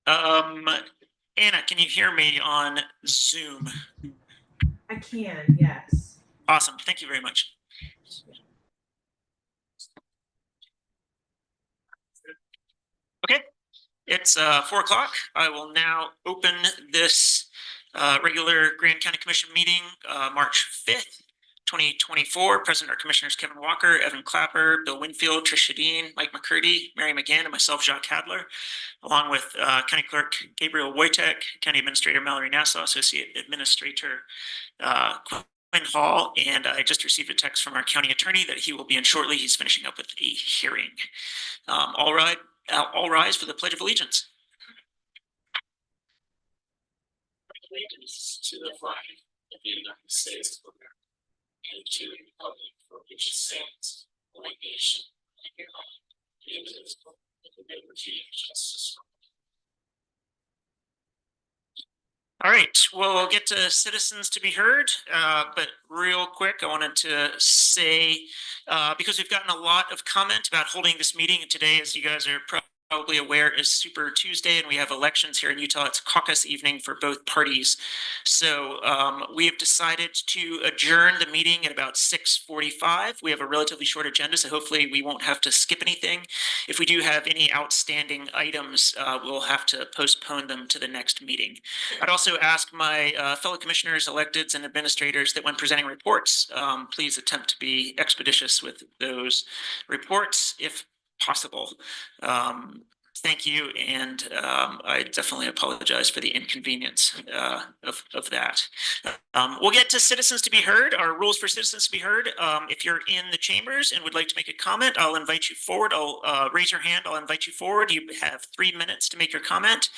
Anna, can you hear me on Zoom? I can, yes. Awesome. Thank you very much. Okay, it's 4 o'clock. I will now open this regular Grand County Commission meeting, March 5th, 2024. Present are Commissioners Kevin Walker, Evan Clapper, Bill Winfield, Tricia Dean, Mike McCurdy, Mary McGann, and myself, Jacques Hadler, along with County Clerk Gabriel Wojtek, County Administrator Mallory Nassau, Associate Administrator Quinn Hall, and I just received a text from our county attorney that he will be in shortly. He's finishing up with a hearing. All right, all rise for the Pledge of Allegiance. Allegiance to the flag of the United States of America and to the republic for which it stands, one nation, under God, indivisible, with liberty and justice. All right, we'll get to citizens to be heard, but real quick, I wanted to say, because we've gotten a lot of comment about holding this meeting, and today, as you guys are probably aware, is Super Tuesday, and we have elections here in Utah. It's caucus evening for both parties. So we have decided to adjourn the meeting at about 6:45. We have a relatively short agenda, so hopefully we won't have to skip anything. If we do have any outstanding items, we'll have to postpone them to the next meeting. I'd also ask my fellow commissioners, electeds, and administrators that when presenting reports, please attempt to be expeditious with those reports if possible. Thank you, and I definitely apologize for the inconvenience of that. We'll get to citizens to be heard. Our rules for citizens to be heard. If you're in the chambers and would like to make a comment, I'll invite you forward. I'll raise your hand. I'll invite you forward. You have 3 minutes to make your comment.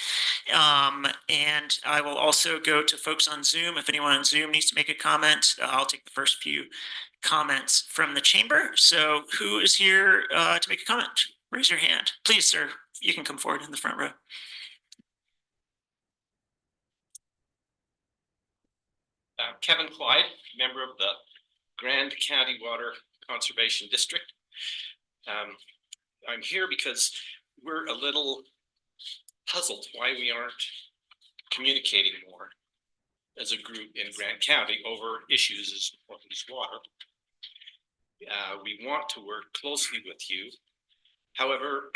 And I will also go to folks on Zoom. If anyone on Zoom needs to make a comment, I'll take the first few comments from the chamber. So who is here to make a comment? Raise your hand. Please, sir, you can come forward in the front row. Kevin Clyde, member of the Grand County Water Conservation District. I'm here because we're a little puzzled why we aren't communicating more as a group in Grand County over issues as important as water. We want to work closely with you. However,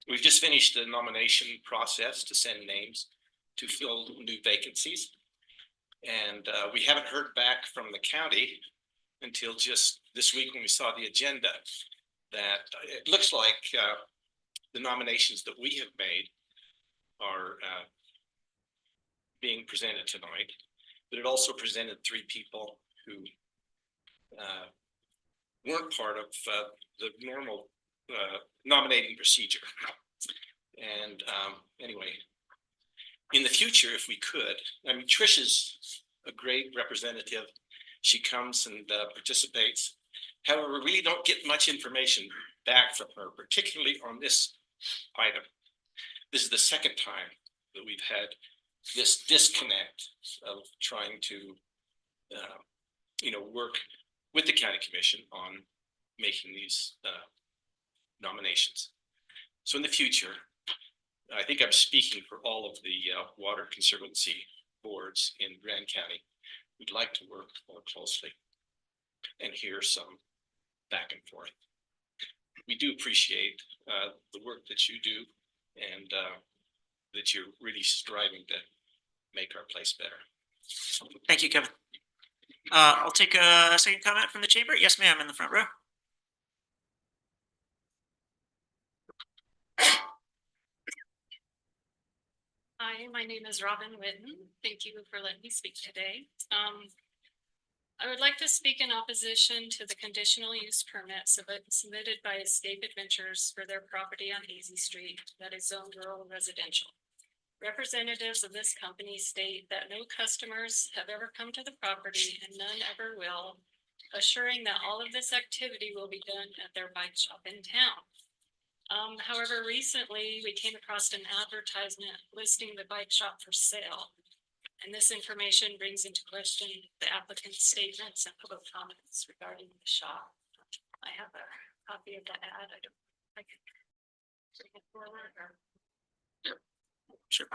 we've just finished the nomination process to send names to fill new vacancies. And we haven't heard back from the county until just this week when we saw the agenda that it looks like the nominations that we have made are being presented tonight, but it also presented 3 people who weren't part of the normal nominating procedure. And anyway, in the future, if we could, I mean, Trish is a great representative. She comes and participates. However, we really don't get much information back from her, particularly on this item. This is the second time that we've had this disconnect of trying to, work with the county commission on making these nominations. So in the future, I think I'm speaking for all of the Water Conservancy boards in Grand County. We'd like to work more closely and hear some back and forth. We do appreciate the work that you do and that you're really striving to make our place better. Thank you, Kevin. I'll take a second comment from the chamber. Yes, ma'am, in the front row. Hi, my name is Robin Witten. Thank you for letting me speak today. I would like to speak in opposition to the conditional use permit submitted by Escape Adventures for their property on Easy Street that is zoned rural residential. Representatives of this company state that no customers have ever come to the property and none ever will, assuring that all of this activity will be done at their bike shop in town. However, recently we came across an advertisement listing the bike shop for sale, and this information brings into question the applicant's statements and public comments regarding the shop. I have a copy of the ad. I can bring it forward. Sure.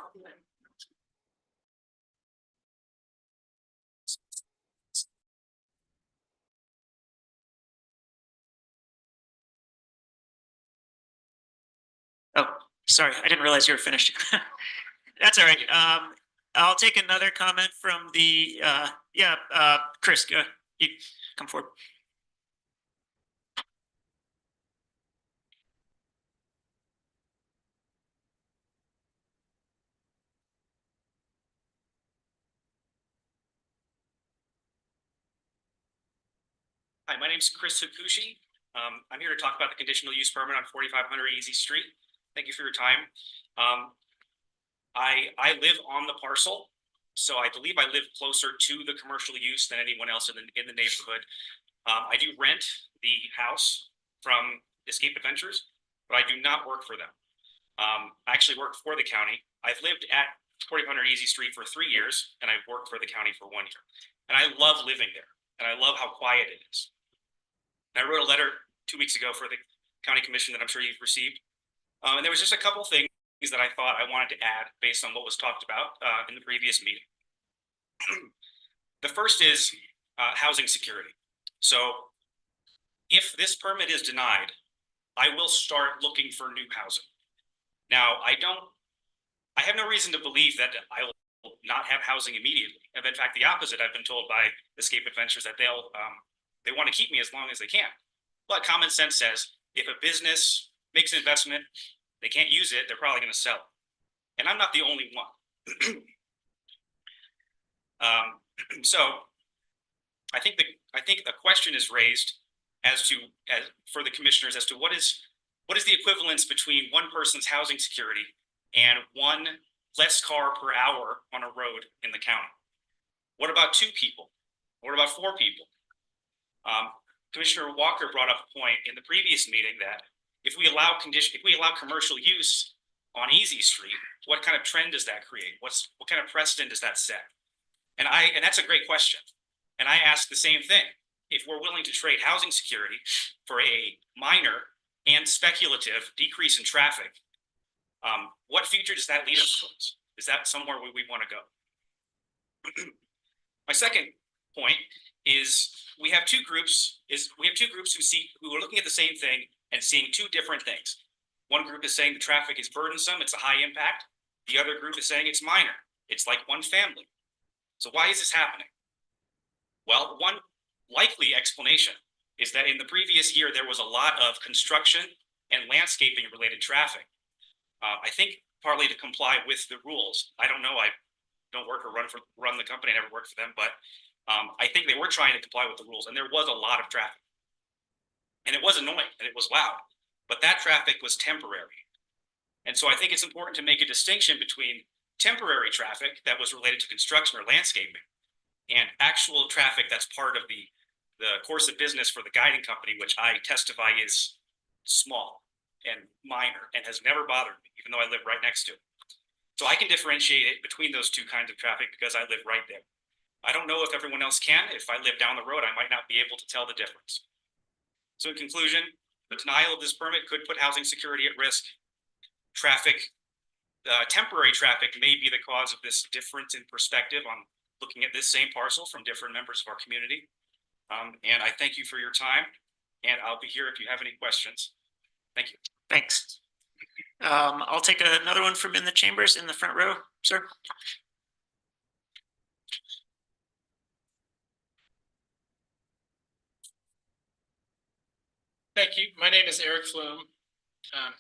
Oh, sorry, I didn't realize you were finished. That's all right. I'll take another comment from the, Chris, go, you come forward. Hi, my name's Chris Hakushi. I'm here to talk about the conditional use permit on 4500 Easy Street. Thank you for your time. I live on the parcel, so I believe I live closer to the commercial use than anyone else in the neighborhood. I do rent the house from Escape Adventures, but I do not work for them. I actually work for the county. I've lived at 4500 Easy Street for 3 years, and I've worked for the county for 1 year. And I love living there, and I love how quiet it is. I wrote a letter 2 weeks ago for the county commission that I'm sure you've received. And there was just a couple things that I thought I wanted to add based on what was talked about in the previous meeting. The first is housing security. So if this permit is denied, I will start looking for new housing. Now, I have no reason to believe that I will not have housing immediately. And in fact, the opposite, I've been told by Escape Adventures that they want to keep me as long as they can. But common sense says if a business makes an investment, they can't use it, they're probably going to sell it. And I'm not the only one. So I think a question is raised for the commissioners as to what is the equivalence between one person's housing security and one less car per hour on a road in the county? What about 2 people? What about 4 people? Commissioner Walker brought up a point in the previous meeting that if we allow commercial use on Easy Street, what kind of trend does that create? What kind of precedent does that set? And that's a great question. And I ask the same thing. If we're willing to trade housing security for a minor and speculative decrease in traffic, what future does that lead us towards? Is that somewhere where we want to go? My second point is we have two groups who are looking at the same thing and seeing 2 different things. One group is saying the traffic is burdensome, it's a high impact. The other group is saying it's minor. It's like one family. So why is this happening? Well, one likely explanation is that in the previous year, there was a lot of construction and landscaping related traffic. I think partly to comply with the rules. I don't know. I don't work or run the company. I never worked for them, but I think they were trying to comply with the rules, and there was a lot of traffic. And it was annoying and it was loud, but that traffic was temporary. And so I think it's important to make a distinction between temporary traffic that was related to construction or landscaping and actual traffic that's part of the course of business for the guiding company, which I testify is small and minor and has never bothered me, even though I live right next to it. So I can differentiate it between those 2 kinds of traffic because I live right there. I don't know if everyone else can. If I live down the road, I might not be able to tell the difference. So in conclusion, the denial of this permit could put housing security at risk. Temporary traffic may be the cause of this difference in perspective on looking at this same parcel from different members of our community. And I thank you for your time, and I'll be here if you have any questions. Thank you. Thanks. I'll take another one from in the chambers in the front row, sir. Thank you. My name is Eric Flume.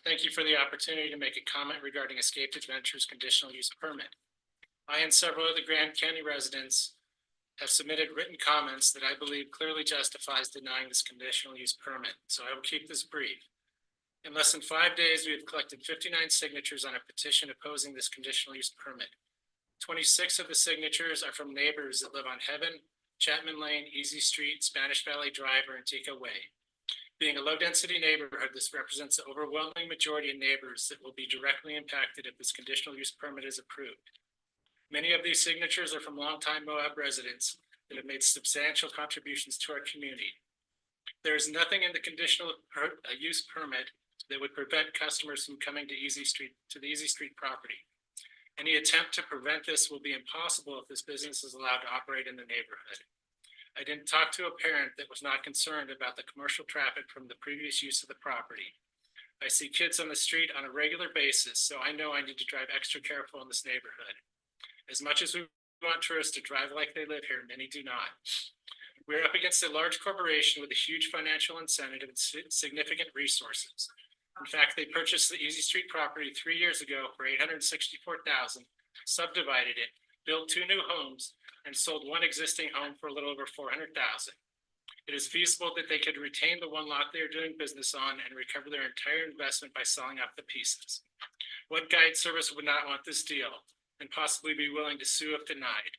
Thank you for the opportunity to make a comment regarding Escape Adventures conditional use permit. I and several of the Grand County residents have submitted written comments that I believe clearly justifies denying this conditional use permit, so I will keep this brief. In less than 5 days, we have collected 59 signatures on a petition opposing this conditional use permit. 26 of the signatures are from neighbors that live on Heaven, Chapman Lane, Easy Street, Spanish Valley Drive, or Antigua Way. Being a low-density neighborhood, this represents the overwhelming majority of neighbors that will be directly impacted if this conditional use permit is approved. Many of these signatures are from longtime Moab residents that have made substantial contributions to our community. There is nothing in the conditional use permit that would prevent customers from coming to the Easy Street property. Any attempt to prevent this will be impossible if this business is allowed to operate in the neighborhood. I didn't talk to a parent that was not concerned about the commercial traffic from the previous use of the property. I see kids on the street on a regular basis, so I know I need to drive extra careful in this neighborhood. As much as we want tourists to drive like they live here, many do not. We're up against a large corporation with a huge financial incentive and significant resources. In fact, they purchased the Easy Street property 3 years ago for $864,000, subdivided it, built 2 new homes, and sold one existing home for a little over $400,000. It is feasible that they could retain the one lot they are doing business on and recover their entire investment by selling off the pieces. What guide service would not want this deal and possibly be willing to sue if denied?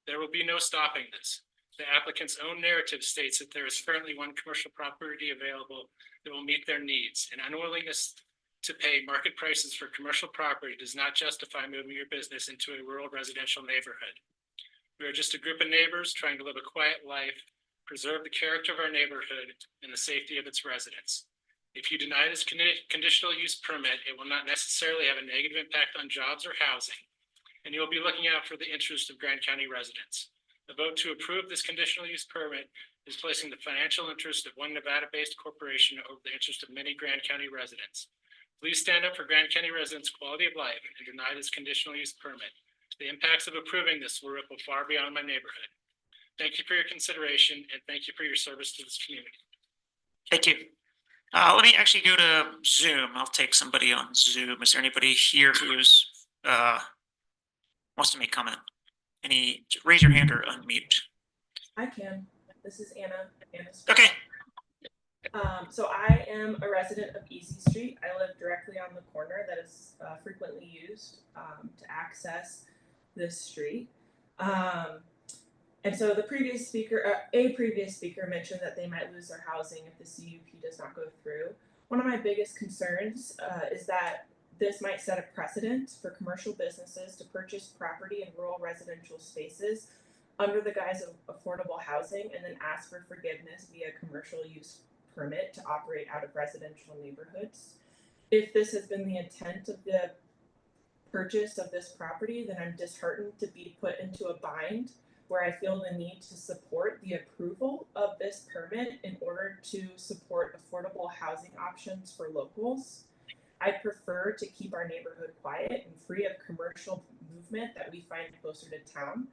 There will be no stopping this. The applicant's own narrative states that there is currently one commercial property available that will meet their needs, and unwillingness to pay market prices for commercial property does not justify moving your business into a rural residential neighborhood. We are just a group of neighbors trying to live a quiet life, preserve the character of our neighborhood and the safety of its residents. If you deny this conditional use permit, it will not necessarily have a negative impact on jobs or housing, and you'll be looking out for the interest of Grand County residents. The vote to approve this conditional use permit is placing the financial interest of one Nevada-based corporation over the interest of many Grand County residents. Please stand up for Grand County residents' quality of life and deny this conditional use permit. The impacts of approving this will ripple far beyond my neighborhood. Thank you for your consideration and thank you for your service to this community. Thank you. Let me actually go to Zoom. I'll take somebody on Zoom. Is there anybody here who's wants to make comment? Raise your hand or unmute. I can. This is Anna. Okay. So I am a resident of Easy Street. I live directly on the corner that is frequently used to access this street. And so a previous speaker mentioned that they might lose their housing if the CUP does not go through. One of my biggest concerns is that this might set a precedent for commercial businesses to purchase property in rural residential spaces under the guise of affordable housing and then ask for forgiveness via commercial use permit to operate out of residential neighborhoods. If this has been the intent of the purchase of this property, then I'm disheartened to be put into a bind where I feel the need to support the approval of this permit in order to support affordable housing options for locals. I prefer to keep our neighborhood quiet and free of commercial movement that we find closer to town,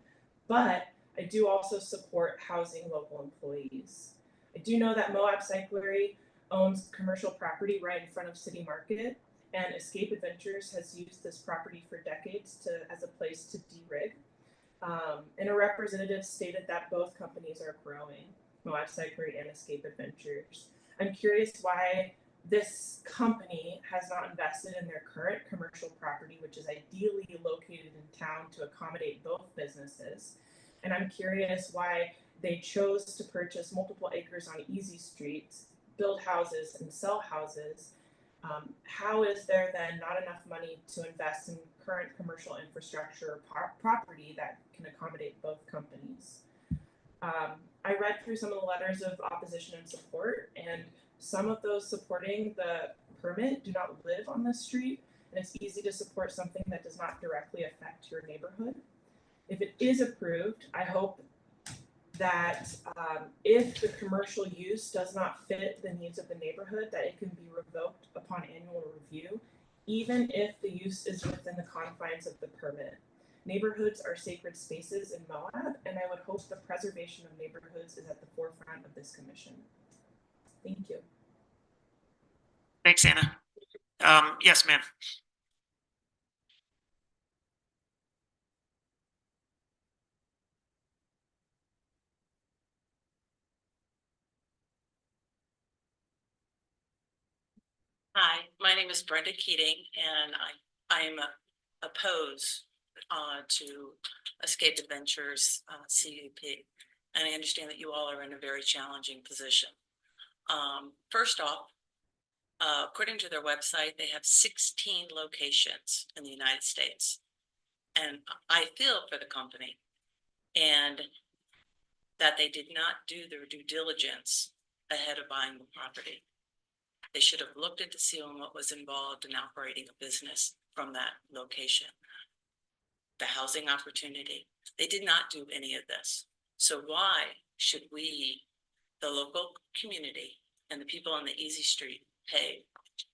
but I do also support housing local employees. I do know that Moab Cyclery owns commercial property right in front of City Market, and Escape Adventures has used this property for decades as a place to de-rig. And a representative stated that both companies are growing, Moab Cyclery and Escape Adventures. I'm curious why this company has not invested in their current commercial property, which is ideally located in town to accommodate both businesses. And I'm curious why they chose to purchase multiple acres on Easy Street, build houses and sell houses. How is there then not enough money to invest in current commercial infrastructure property that can accommodate both companies? I read through some of the letters of opposition and support, and some of those supporting the permit do not live on the street, and it's easy to support something that does not directly affect your neighborhood. If it is approved, I hope that if the commercial use does not fit the needs of the neighborhood, that it can be revoked upon annual review, even if the use is within the confines of the permit. Neighborhoods are sacred spaces in Moab, and I would hope the preservation of neighborhoods is at the forefront of this commission. Thank you. Thanks, Anna. Yes, ma'am. Hi, my name is Brenda Keating, and I'm opposed to Escape Adventures CUP, and I understand that you all are in a very challenging position. First off, according to their website, they have 16 locations in the United States, and I feel for the company and that they did not do their due diligence ahead of buying the property. They should have looked at to see what was involved in operating a business from that location. The housing opportunity. They did not do any of this. So why should we, the local community and the people on the Easy Street, pay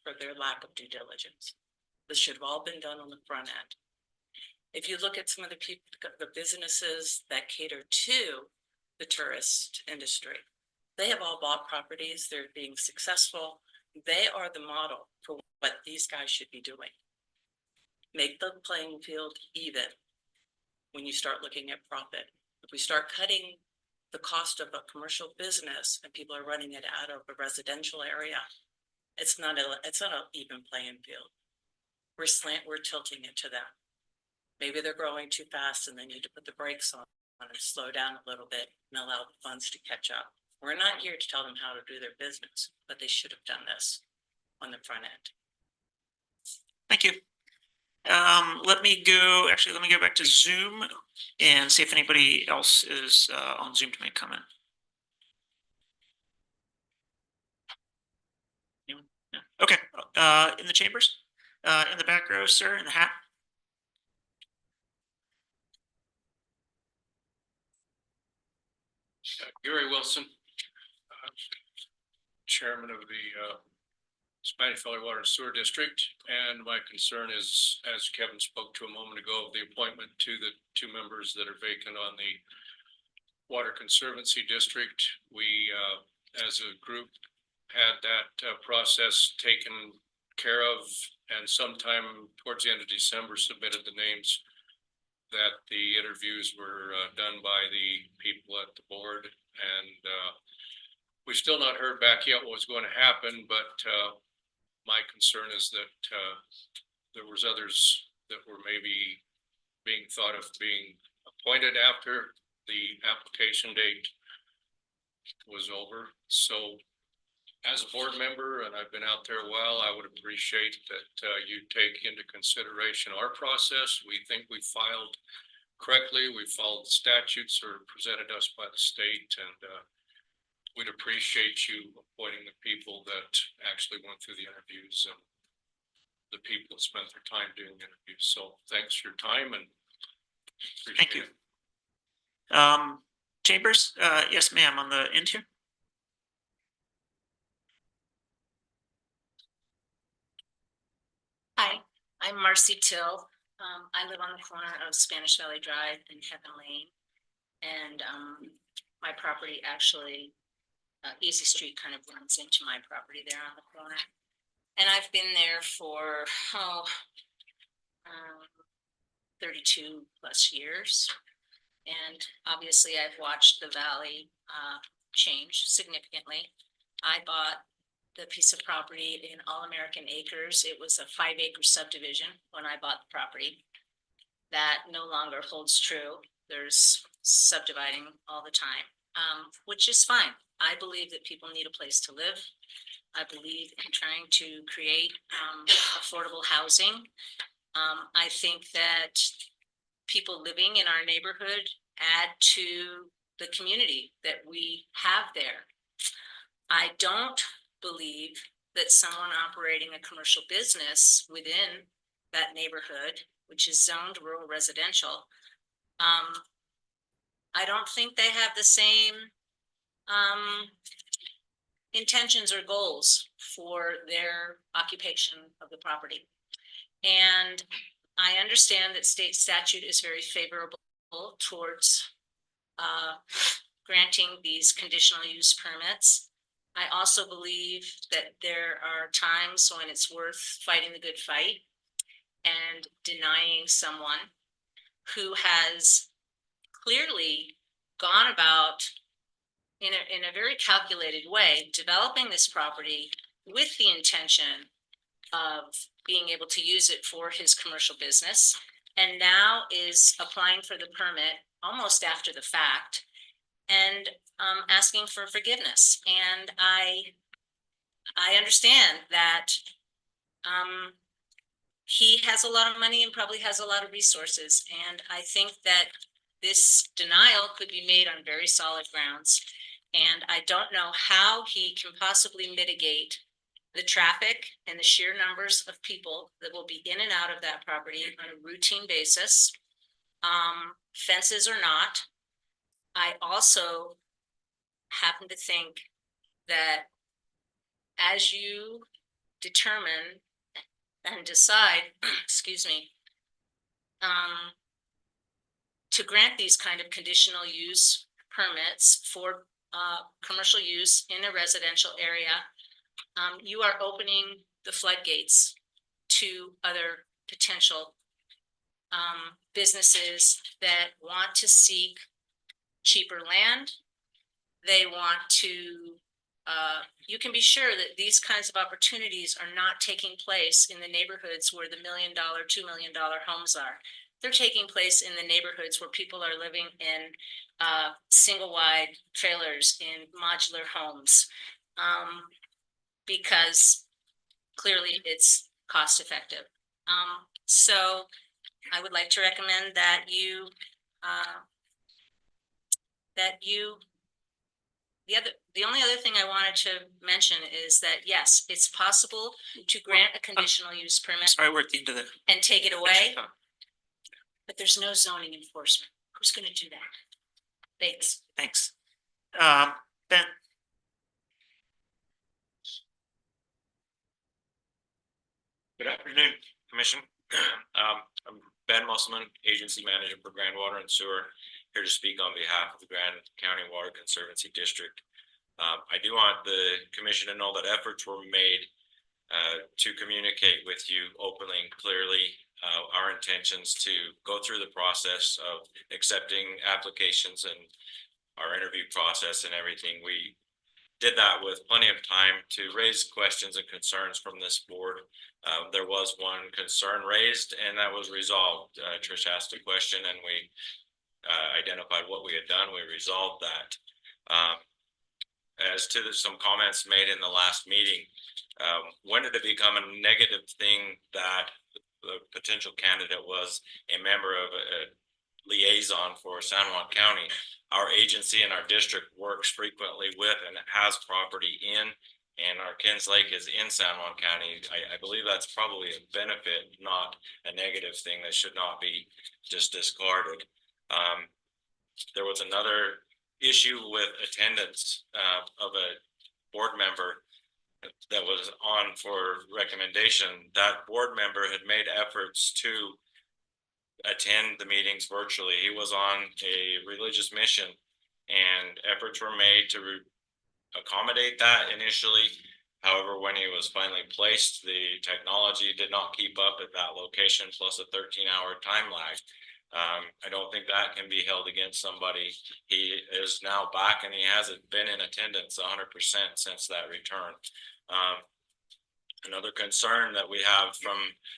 for their lack of due diligence? This should have all been done on the front end. If you look at some of the people, the businesses that cater to the tourist industry, they have all bought properties. They're being successful. They are the model for what these guys should be doing. Make the playing field even when you start looking at profit. If we start cutting the cost of a commercial business and people are running it out of a residential area, it's not an even playing field. We're tilting it to them. Maybe they're growing too fast and they need to put the brakes on and slow down a little bit and allow the funds to catch up. We're not here to tell them how to do their business, but they should have done this on the front end. Thank you. Let me go back to Zoom and see if anybody else is on Zoom to make comment. Anyone? No? Okay, in the chambers, in the back row, sir, in the hat. Gary Wilson, chairman of the Spanish Valley Water and Sewer District, and my concern is, as Kevin spoke to a moment ago, the appointment to the 2 members that are vacant on the Water Conservancy District. We, as a group, had that process taken care of, and sometime towards the end of December submitted the names that the interviews were done by the people at the board, and we've still not heard back yet what was going to happen, but my concern is that there was others that were maybe being thought of being appointed after the application date was over. So as a board member, and I've been out there a while, I would appreciate that you take into consideration our process. We think we filed correctly. We followed the statutes that are presented us by the state, and we'd appreciate you appointing the people that actually went through the interviews and the people that spent their time doing interviews. So thanks for your time, and Thank you. Chambers, yes, ma'am, on the end here. Hi, I'm Marcy Till. I live on the corner of Spanish Valley Drive and Heaven Lane. And my property actually, Easy Street kind of runs into my property there on the corner. And I've been there for 32 plus years. And obviously I've watched the valley change significantly. I bought the piece of property in All American Acres. It was a 5-acre subdivision when I bought the property. That no longer holds true. There's subdividing all the time, which is fine. I believe that people need a place to live. I believe in trying to create affordable housing. I think that people living in our neighborhood add to the community that we have there. I don't believe that someone operating a commercial business within that neighborhood, which is zoned rural residential, I don't think they have the same intentions or goals for their occupation of the property. And I understand that state statute is very favorable towards granting these conditional use permits. I also believe that there are times when it's worth fighting the good fight and denying someone who has clearly gone about in a very calculated way, developing this property with the intention of being able to use it for his commercial business, and now is applying for the permit almost after the fact and asking for forgiveness. And I understand that he has a lot of money and probably has a lot of resources. And I think that this denial could be made on very solid grounds. And I don't know how he can possibly mitigate the traffic and the sheer numbers of people that will be in and out of that property on a routine basis. Fences or not. I also happen to think that as you determine and decide, excuse me, to grant these kind of conditional use permits for commercial use in a residential area, you are opening the floodgates to other potential businesses that want to seek cheaper land. They want to, you can be sure that these kinds of opportunities are not taking place in the neighborhoods where the $1 million, $2 million homes are. They're taking place in the neighborhoods where people are living in single wide trailers in modular homes, because clearly it's cost effective. So I would like to recommend that the only other thing I wanted to mention is that, yes, it's possible to grant a conditional use permit Sorry, we're at the end of the. and take it away, but there's no zoning enforcement. Who's going to do that? Thanks. Thanks. Ben. Good afternoon, Commission. I'm Ben Musselman, Agency Manager for Grand Water and Sewer, here to speak on behalf of the Grand County Water Conservancy District. I do want the Commission to know that efforts were made to communicate with you openly and clearly our intentions to go through the process of accepting applications and our interview process and everything. We did that with plenty of time to raise questions and concerns from this board. There was one concern raised and that was resolved. Trish asked a question and we identified what we had done. We resolved that. As to some comments made in the last meeting, when did it become a negative thing that the potential candidate was a member of a liaison for San Juan County? Our agency and our district works frequently with and has property in, and our Kins Lake is in San Juan County. I believe that's probably a benefit, not a negative thing that should not be just discarded. There was another issue with attendance of a board member that was on for recommendation. That board member had made efforts to attend the meetings virtually. He was on a religious mission and efforts were made to accommodate that initially. However, when he was finally placed, the technology did not keep up at that location, plus a 13-hour time lag. I don't think that can be held against somebody. He is now back and he hasn't been in attendance 100% since that return. Another concern that we have from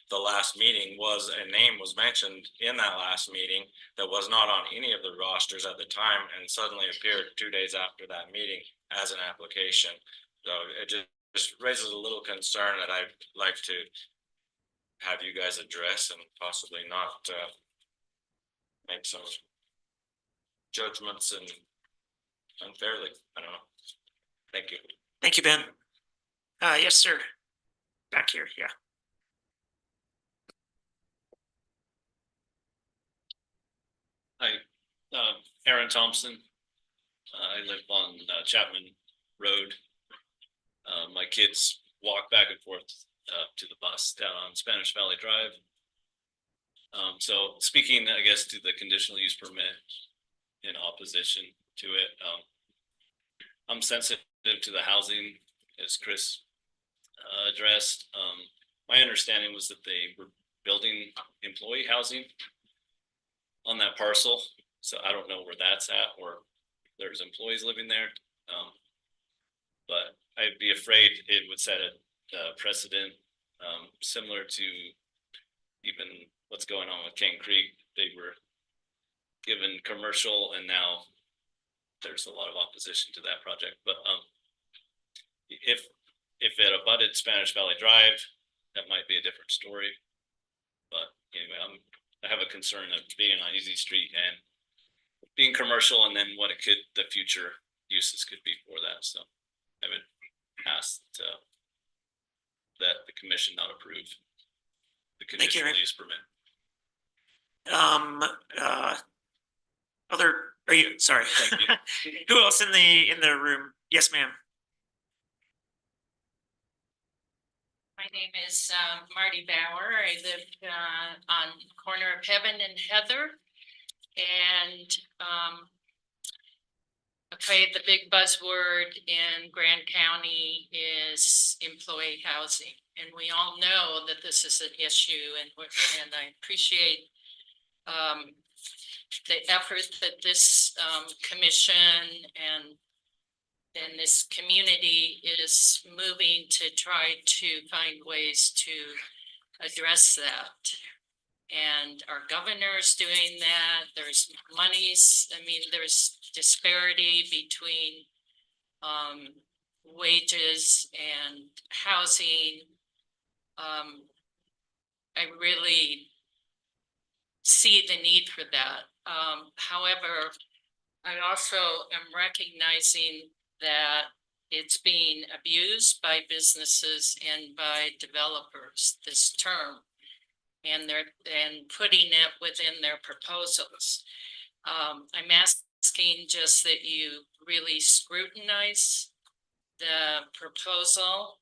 the last meeting was a name was mentioned in that last meeting that was not on any of the rosters at the time and suddenly appeared 2 days after that meeting as an application. So it just raises a little concern that I'd like to have you guys address and possibly not make some judgments and unfairly. I don't know. Thank you. Thank you, Ben. Yes, sir. Back here, yeah. Hi, Aaron Thompson. I live on Chapman Road. My kids walk back and forth to the bus down on Spanish Valley Drive. So speaking, I guess, to the conditional use permit in opposition to it, I'm sensitive to the housing, as Chris addressed. My understanding was that they were building employee housing on that parcel. So I don't know where that's at or there's employees living there. But I'd be afraid it would set a precedent similar to even what's going on with King Creek. They were given commercial and now there's a lot of opposition to that project. But if it abutted Spanish Valley Drive, that might be a different story. But anyway, I have a concern of being on Easy Street and being commercial, and then what the future uses could be for that. So I would ask that the commission not approve the Thank you, conditional Rick. use permit. Are you, sorry. Thank you. Who else in the room? Yes, ma'am. My name is Marty Bauer. I live on the corner of Heaven and Heather. And okay, the big buzzword in Grand County is employee housing. And we all know that this is an issue, and I appreciate the effort that this commission and this community is moving to try to find ways to address that. And our governor's doing that. There's monies, I mean, there's disparity between wages and housing. I really see the need for that. However, I also am recognizing that it's being abused by businesses and by developers, this term, and putting it within their proposals. I'm asking just that you really scrutinize the proposal.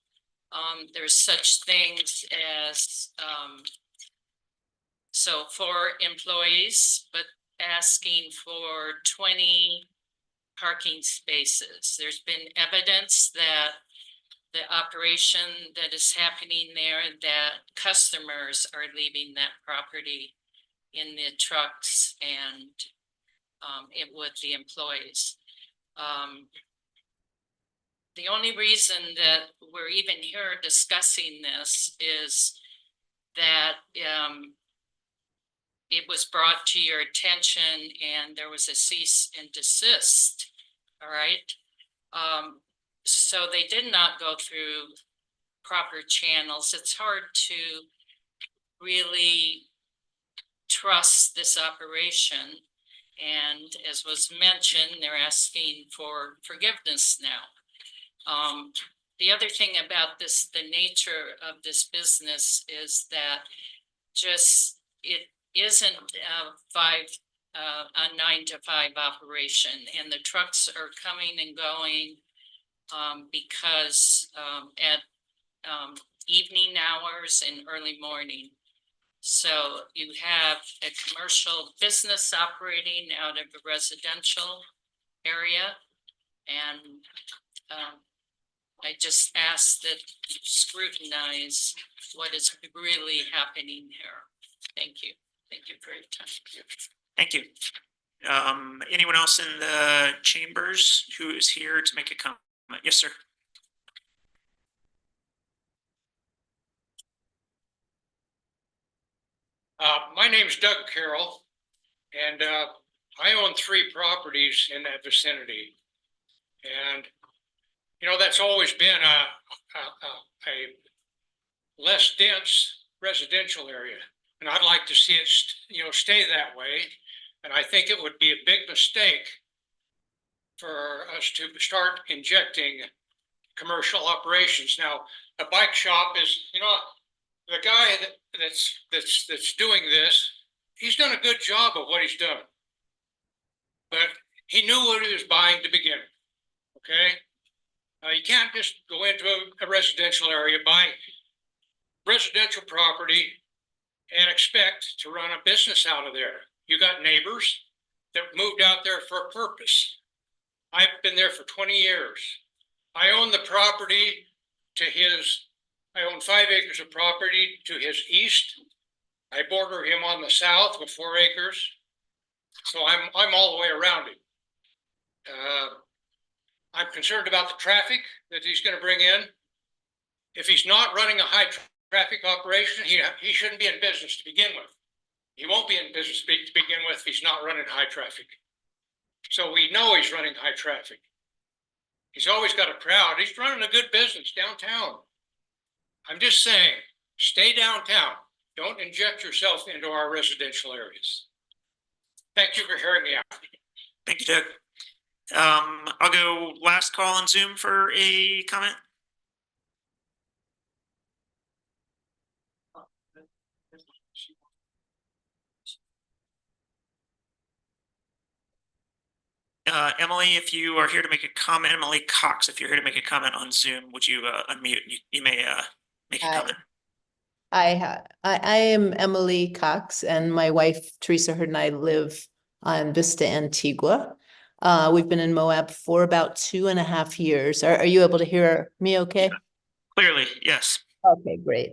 There's such things as so for employees, but asking for 20 parking spaces. There's been evidence that the operation that is happening there, that customers are leaving that property in the trucks and it with the employees. The only reason that we're even here discussing this is that it was brought to your attention and there was a cease and desist. All right. So they did not go through proper channels. It's hard to really trust this operation. And as was mentioned, they're asking for forgiveness now. The other thing about this, the nature of this business is that just it isn't a 9 to 5 operation, and the trucks are coming and going because at evening hours and early morning. So you have a commercial business operating out of a residential area, and I just ask that you scrutinize what is really happening here. Thank you. Thank you for your time. Thank you. Anyone else in the chambers who is here to make a comment? Yes, sir. My name's Doug Carroll, and I own 3 properties in that vicinity. And, you know, that's always been a less dense residential area. And I'd like to see it, stay that way. And I think it would be a big mistake for us to start injecting commercial operations. Now, a bike shop is, the guy that's doing this, he's done a good job of what he's done. But he knew what he was buying to begin with, okay? You can't just go into a residential area, buy residential property, and expect to run a business out of there. You got neighbors that moved out there for a purpose. I've been there for 20 years. I own the property I own 5 acres of property to his east. I border him on the south with 4 acres. So I'm all the way around him. I'm concerned about the traffic that he's going to bring in. If he's not running a high traffic operation, he shouldn't be in business to begin with. He won't be in business to begin with if he's not running high traffic. So we know he's running high traffic. He's always got a crowd. He's running a good business downtown. I'm just saying, stay downtown. Don't inject yourself into our residential areas. Thank you for hearing me out. Thank you, Doug. I'll go last call on Zoom for a comment. Emily, if you are here to make a comment, Emily Cox, if you're here to make a comment on Zoom, would you unmute? You may make a Hi. comment. I am Emily Cox, and my wife Teresa Hurd and I live on Vista Antigua. We've been in Moab for about 2.5 years. Are you able to hear me okay? Yeah. Clearly, yes. Okay, great.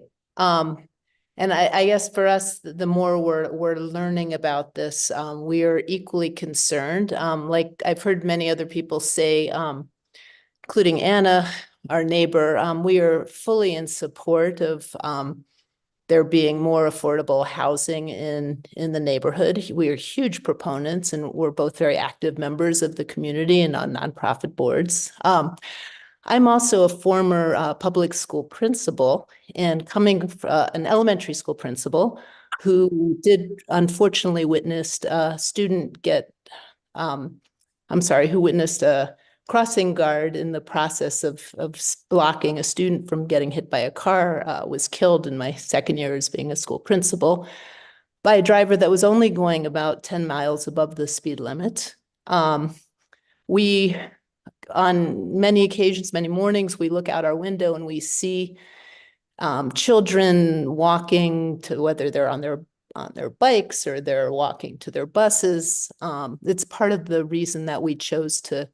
And I guess for us, the more we're learning about this, we are equally concerned. Like I've heard many other people say, including Anna, our neighbor, we are fully in support of there being more affordable housing in the neighborhood. We are huge proponents, and we're both very active members of the community and on nonprofit boards. I'm also a former public school principal, and coming from an elementary school principal who did unfortunately witnessed a student get, who witnessed a crossing guard in the process of blocking a student from getting hit by a car, was killed in my second year as being a school principal by a driver that was only going about 10 miles above the speed limit. We, on many occasions, many mornings, we look out our window and we see children walking to, whether they're on their bikes or they're walking to their buses. It's part of the reason that we chose to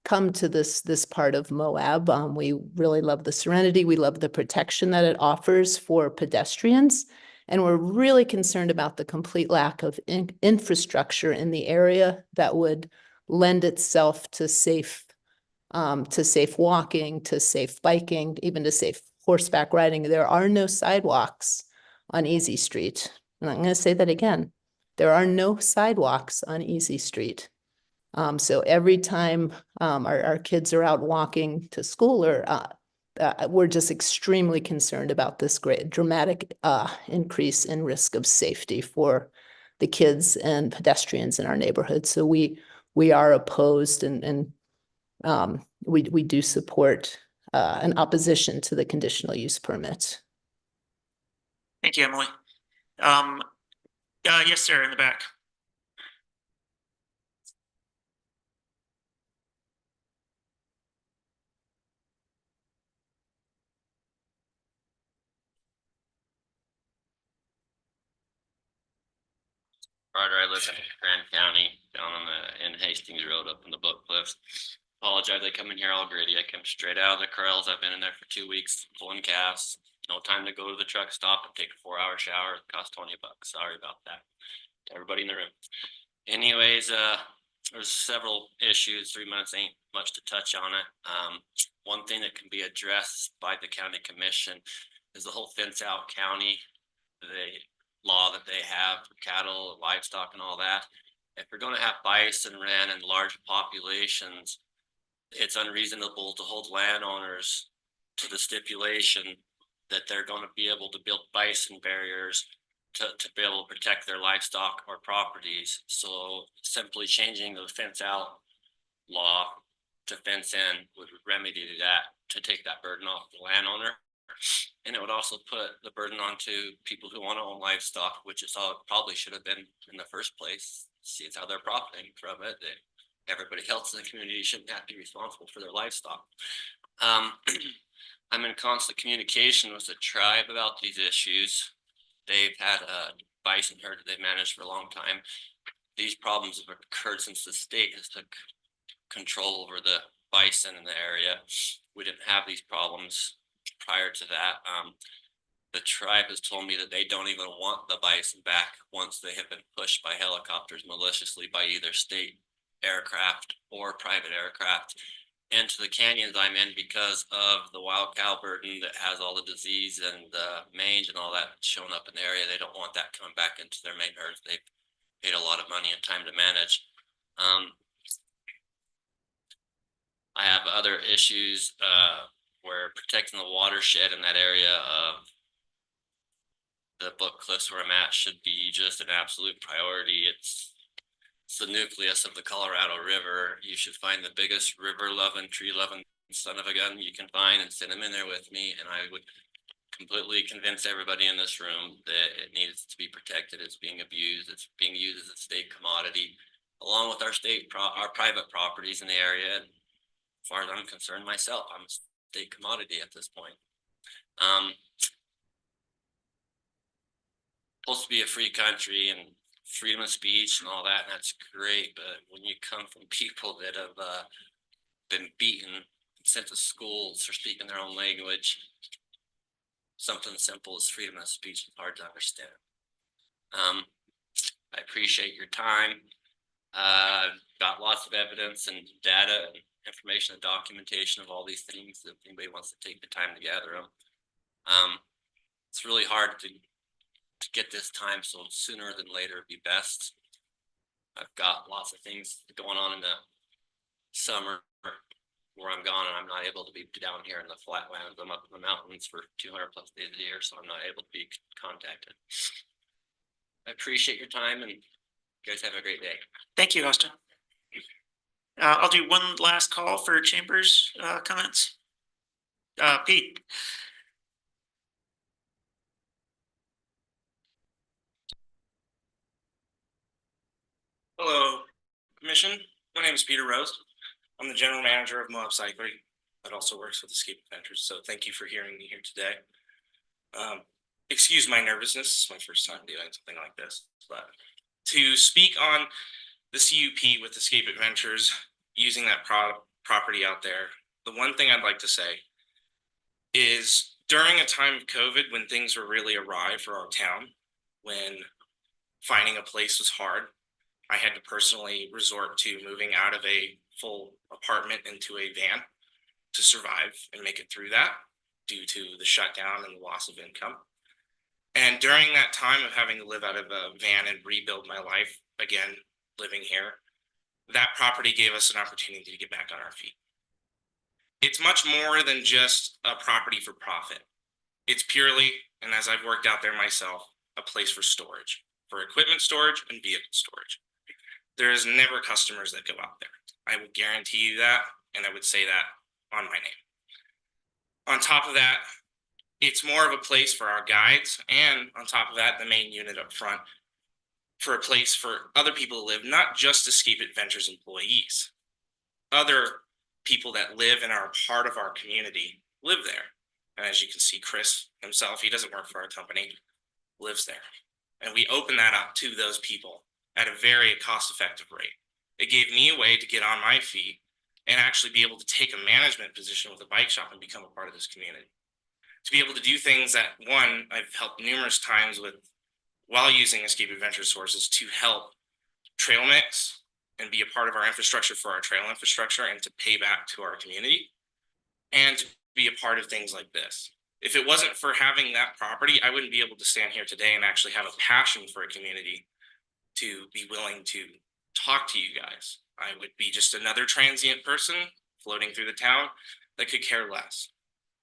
come to this part of Moab. We really love the serenity. We love the protection that it offers for pedestrians. And we're really concerned about the complete lack of infrastructure in the area that would lend itself to safe walking, to safe biking, even to safe horseback riding. There are no sidewalks on Easy Street. And I'm going to say that again. There are no sidewalks on Easy Street. So every time our kids are out walking to school, or we're just extremely concerned about this great dramatic increase in risk of safety for the kids and pedestrians in our neighborhood. So we are opposed, and we do support an opposition to the conditional use permit. Thank you, Emily. Yes, sir, in the back. Carter, I live in Grand County, down on in Hastings Road up in the Book Cliffs. Apologize, I come in here all gritty. I come straight out of the corrals. I've been in there for 2 weeks, pulling calves. No time to go to the truck stop and take a 4-hour shower. It costs $20. Sorry about that. To everybody in the room. Anyways, there's several issues. 3 months ain't much to touch on it. One thing that can be addressed by the county commission is the whole fence out county. The law that they have for cattle, livestock, and all that. If you're going to have bison, wren, and large populations, it's unreasonable to hold landowners to the stipulation that they're going to be able to build bison barriers to be able to protect their livestock or properties. So simply changing the fence out law to fence in would remedy that, to take that burden off the landowner. And it would also put the burden onto people who want to own livestock, which is all it probably should have been in the first place. See, it's how they're profiting from it. Everybody else in the community shouldn't have to be responsible for their livestock. I'm in constant communication with the tribe about these issues. They've had a bison herd that they've managed for a long time. These problems have occurred since the state has took control over the bison in the area. We didn't have these problems prior to that. The tribe has told me that they don't even want the bison back once they have been pushed by helicopters maliciously by either state aircraft or private aircraft into the canyons I'm in because of the wild cow burden that has all the disease and the mange and all that showing up in the area. They don't want that coming back into their main herds. They've paid a lot of money and time to manage. I have other issues where protecting the watershed in that area of the Book Cliffs where I'm at should be just an absolute priority. It's the nucleus of the Colorado River. You should find the biggest river-loving, tree-loving son of a gun you can find and send him in there with me, and I would completely convince everybody in this room that it needs to be protected. It's being abused. It's being used as a state commodity. along with our our private properties in the area. And as far as I'm concerned myself, I'm a state commodity at this point. Supposed to be a free country and freedom of speech and all that, and that's great. But when you come from people that have been beaten and sent to schools for speaking their own language, something simple as freedom of speech is hard to understand. I appreciate your time. Got lots of evidence and data and information and documentation of all these things if anybody wants to take the time to gather them. It's really hard to get this time, so sooner than later would be best. I've got lots of things going on in the summer where I'm gone and I'm not able to be down here in the flatlands. I'm up in the mountains for 200 plus days a year, so I'm not able to be contacted. I appreciate your time and you guys have a great day. Thank you, Austin. I'll do one last call for chambers comments. Pete. Hello, Commission. My name is Peter Rose. I'm the General Manager of Moab Archery that also works with Escape Adventures. So thank you for hearing me here today. Excuse my nervousness. It's my first time doing something like this. But to speak on the CUP with Escape Adventures, using that property out there, the one thing I'd like to say is during a time of COVID when things were really awry for our town, when finding a place was hard, I had to personally resort to moving out of a full apartment into a van to survive and make it through that due to the shutdown and the loss of income. And during that time of having to live out of a van and rebuild my life again, living here, that property gave us an opportunity to get back on our feet. It's much more than just a property for profit. It's purely, and as I've worked out there myself, a place for storage, for equipment storage and vehicle storage. There is never customers that go out there. I would guarantee you that, and I would say that on my name. On top of that, it's more of a place for our guides, and on top of that, the main unit up front, for a place for other people to live, not just Escape Adventures employees. Other people that live and are part of our community live there. And as you can see, Chris himself, he doesn't work for our company, lives there. And we open that up to those people at a very cost-effective rate. It gave me a way to get on my feet and actually be able to take a management position with a bike shop and become a part of this community. To be able to do things that, one, I've helped numerous times with while using Escape Adventure sources to help trail mix and be a part of our infrastructure for our trail infrastructure and to pay back to our community and to be a part of things like this. If it wasn't for having that property, I wouldn't be able to stand here today and actually have a passion for a community to be willing to talk to you guys. I would be just another transient person floating through the town that could care less.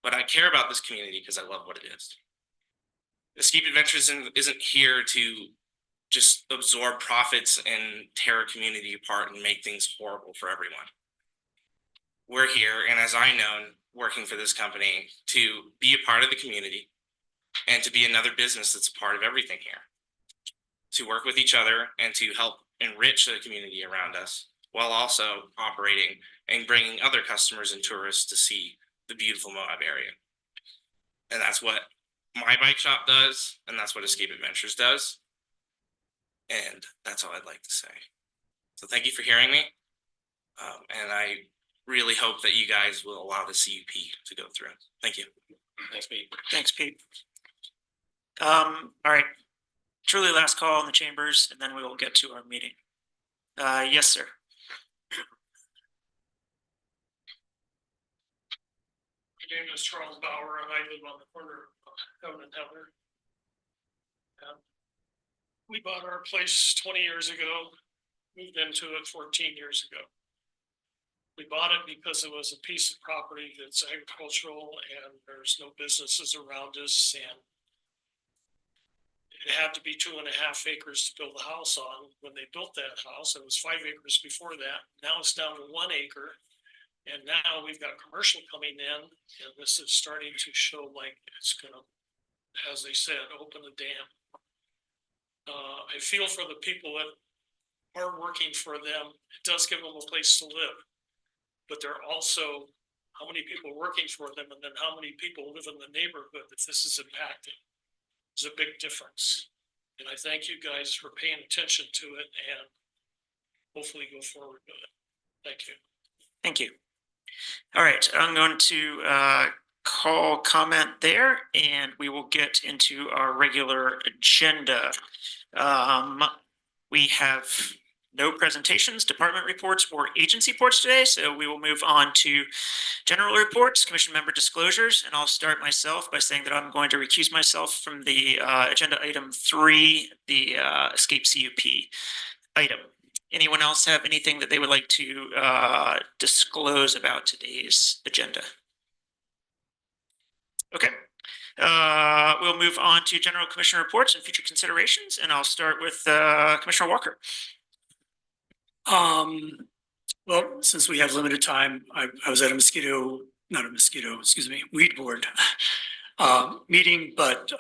But I care about this community because I love what it is. Escape Adventures isn't here to just absorb profits and tear a community apart and make things horrible for everyone. We're here, and as I know, working for this company, to be a part of the community and to be another business that's a part of everything here. To work with each other and to help enrich the community around us while also operating and bringing other customers and tourists to see the beautiful Moab area. And that's what my bike shop does, and that's what Escape Adventures does. And that's all I'd like to say. So thank you for hearing me. And I really hope that you guys will allow the CUP to go through. Thank you. Thanks, Pete. Thanks, Pete. All right. Truly last call in the chambers, and then we will get to our meeting. Yes, sir. My name is Charles Bauer, and I live on the corner of Covenant Heather. We bought our place 20 years ago, moved into it 14 years ago. We bought it because it was a piece of property that's agricultural and there's no businesses around us, and it had to be 2.5 acres to build a house on. When they built that house, it was 5 acres before that. Now it's down to 1 acre. And now we've got commercial coming in, and this is starting to show like it's gonna, as they said, open the dam. I feel for the people that are working for them. It does give them a place to live. But there are also how many people working for them and then how many people live in the neighborhood that this is impacting. Is a big difference. And I thank you guys for paying attention to it and hopefully go forward with it. Thank you. Thank you. All right, I'm going to call comment there and we will get into our regular agenda. We have no presentations, department reports, or agency reports today, so we will move on to general reports, commission member disclosures, and I'll start myself by saying that I'm going to recuse myself from the agenda item 3, the escape CUP item. Anyone else have anything that they would like to disclose about today's agenda? Okay. We'll move on to general commissioner reports and future considerations, and I'll start with Commissioner Walker. Well, since we have limited time, I was at weed board meeting, but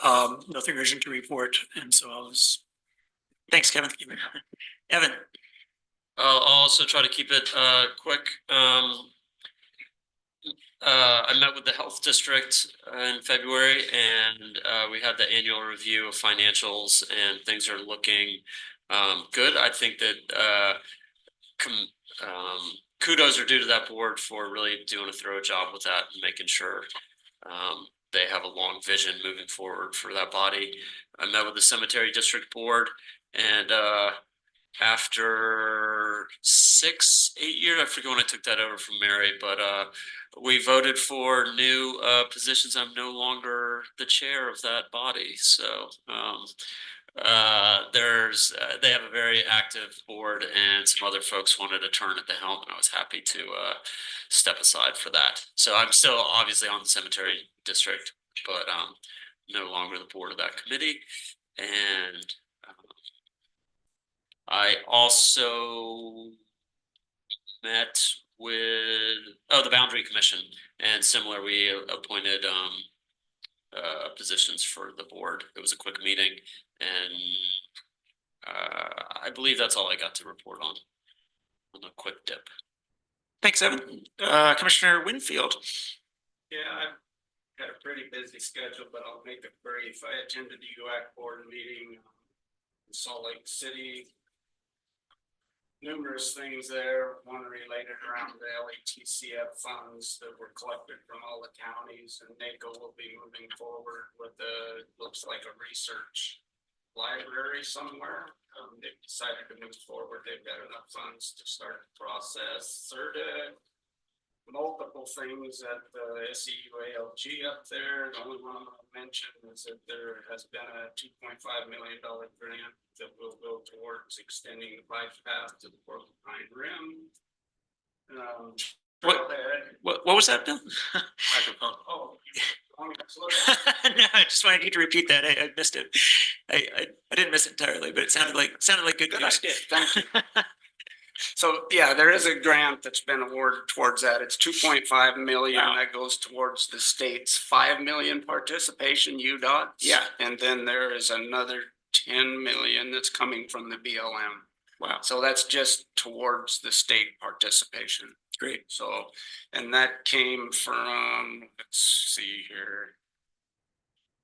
nothing urgent to report. And so I was. Thanks, Kevin. Evan. I'll also try to keep it quick. I met with the health district in February and we had the annual review of financials and things are looking good. I think that kudos are due to that board for really doing a thorough job with that and making sure they have a long vision moving forward for that body. I met with the cemetery district board and after 6-8 years, I forget when I took that over from Mary, but we voted for new positions. I'm no longer the chair of that body. So they have a very active board and some other folks wanted to turn at the helm and I was happy to step aside for that. So I'm still obviously on the cemetery district, but no longer the board of that committee. And I also met with the Boundary Commission and similar we appointed positions for the board. It was a quick meeting and I believe that's all I got to report on a quick dip. Thanks, Evan. Commissioner Winfield. Yeah, I've had a pretty busy schedule, but I'll make it brief. I attended the UAC board meeting in Salt Lake City. Numerous things there, one related around the LATCF funds that were collected from all the counties, and NACO will be moving forward with looks like a research library somewhere. They've decided to move forward. They've got enough funds to start the process. Multiple things at the SEUALG up there. The only one I'll mention is that there has been a $2.5 million grant that will go towards extending the bike path to the Porcupine Rim. What was that, Bill? Microphone. Oh, no, I just wanted you to repeat that. I missed it. I didn't miss it entirely, but it sounded like good news. Idea. Thank you. So yeah, there is a grant that's been awarded towards that. It's 2.5 million that goes towards the state's 5 million participation UDOT. Yeah. And then there is another 10 million that's coming from the BLM. Wow. So that's just towards the state participation. Great. So, and that came from, let's see here.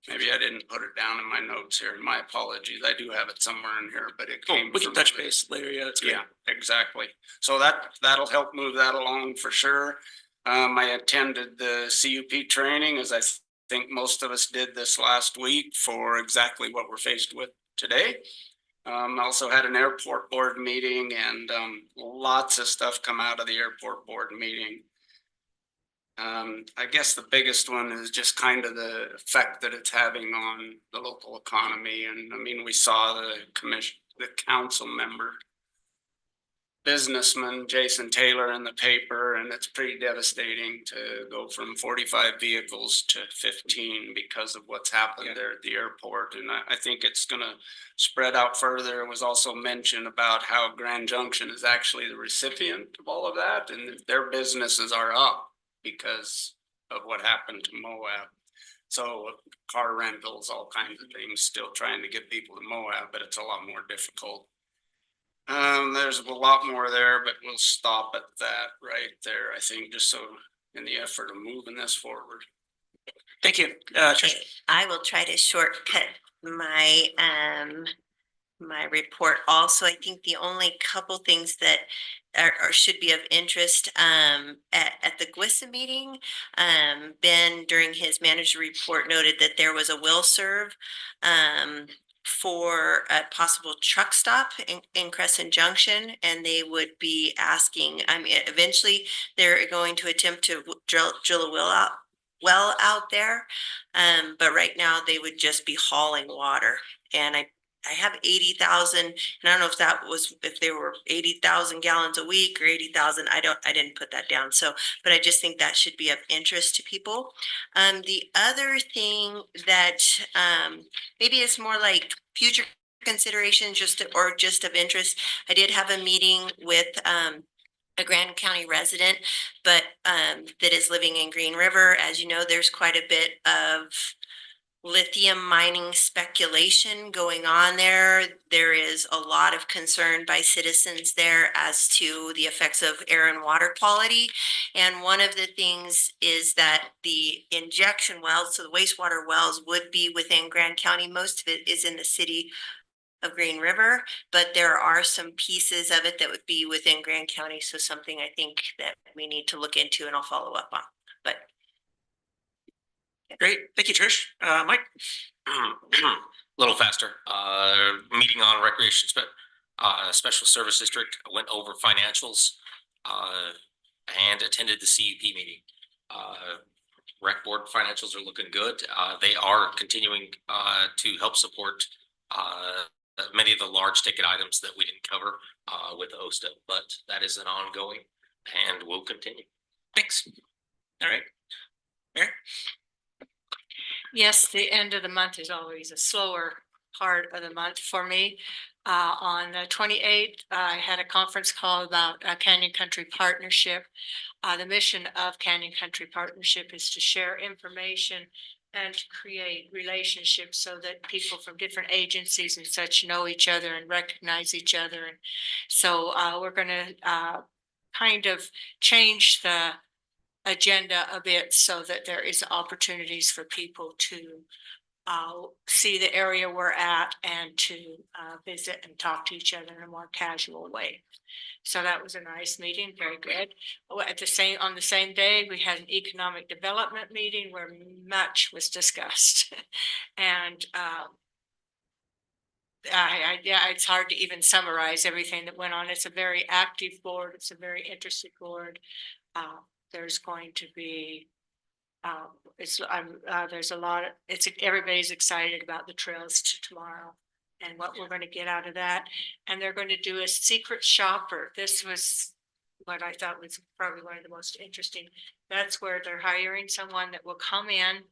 Maybe I didn't put it down in my notes here. My apologies. I do have it somewhere in here, but it came. We can touch base later. Yeah, that's great. Yeah, exactly. So that'll help move that along for sure. I attended the CUP training, as I think most of us did this last week, for exactly what we're faced with today. Also had an airport board meeting and lots of stuff come out of the airport board meeting. I guess the biggest one is just kind of the effect that it's having on the local economy. And I mean, we saw the council member, businessman Jason Taylor in the paper, and it's pretty devastating to go from 45 vehicles to 15 because of what's happened there at the airport. And I think it's going to spread out further. It was also mentioned about how Grand Junction is actually the recipient of all of that, and their businesses are up because of what happened to Moab. So car rentals, all kinds of things, still trying to get people to Moab, but it's a lot more difficult. There's a lot more there, but we'll stop at that right there, I think, just so in the effort of moving this forward. Thank you. Trish. Okay, I will try to shortcut my my report also. I think the only couple things that are should be of interest at the GWISA meeting, Ben during his manager report noted that there was a will serve for a possible truck stop in Crescent Junction, and they would be asking, I mean, eventually they're going to attempt to drill a well out there. But right now they would just be hauling water. And I have 80,000, and I don't know if that was, if they were 80,000 gallons a week or 80,000. I didn't put that down. So, but I just think that should be of interest to people. The other thing that maybe is more like future consideration, just of interest. I did have a meeting with a Grand County resident, but that is living in Green River. As you know, there's quite a bit of lithium mining speculation going on there. There is a lot of concern by citizens there as to the effects of air and water quality. And one of the things is that the injection wells, so the wastewater wells, would be within Grand County. Most of it is in the city of Green River, but there are some pieces of it that would be within Grand County. So something I think that we need to look into, and I'll follow up on. But Great. Thank you, Trish. Mike. Little faster. Meeting on recreation, special service district, went over financials, and attended the CUP meeting. Rec board financials are looking good. They are continuing to help support many of the large ticket items that we didn't cover with OSTA, but that is an ongoing and will continue. Thanks. All right. Mary? Yes, the end of the month is always a slower part of the month for me. On the 28th, I had a conference call about Canyon Country Partnership. The mission of Canyon Country Partnership is to share information and to create relationships so that people from different agencies and such know each other and recognize each other. And so we're going to kind of change the agenda a bit so that there is opportunities for people to see the area we're at and to visit and talk to each other in a more casual way. So that was a nice meeting, very good. On the same day, we had an economic development meeting where much was discussed. And yeah, it's hard to even summarize everything that went on. It's a very active board. It's a very interested board. There's going to be there's a lot of everybody's excited about the trails to tomorrow and what we're going to get out of that. And they're going to do a secret shopper. This was what I thought was probably one of the most interesting. That's where they're hiring someone that will come in,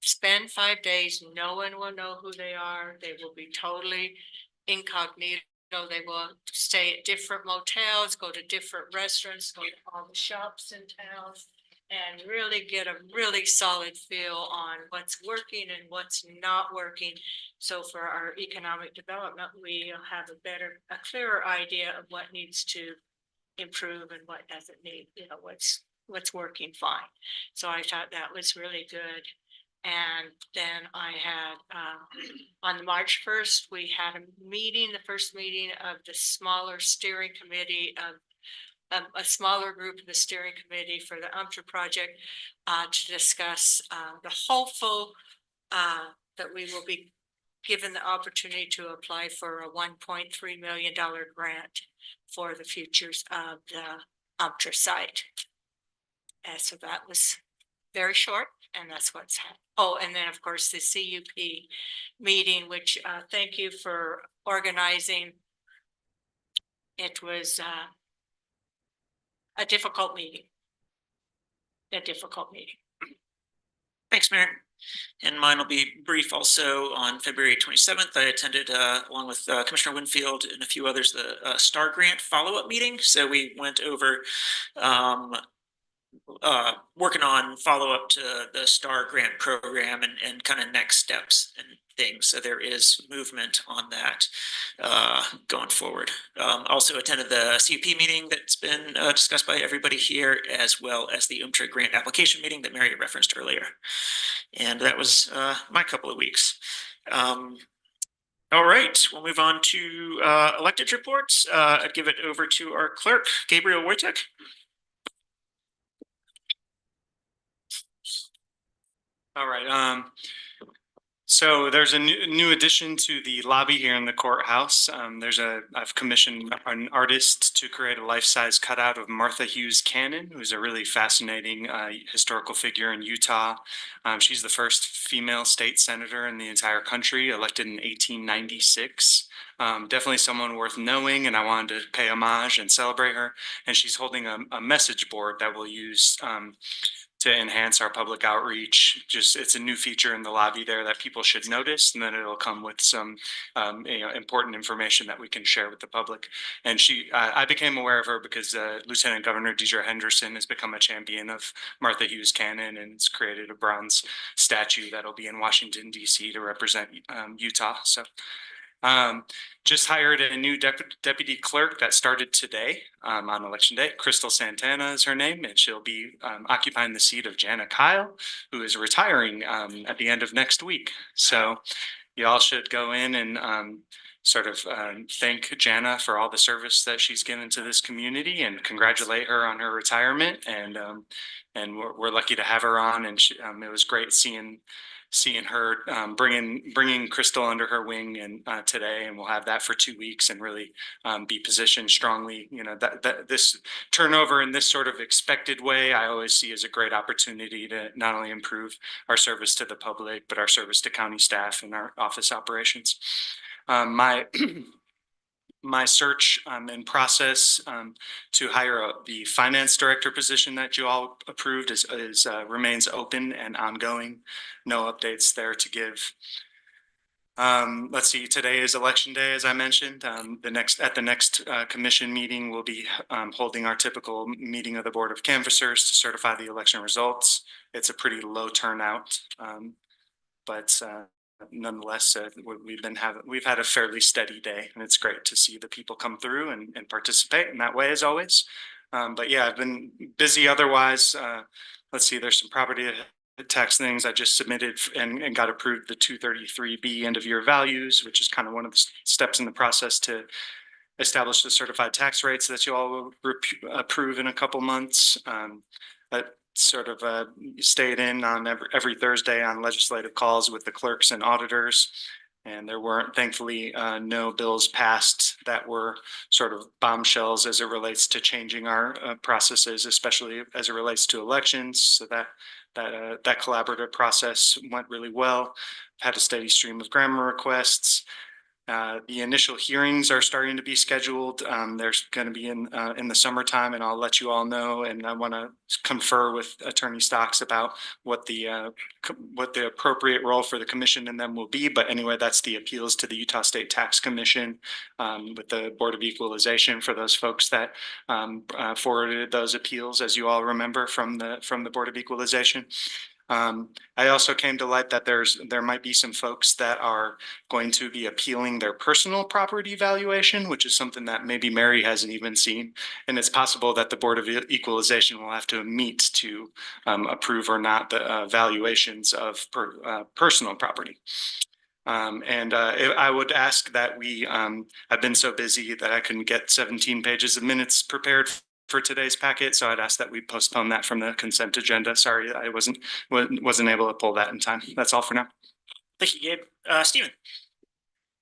spend 5 days. No one will know who they are. They will be totally incognito. They will stay at different motels, go to different restaurants, go to all the shops in town, and really get a really solid feel on what's working and what's not working. So for our economic development, we'll have a clearer idea of what needs to improve and what doesn't need, what's working fine. So I thought that was really good. And then I had, on March 1st, we had a meeting, the first meeting of the smaller steering committee of a smaller group of the steering committee for the UMTRA project to discuss the hopeful that we will be given the opportunity to apply for a $1.3 million grant for the futures of the UMTRA site. And so that was very short, and that's what's happened. Oh, and then of course the CUP meeting, which thank you for organizing. It was a difficult meeting. Thanks, Mary. And mine will be brief also. On February 27th, I attended, along with Commissioner Winfield and a few others, the STAR grant follow-up meeting. So we went over working on follow-up to the STAR grant program and kind of next steps. And things. So there is movement on that going forward. Also attended the CUP meeting that's been discussed by everybody here, as well as the UMTRA grant application meeting that Mary referenced earlier. And that was my couple of weeks. All right, we'll move on to elected reports. I'd give it over to our clerk, Gabriel Wojtek. All right, so there's a new addition to the lobby here in the courthouse. I've commissioned an artist to create a life-size cutout of Martha Hughes Cannon, who's a really fascinating historical figure in Utah. She's the first female state senator in the entire country, elected in 1896. Definitely someone worth knowing, and I wanted to pay homage and celebrate her. And she's holding a message board that we'll use to enhance our public outreach. It's a new feature in the lobby there that people should notice, and then it'll come with some important information that we can share with the public. And I became aware of her because Lieutenant Governor Deidre Henderson has become a champion of Martha Hughes Cannon, and it's created a bronze statue that'll be in Washington, D.C. to represent Utah. So just hired a new deputy clerk that started today on election day. Crystal Santana is her name, and she'll be occupying the seat of Jana Kyle, who is retiring at the end of next week. So y'all should go in and thank Jana for all the service that she's given to this community and congratulate her on her retirement. And we're lucky to have her on, and it was great seeing her bringing Crystal under her wing and today, and we'll have that for 2 weeks and really be positioned strongly. That this turnover in this sort of expected way, I always see as a great opportunity to not only improve our service to the public, but our service to county staff and our office operations. My search and process to hire the finance director position that you all approved remains open and ongoing. No updates there to give. Let's see, today is election day, as I mentioned. At the next commission meeting, we'll be holding our typical meeting of the Board of Canvassers to certify the election results. It's a pretty low turnout, but nonetheless, we've had a fairly steady day, and it's great to see the people come through and participate in that way, as always. But yeah, I've been busy otherwise. Let's see, there's some property tax things I just submitted and got approved, the 233B end of year values, which is kind of one of the steps in the process to establish the certified tax rates that you all will approve in a couple months. That sort of stayed in on every Thursday on legislative calls with the clerks and auditors. And there weren't, thankfully, no bills passed that were sort of bombshells as it relates to changing our processes, especially as it relates to elections. So that collaborative process went really well. Had a steady stream of grammar requests. The initial hearings are starting to be scheduled. There's going to be in the summertime, and I'll let you all know. And I want to confer with Attorney Stocks about what the appropriate role for the commission and them will be. But anyway, that's the appeals to the Utah State Tax Commission with the Board of Equalization for those folks that forwarded those appeals, as you all remember from the Board of Equalization. I also came to light that there might be some folks that are going to be appealing their personal property valuation, which is something that maybe Mary hasn't even seen. And it's possible that the Board of Equalization will have to meet to approve or not the valuations of personal property. I would ask that I've been so busy that I couldn't get 17 pages of minutes prepared for today's packet, so I'd ask that we postpone that from the consent agenda. Sorry, I wasn't able to pull that in time. That's all for now. Thank you, Gabe. Stephen.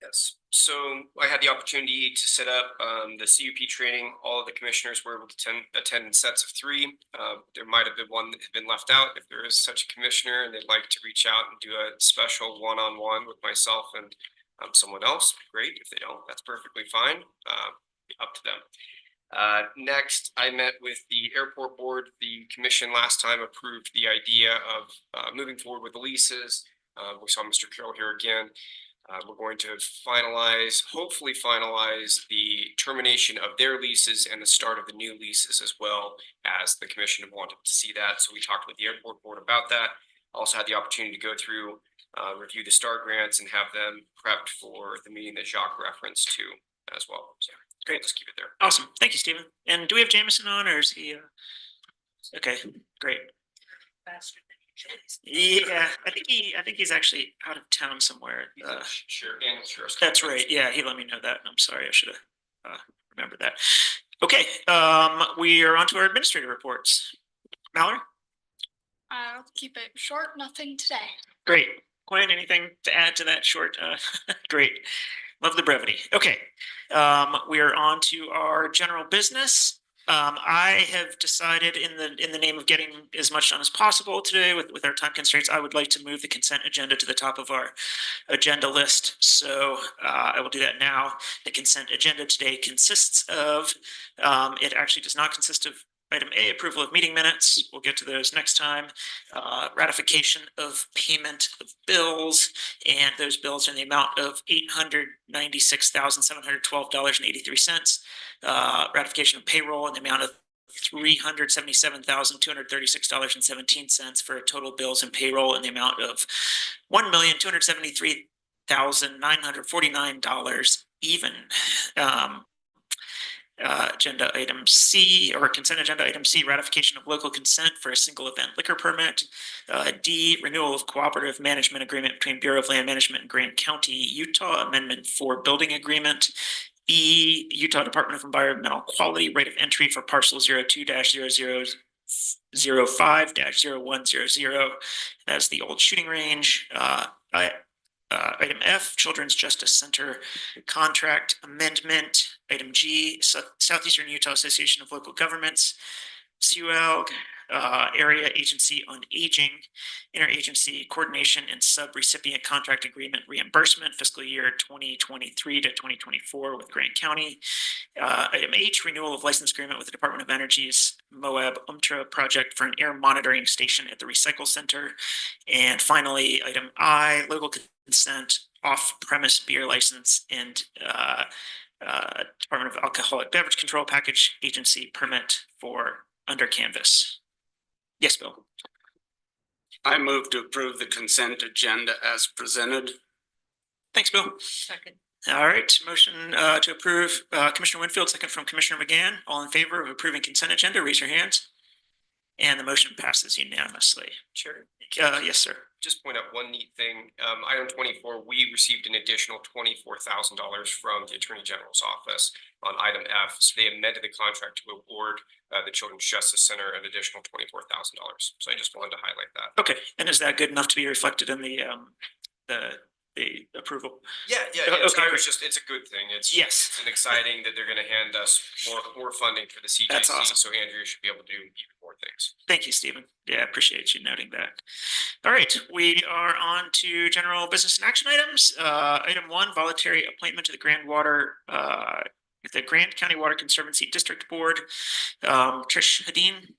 Yes, so I had the opportunity to set up the CUP training. All of the commissioners were able to attend in sets of 3. There might have been one that had been left out. If there is such a commissioner and they'd like to reach out and do a special one-on-one with myself and someone else, great. If they don't, that's perfectly fine. Up to them. Next, I met with the airport board. The commission last time approved the idea of moving forward with the leases. We saw Mr. Carroll here again. We're going to hopefully finalize the termination of their leases and the start of the new leases, as well as the commission wanted to see that. So we talked with the airport board about that. Also had the opportunity to go through, review the STAR grants and have them prepped for the meeting that Jacques referenced to as well. So great, let's keep it there. Awesome. Thank you, Stephen. And do we have Jameson on or is he? Okay, great. Faster than Yeah, I think he's actually out of town somewhere. Sure, and sure. That's right. Yeah, he let me know that. And I'm sorry. I should have remembered that. Okay, we are on to our administrative reports. Mallory? I'll keep it short, nothing today. Great. Quinn, anything to add to that short? Great. Love the brevity. Okay. We are on to our general business. I have decided in the name of getting as much done as possible today with our time constraints, I would like to move the consent agenda to the top of our agenda list. So I will do that now. The consent agenda today consists of, it actually does not consist of item A, approval of meeting minutes. We'll get to those next time. Ratification of payment of bills, and those bills are in the amount of $896,712.83. Ratification of payroll in the amount of $377,236.17 for total bills and payroll in the amount of $1,273,949 even. Agenda item C, or consent agenda item C, ratification of local consent for a single event liquor permit. D, renewal of cooperative management agreement between Bureau of Land Management and Grant County, Utah, amendment for building agreement. E, Utah Department of Environmental Quality, right of entry for parcel 02-0005-0100. That's the old shooting range. Item F, Children's Justice Center contract amendment. Item G, Southeastern Utah Association of Local Governments, CUL, Area Agency on Aging, Interagency Coordination and Subrecipient Contract Agreement Reimbursement, fiscal year 2023 to 2024 with Grant County. Item H, renewal of license agreement with the Department of Energy's Moab UMTRA project for an air monitoring station at the Recycle Center. And finally, item I, local consent, off-premise beer license and Department of Alcoholic Beverage Control Package Agency permit for under canvas. Yes, Bill. I move to approve the consent agenda as presented. Thanks, Bill. Second. All right, motion to approve, Commissioner Winfield, second from Commissioner McGann. All in favor of approving consent agenda, raise your hands. And the motion passes unanimously. Sure. Yes, sir. Just point out one neat thing. Item 24, we received an additional $24,000 from the Attorney General's office on item F. So they amended the contract to award the Children's Justice Center an additional $24,000. So I just wanted to highlight that. Okay, and is that good enough to be reflected in the approval? Yeah, Okay, it's a good thing. It's yes, and exciting that they're going to hand us more funding for the CJC. That's awesome. So Andrea should be able to do even more things. Thank you, Stephen. Yeah, I appreciate you noting that. All right, we are on to general business and action items. Item 1, voluntary appointment to the Grand County Water Conservancy District Board. Trish Hadeen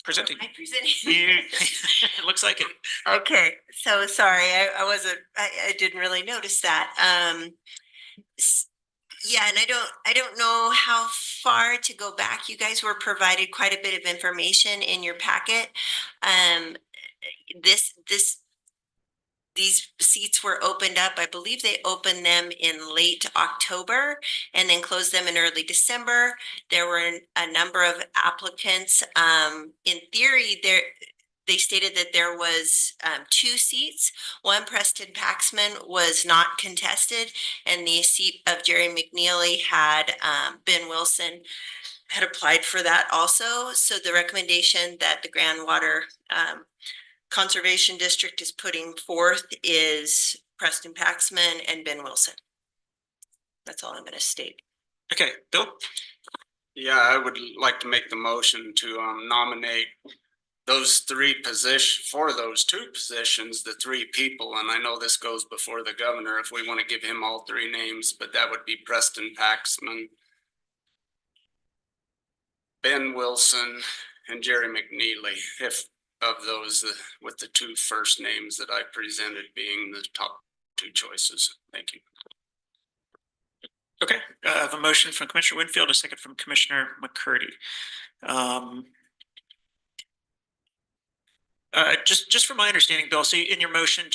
presenting. I presented. It looks like it. Okay, so sorry, I didn't really notice that. Yeah, and I don't know how far to go back. You guys were provided quite a bit of information in your packet. These seats were opened up. I believe they opened them in late October and then closed them in early December. There were a number of applicants. In theory, they stated that there was 2 seats. One, Preston Paxman, was not contested, and the seat of Jerry McNeely had Ben Wilson had applied for that also. So the recommendation that the Grand Water Conservation District is putting forth is Preston Paxman and Ben Wilson. That's all I'm going to state. Okay, Bill? Yeah, I would like to make the motion to nominate those 3 positions, for those 2 positions, the 3 people, and I know this goes before the governor if we want to give him all 3 names, but that would be Preston Paxman, Ben Wilson, and Jerry McNeely, if of those with the 2 first names that I presented being the top 2 choices. Thank you. Okay, I have a motion from Commissioner Winfield, a second from Commissioner McCurdy. Just from my understanding, Bill, so in your motion,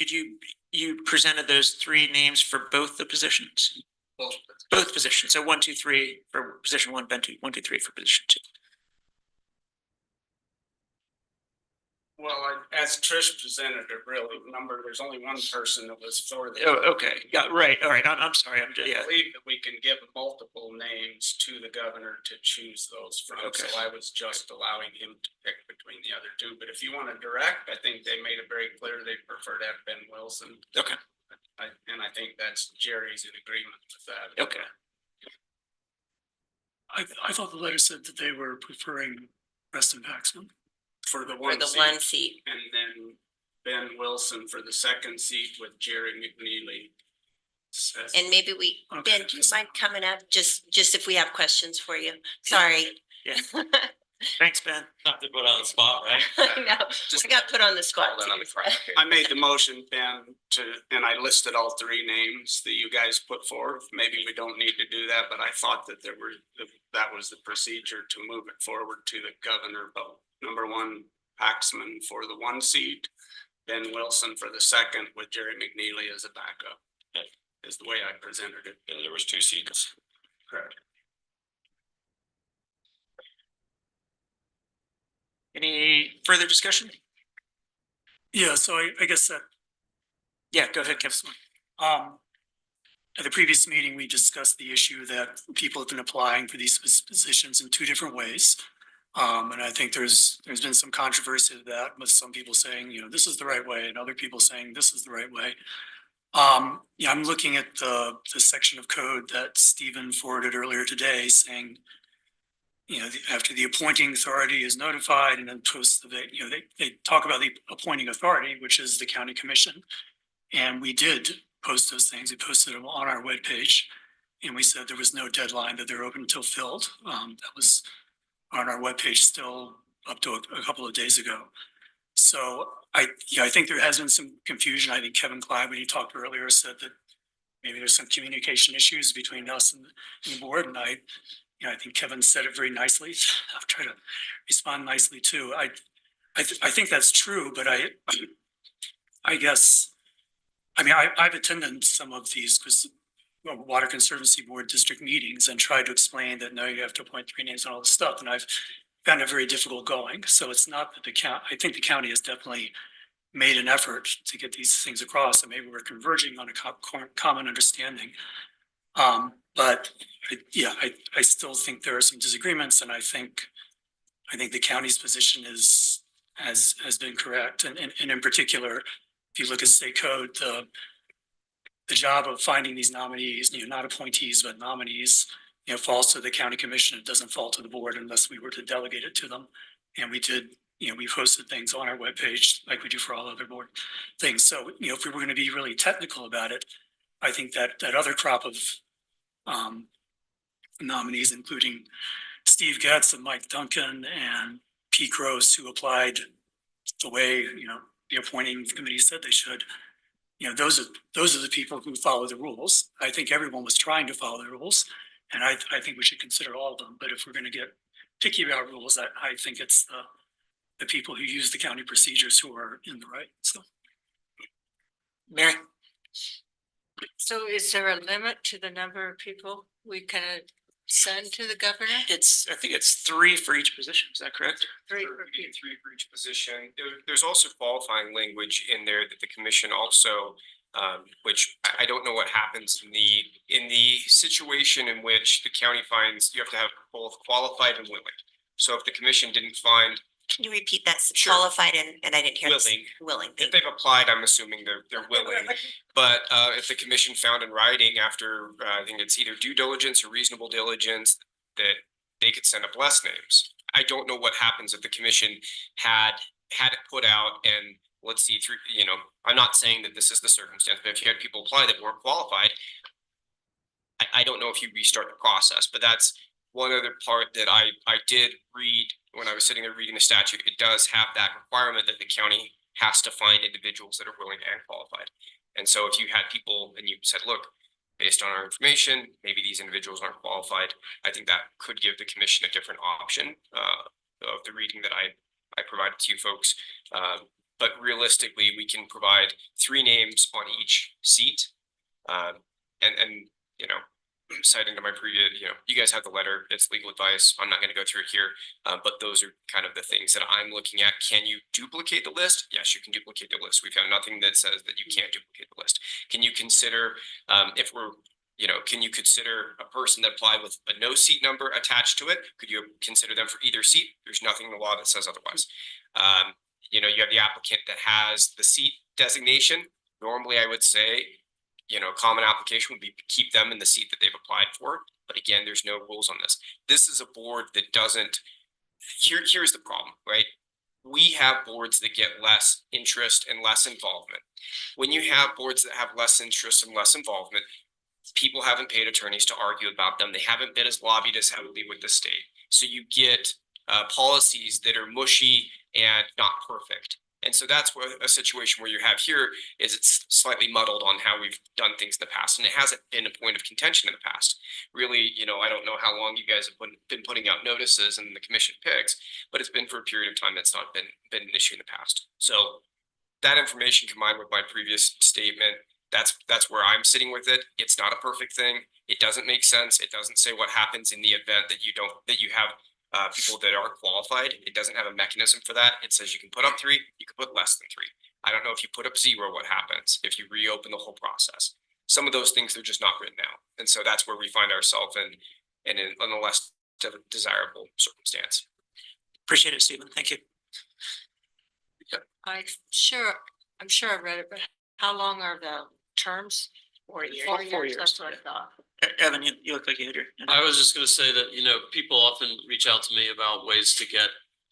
you presented those three names for both the positions? Both positions. So 1, 2, 3 for position 1, then 2, 1, 2, 3 for position 2. Well, as Trish presented it, really, remember, there's only one person that was for the. Oh, okay. Yeah, right. All right. I'm sorry. I believe that we can give multiple names to the governor to choose those from. Okay. So I was just allowing him to pick between the other two. But if you want to direct, I think they made it very clear they prefer to have Ben Wilson. Okay. And I think that's Jerry's in agreement with that. Okay. I thought the letter said that they were preferring Preston Paxman for the For one the seat. one seat. And then Ben Wilson for the second seat with Jerry McNeely. And maybe Ben, do you mind coming up? Just if we have questions for you. Sorry. Yeah. Thanks, Ben. Not to put on the spot, right? I know, I got put on the spot. I made the motion, Ben, and I listed all three names that you guys put forth. Maybe we don't need to do that, but I thought that that was the procedure to move it forward to the governor. But number one, Paxman for the one seat, Ben Wilson for the second, with Jerry McNeely as a backup. Is the way I presented it. Yeah, there was 2 seats. Correct. Any further discussion? Yeah, so I guess that. Yeah, go ahead, Kevin. At the previous meeting, we discussed the issue that people have been applying for these positions in 2 different ways. And I think there's been some controversy to that, with some people saying, this is the right way, and other people saying this is the right way. Yeah, I'm looking at the section of code that Stephen forwarded earlier today saying, after the appointing authority is notified, and then post they talk about the appointing authority, which is the county commission. And we did post those things. We posted them on our webpage, and we said there was no deadline, that they're open until filled. That was on our webpage still up to a couple of days ago. So I think there has been some confusion. I think Kevin Clyde, when he talked earlier, said that maybe there's some communication issues between us and the board. And I think Kevin said it very nicely. I'll try to respond nicely too. I think that's true, but I guess, I've attended some of these Water Conservancy Board district meetings and tried to explain that no, you have to appoint 3 names and all this stuff. And I've found it very difficult going. So it's not that I think the county has definitely made an effort to get these things across, and maybe we're converging on a common understanding. But I still think there are some disagreements, and I think the county's position has been correct. And in particular, if you look at state code, the job of finding these nominees, not appointees, but nominees, falls to the county commission. It doesn't fall to the board unless we were to delegate it to them. And we did, we posted things on our webpage like we do for all other board things. So, if we were going to be really technical about it, I think that other crop of nominees, including Steve Getz and Mike Duncan and Pete Gross, who applied the way, the appointing committee said they should, those are the people who follow the rules. I think everyone was trying to follow the rules, and I think we should consider all of them. But if we're going to get picky about rules, I think it's the people who use the county procedures who are in the right. So, Mary. So is there a limit to the number of people we can send to the governor? I think it's 3 for each position. Is that correct? 3 for each position. There's also qualifying language in there that the commission also, which I don't know what happens in the situation in which the county finds you have to have both qualified and willing. So if the commission didn't find. Can you repeat that? Sure. Qualified and I didn't hear willing. Willing. If they've applied, I'm assuming they're willing. But if the commission found in writing after I think it's either due diligence or reasonable diligence that they could send up less names. I don't know what happens if the commission had it put out and let's see through. I'm not saying that this is the circumstance, but if you had people apply that weren't qualified, I don't know if you restart the process. But that's one other part that I did read when I was sitting there reading the statute. It does have that requirement that the county has to find individuals that are willing and qualified. And so if you had people and you said, look, based on our information, maybe these individuals aren't qualified, I think that could give the commission a different option of the reading that I provided to you folks. but realistically, we can provide 3 names on each seat. And, you know, citing to my previous, you know, you guys have the letter, it's legal advice. I'm not going to go through it here. But those are kind of the things that I'm looking at. Can you duplicate the list? Yes, you can duplicate the list. We've got nothing that says that you can't duplicate the list. Can you consider, if we're, you know, can you consider a person that applied with a no seat number attached to it? Could you consider them for either seat? There's nothing in the law that says otherwise. You know, you have the applicant that has the seat designation. Normally, I would say, you know, common application would be keep them in the seat that they've applied for. But again, there's no rules on this. This is a board that doesn't, here's the problem, right? We have boards that get less interest and less involvement. When you have boards that have less interest and less involvement, people haven't paid attorneys to argue about them. They haven't been as lobbied as heavily with the state. So you get policies that are mushy and not perfect. And so that's what a situation where you have here is it's slightly muddled on how we've done things in the past. And it hasn't been a point of contention in the past. Really, you know, I don't know how long you guys have been putting out notices and the commission picks, but it's been for a period of time that's not been an issue in the past. So that information combined with my previous statement, that's where I'm sitting with it. It's not a perfect thing. It doesn't make sense. It doesn't say what happens in the event that you have people that aren't qualified. It doesn't have a mechanism for that. It says you can put up 3, you can put less than 3. I don't know if you put up 0, what happens if you reopen the whole process. Some of those things, they're just not written out. And so that's where we find ourselves in a less desirable circumstance. Appreciate it, Stephen. Thank you. I'm sure I read it, but how long are the terms? 4 years. 4 years, that's what I thought. Evan, you look like you had your. I was just gonna say that, you know, people often reach out to me about ways to get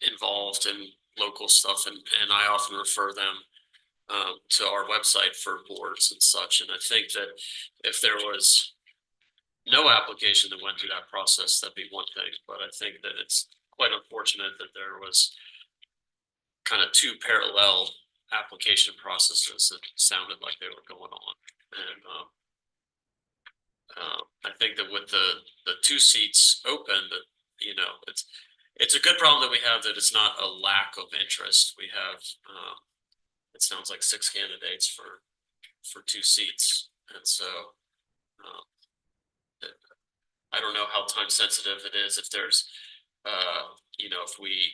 involved in local stuff, and I often refer them to our website for boards and such. And I think that if there was no application that went through that process, that'd be one thing. But I think that it's quite unfortunate that there was kind of 2 parallel application processes that sounded like they were going on. And I think that with the 2 seats open, that, you know, it's a good problem that we have, that it's not a lack of interest. We have it sounds like 6 candidates for 2 seats, and so I don't know how time sensitive it is. If there's you know, if we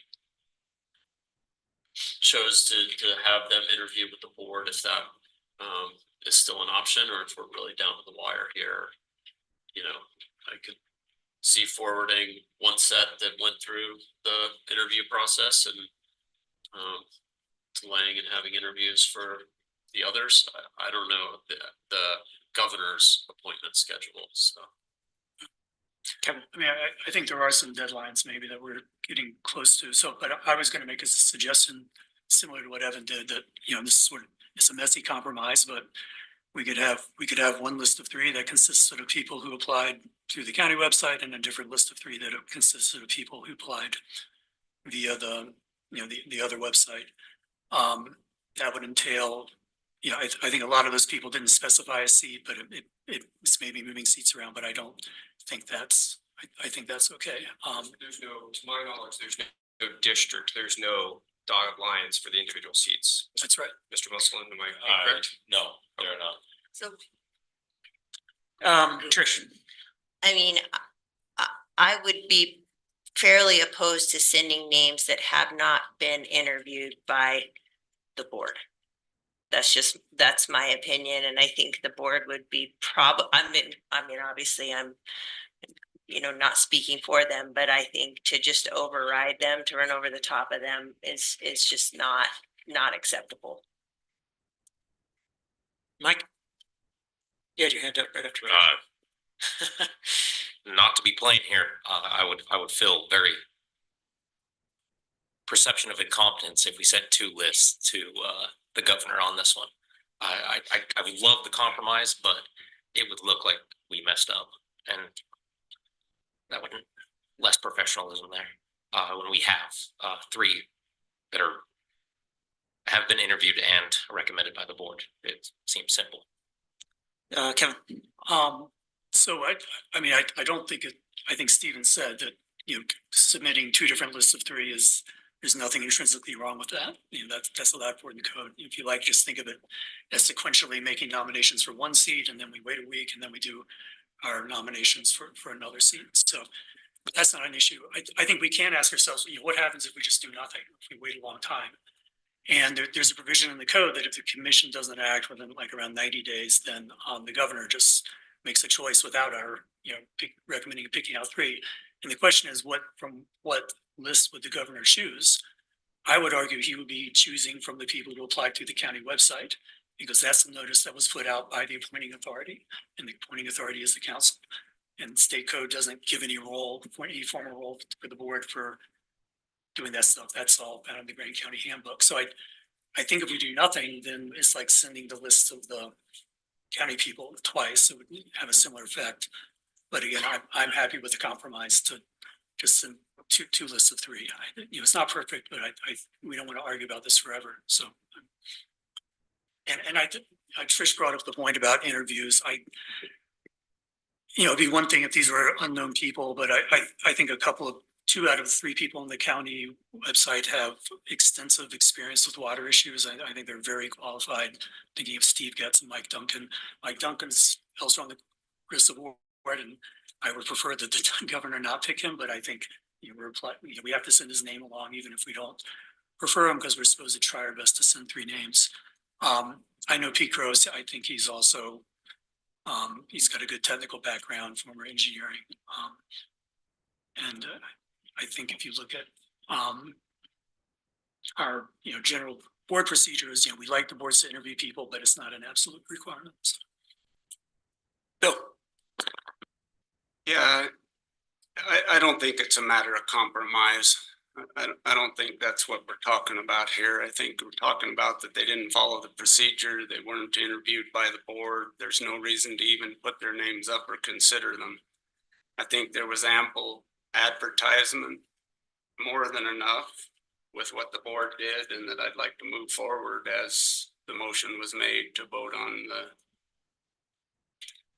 chose to have them interview with the board, if that is still an option, or if we're really down to the wire here. You know, I could see forwarding one set that went through the interview process and delaying and having interviews for the others. I don't know the governor's appointment schedule, so. Kevin, I mean, I think there are some deadlines maybe that we're getting close to. So, but I was going to make a suggestion similar to what Evan did, that, you know, this is sort of, it's a messy compromise, but we could have one list of 3 that consisted of people who applied through the county website, and a different list of 3 that consisted of people who applied via the, you know, the other website. That would entail, you know, I think a lot of those people didn't specify a seat, but it's maybe moving seats around, but I don't think that's, I think that's okay. There's no, to my knowledge, there's no district, there's no dotted lines for the individual seats. That's right. Mr. Musselman, am I incorrect? No, they're not. So, Trish. I mean, I would be fairly opposed to sending names that have not been interviewed by the board. That's my opinion, and I think the board would be I mean, obviously I'm, you know, not speaking for them, but I think to just override them, to run over the top of them is just not acceptable. Mike? You had your hand up right after. Not to be plain here, I would feel very perception of incompetence if we sent 2 lists to the governor on this one. I would love the compromise, but it would look like we messed up, and that would less professionalism there. When we have 3 that have been interviewed and recommended by the board, it seems simple. Kevin. So I mean, I don't think I think Stephen said that, you know, submitting 2 different lists of 3 is There's nothing intrinsically wrong with that. You know, that's allowed for in the code. If you like, just think of it as sequentially making nominations for one seat, and then we wait a week, and then we do our nominations for another seat. So that's not an issue. I think we can ask ourselves, you know, what happens if we just do nothing, if we wait a long time? And there's a provision in the code that if the commission doesn't act within like around 90 days, then the governor just makes a choice without our, you know, recommending picking out three. And the question is, from what list would the governor choose? I would argue he would be choosing from the people who applied through the county website, because that's the notice that was put out by the appointing authority, and the appointing authority is the council. And state code doesn't give any formal role for the board for doing that stuff. That's all found in the Grand County handbook. So I think if we do nothing, then it's like sending the list of the county people twice. It would have a similar effect. But again, I'm happy with the compromise to just send two lists of three. You know, it's not perfect, but we don't want to argue about this forever. So, and Trish brought up the point about interviews. You know, it'd be one thing if these were unknown people, but I think two out of three people on the county website have extensive experience with water issues. I think they're very qualified. Thinking of Steve Getz and Mike Duncan. Mike Duncan's also on the Crystal Board, and I would prefer that the governor not pick him, but I think we have to send his name along, even if we don't prefer him, because we're supposed to try our best to send three names. I know Pete Gross. I think he's also he's got a good technical background, former engineering, and I think if you look at our general board procedures, we like the boards to interview people, but it's not an absolute requirement. So. Bill. Yeah, I don't think it's a matter of compromise. I don't think that's what we're talking about here. I think we're talking about that they didn't follow the procedure. They weren't interviewed by the board. There's no reason to even put their names up or consider them. I think there was ample advertisement, more than enough, with what the board did, and that I'd like to move forward as the motion was made to vote on the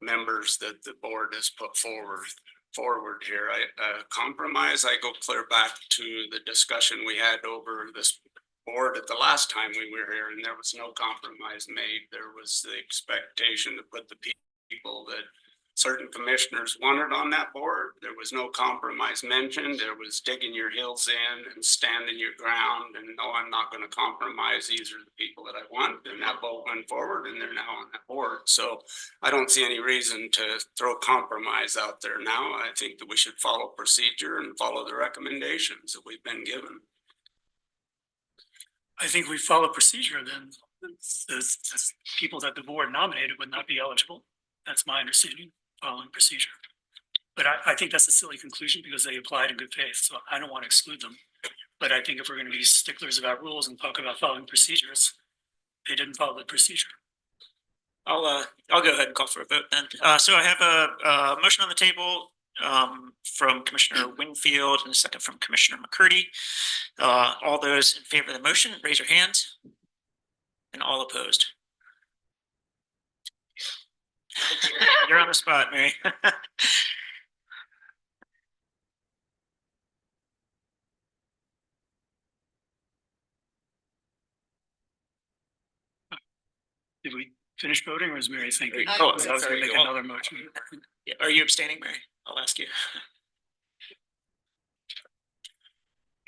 members that the board has put forward here. Compromise, I go clear back to the discussion we had over this board at the last time we were here, and there was no compromise made. There was the expectation to put the people that certain commissioners wanted on that board. There was no compromise mentioned. There was digging your heels in and standing your ground, and no, I'm not going to compromise. These are the people that I want, and that vote went forward, and they're now on that board. So I don't see any reason to throw compromise out there now. I think that we should follow procedure and follow the recommendations that we've been given. I think we follow procedure, then the people that the board nominated would not be eligible. That's my understanding, following procedure. But I think that's a silly conclusion because they applied in good faith, so I don't want to exclude them. But I think if we're going to be sticklers about rules and talk about following procedures, they didn't follow the procedure. I'll go ahead and call for a vote then. So I have a motion on the table from Commissioner Winfield and a second from Commissioner McCurdy. All those in favor of the motion, raise your hands. And all opposed. You're on the spot, Mary. Did we finish voting, or is Mary thinking? Oh, I was going to make another motion. Yeah, are you abstaining, Mary? I'll ask you.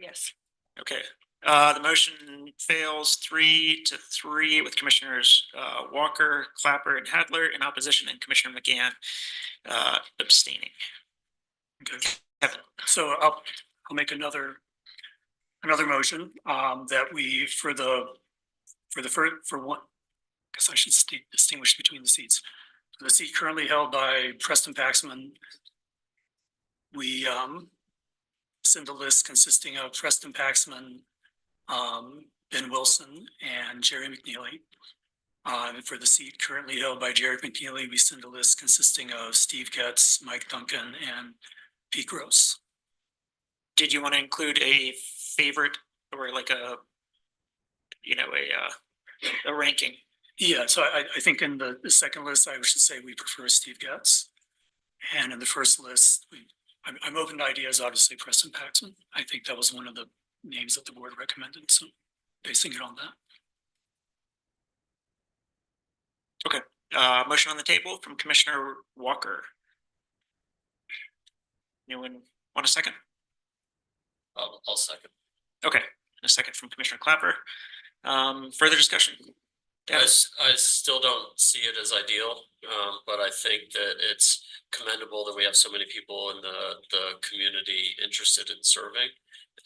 Yes. Okay. The motion fails 3-3 with Commissioners Walker, Clapper, and Hadler in opposition, and Commissioner McGann abstaining. Okay. So I'll make another motion that we for one. I guess I should distinguish between the seats. For the seat currently held by Preston Paxman, we send a list consisting of Preston Paxman, Ben Wilson, and Jerry McNeely. And for the seat currently held by Jerry McNeely, we send a list consisting of Steve Getz, Mike Duncan, and Pete Gross. Did you want to include a favorite or like a ranking? Yeah, so I think in the second list, I should say we prefer Steve Getz. And in the first list, I'm open to ideas, obviously, Preston Paxman. I think that was one of the names that the board recommended, so basing it on that. Okay, motion on the table from Commissioner Walker. Anyone want a second? I'll second. Okay, and a second from Commissioner Clapper. Further discussion? I still don't see it as ideal, but I think that it's commendable that we have so many people in the community interested in serving.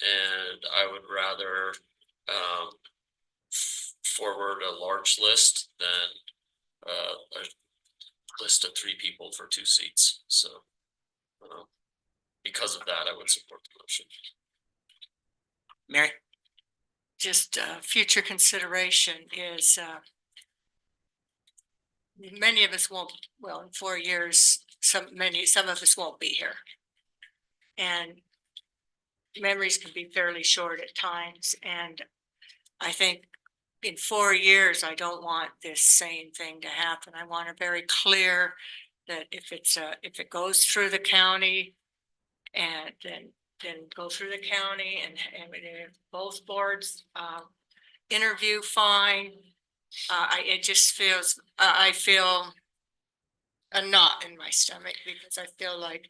And I would rather forward a large list than a list of 3 people for 2 seats. So because of that, I would support the motion. Mary? Just future consideration is many of us won't, well, in 4 years, some of us won't be here. And memories can be fairly short at times. And I think in 4 years, I don't want this same thing to happen. I want it very clear that if it goes through the county and then go through the county and if both boards interview fine. It just feels, I feel a knot in my stomach because I feel like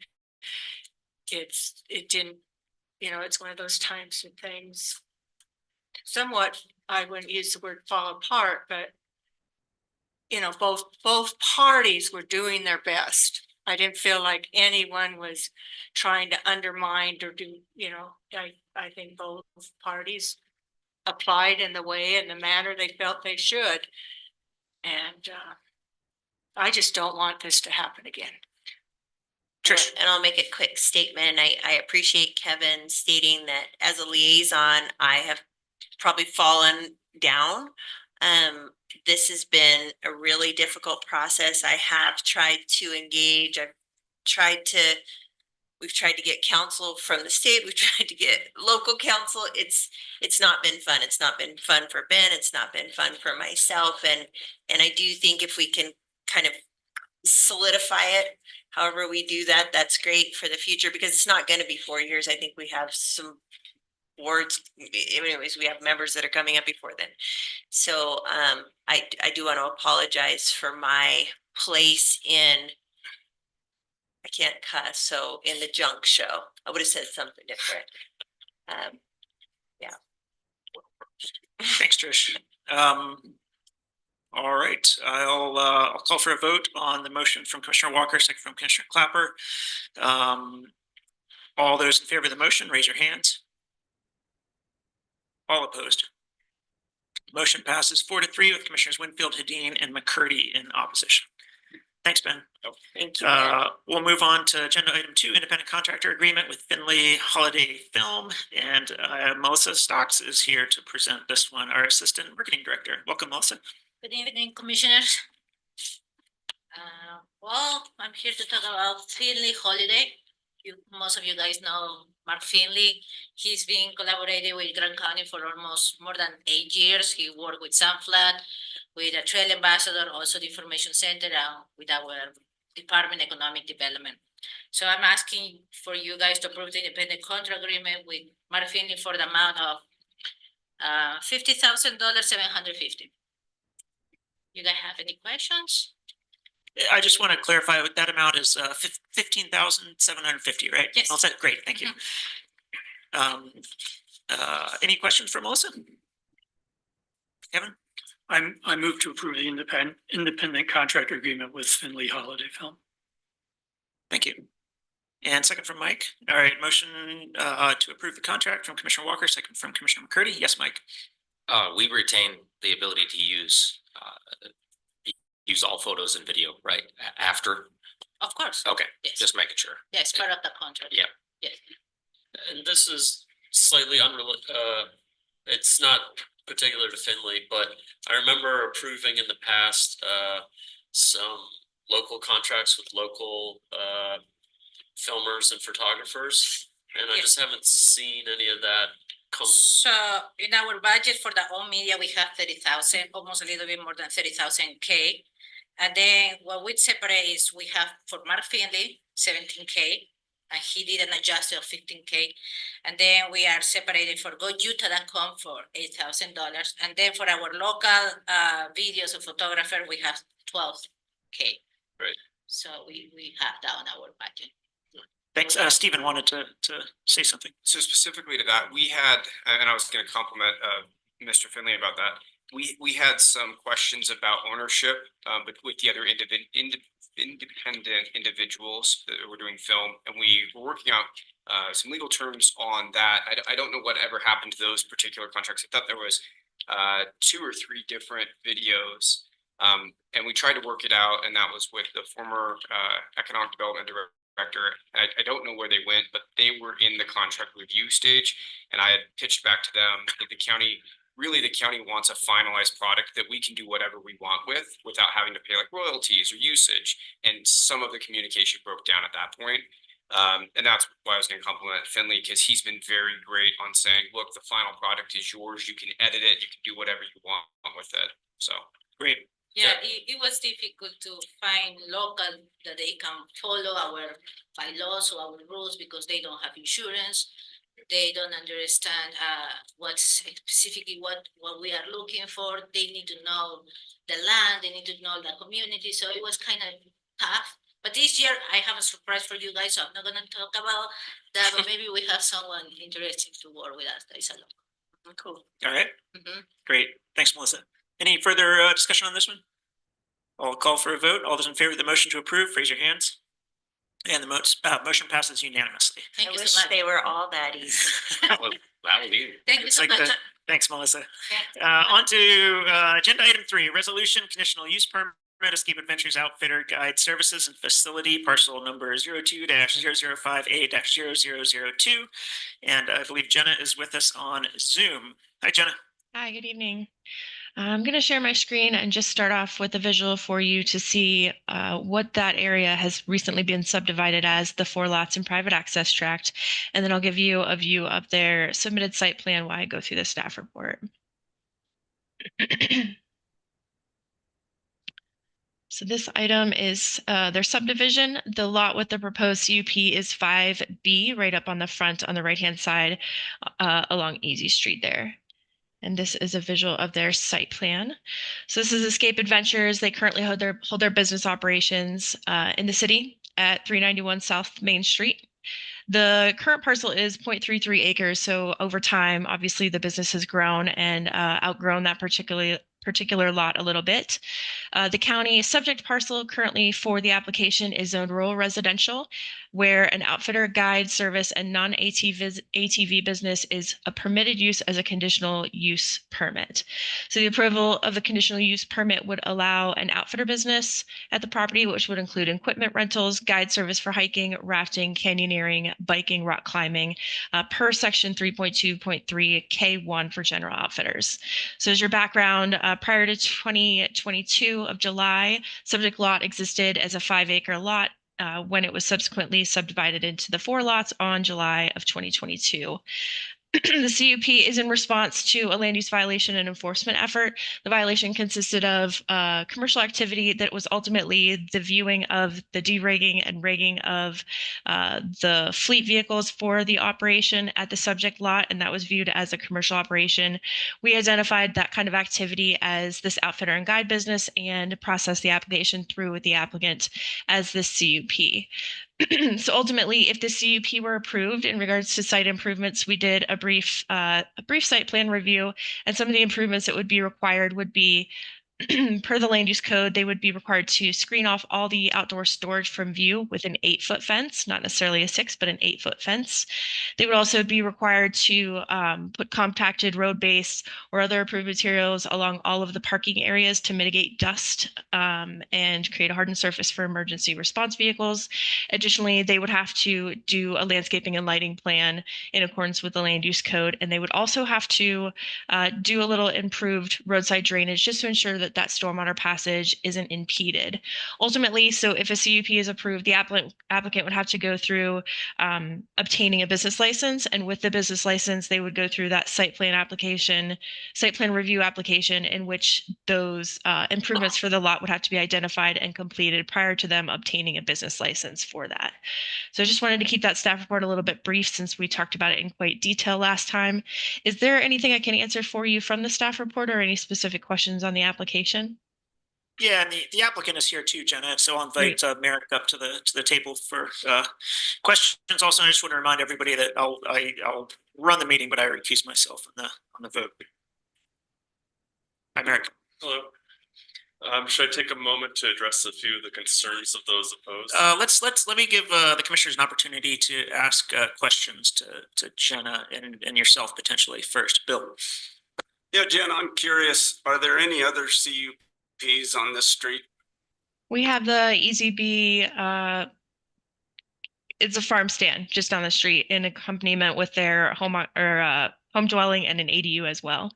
it didn't, you know, it's one of those times when things somewhat, I wouldn't use the word fall apart, but you know, both parties were doing their best. I didn't feel like anyone was trying to undermine or do, you know, I think both parties applied in the way and the manner they felt they should. And I just don't want this to happen again. And I'll make a quick statement. I appreciate Kevin stating that as a liaison, I have probably fallen down. This has been a really difficult process. I have tried to engage. We've tried to get counsel from the state. We've tried to get local counsel. It's not been fun. It's not been fun for Ben. It's not been fun for myself. And I do think if we can kind of solidify it, however we do that, that's great for the future because it's not going to be 4 years. I think we have some boards, anyways, we have members that are coming up before then. So I do want to apologize for my place in, I can't cuss, so in the junk show. I would have said something different. Yeah. Thanks, Trish. All right, I'll call for a vote on the motion from Commissioner Walker, second from Commissioner Clapper. All those in favor of the motion, raise your hands. All opposed. Motion passes 4-3 with Commissioners Winfield, Hedin, and McCurdy in opposition. Thanks, Ben. Thank you, Ben. We'll move on to agenda item 2, independent contractor agreement with Finley Holiday Film. And Melissa Stocks is here to present this one, our assistant marketing director. Welcome, Melissa. Good evening, commissioners. Well, I'm here to talk about Finley Holiday. Most of you guys know Mark Finley. He's been collaborating with Grand County for almost more than 8 years. He worked with Sunflat, with a Trail Ambassador, also the Information Center, and with our Department of Economic Development. So I'm asking for you guys to approve the independent contract agreement with Mark Finley for the amount of $50,000, $750. You guys have any questions? I just want to clarify what that amount is, $15,750, right? Yes. Melissa, great, thank you. Any questions for Melissa? Kevin? I move to approve the independent contractor agreement with Finley Holiday Film. Thank you. And second from Mike. All right, motion to approve the contract from Commissioner Walker, second from Commissioner McCurdy. Yes, Mike. We retain the ability to use all photos and video, right? After? Of course. Okay, Yes. just making sure. Yes, part of the contract. Yeah. Yes. And this is slightly unrelated, it's not particular to Finley, but I remember approving in the past some local contracts with local filmers and photographers, and I just haven't seen any of that come. So in our budget for the home media, we have 30,000, almost a little bit more than 30,000 K. And then what we separate is we have for Mark Finley, 17K. and he did an adjustment of 15K. And then we are separated for GoUtah.com for $8,000. And then for our local videos of photographer, we have 12K. Right. So we have down our budget. Thanks. Stephen wanted to say something. So specifically to that, we had, and I was going to compliment Mr. Finley about that. We had some questions about ownership, but with the other independent individuals that were doing film, and we were working out some legal terms on that. I don't know what ever happened to those particular contracts. I thought there was 2 or 3 different videos, and we tried to work it out, and that was with the former economic development director. I don't know where they went, but they were in the contract review stage, and I had pitched back to them that the county wants a finalized product that we can do whatever we want with without having to pay like royalties or usage. And some of the communication broke down at that point. And that's why I was going to compliment Finley, because he's been very great on saying, look, the final product is yours. You can edit it. You can do whatever you want with it. So great. Yeah, it was difficult to find local that they can follow our bylaws or our rules because they don't have insurance. They don't understand what's specifically what we are looking for. They need to know the land. They need to know the community. So it was kind of tough. But this year I have a surprise for you guys. So I'm not going to talk about that, but maybe we have someone interested to work with us. That is a lot. Cool. All right. Great. Thanks, Melissa. Any further discussion on this one? I'll call for a vote. All those in favor of the motion to approve, raise your hands. And the motion passes unanimously. Thank you wish so much. they were all that easy. That was easy. Thank you so much. Thanks, Melissa. On to agenda item 3, resolution conditional use permit, Escape Adventures Outfitter Guide Services and Facility, parcel number 02-005A-0002. And I believe Jenna is with us on Zoom. Hi, Jenna. Hi, good evening. I'm going to share my screen and just start off with a visual for you to see what that area has recently been subdivided as, the 4 lots and private access tract. And then I'll give you a view of their submitted site plan while I go through the staff report. So this item is their subdivision. The lot with the proposed CUP is 5B, right up on the front on the right-hand side along Easy Street there. And this is a visual of their site plan. So this is Escape Adventures. They currently hold their business operations in the city at 391 South Main Street. The current parcel is 0.33 acres. So over time, obviously the business has grown and outgrown that particular lot a little bit. The county subject parcel currently for the application is zoned rural residential, where an outfitter, guide, service, and non-ATV business is a permitted use as a conditional use permit. So the approval of the conditional use permit would allow an outfitter business at the property, which would include equipment rentals, guide service for hiking, rafting, canyoneering, biking, rock climbing, per section 3.2.3 K1 for general outfitters. So as your background, prior to 2022 of July, subject lot existed as a 5-acre lot when it was subsequently subdivided into the 4 lots on July of 2022. The CUP is in response to a land use violation and enforcement effort. The violation consisted of commercial activity that was ultimately the viewing of the deragging and ragging of the fleet vehicles for the operation at the subject lot, and that was viewed as a commercial operation. We identified that kind of activity as this outfitter and guide business and processed the application through with the applicant as this CUP. So ultimately, if the CUP were approved in regards to site improvements, we did a brief site plan review, and some of the improvements that would be required would be per the land use code, they would be required to screen off all the outdoor storage from view with an 8-foot fence, not necessarily a 6, but an 8-foot fence. They would also be required to put compacted road base or other approved materials along all of the parking areas to mitigate dust and create a hardened surface for emergency response vehicles. Additionally, they would have to do a landscaping and lighting plan in accordance with the land use code, and they would also have to do a little improved roadside drainage just to ensure that that stormwater passage isn't impeded. Ultimately, so if a CUP is approved, the applicant would have to go through obtaining a business license, and with the business license, they would go through that site plan review application, in which those improvements for the lot would have to be identified and completed prior to them obtaining a business license for that. So I just wanted to keep that staff report a little bit brief, since we talked about it in quite detail last time. Is there anything I can answer for you from the staff report, or any specific questions on the application? Yeah, and the applicant is here too, Jenna, so I'll invite Merrick up to the table for questions. Also, I just want to remind everybody that I'll run the meeting, but I recuse myself on the vote. Hi, Merrick. Hello. Should I take a moment to address a few of the concerns of those opposed? Let me give the commissioners an opportunity to ask questions to Jenna and yourself potentially first. Bill. Yeah, Jen, I'm curious, are there any other CUPs on this street? We have the EZB, it's a farm stand just down the street in accompaniment with their home dwelling and an ADU as well.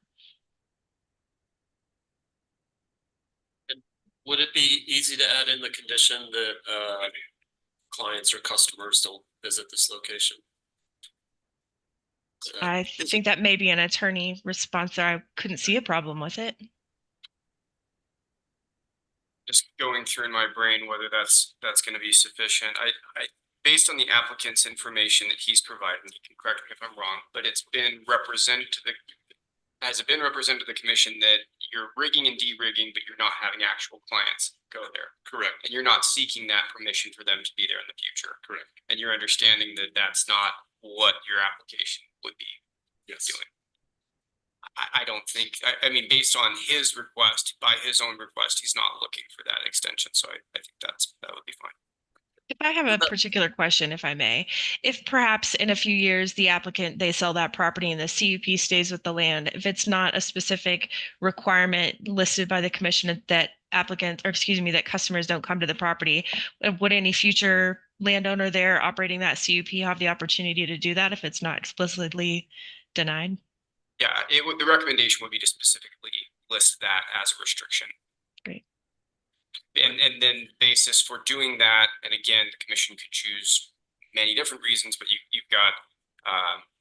Would it be easy to add in the condition that clients or customers don't visit this location? I think that may be an attorney response there. I couldn't see a problem with it. Just going through in my brain whether that's going to be sufficient. I based on the applicant's information that he's provided, you can correct me if I'm wrong, but has it been represented to the commission that you're rigging and de-rigging, but you're not having actual clients go there? Correct. And you're not seeking that permission for them to be there in the future? Correct. And you're understanding that that's not what your application would be doing? I don't think, I mean, based on his request, by his own request, he's not looking for that extension. So I think that would be fine. If I have a particular question, if I may, if perhaps in a few years the applicant, they sell that property and the CUP stays with the land, if it's not a specific requirement listed by the commission that that customers don't come to the property, would any future landowner there operating that CUP have the opportunity to do that if it's not explicitly denied? Yeah, the recommendation would be to specifically list that as a restriction. Great. And then basis for doing that, and again, the commission could choose many different reasons, but you've got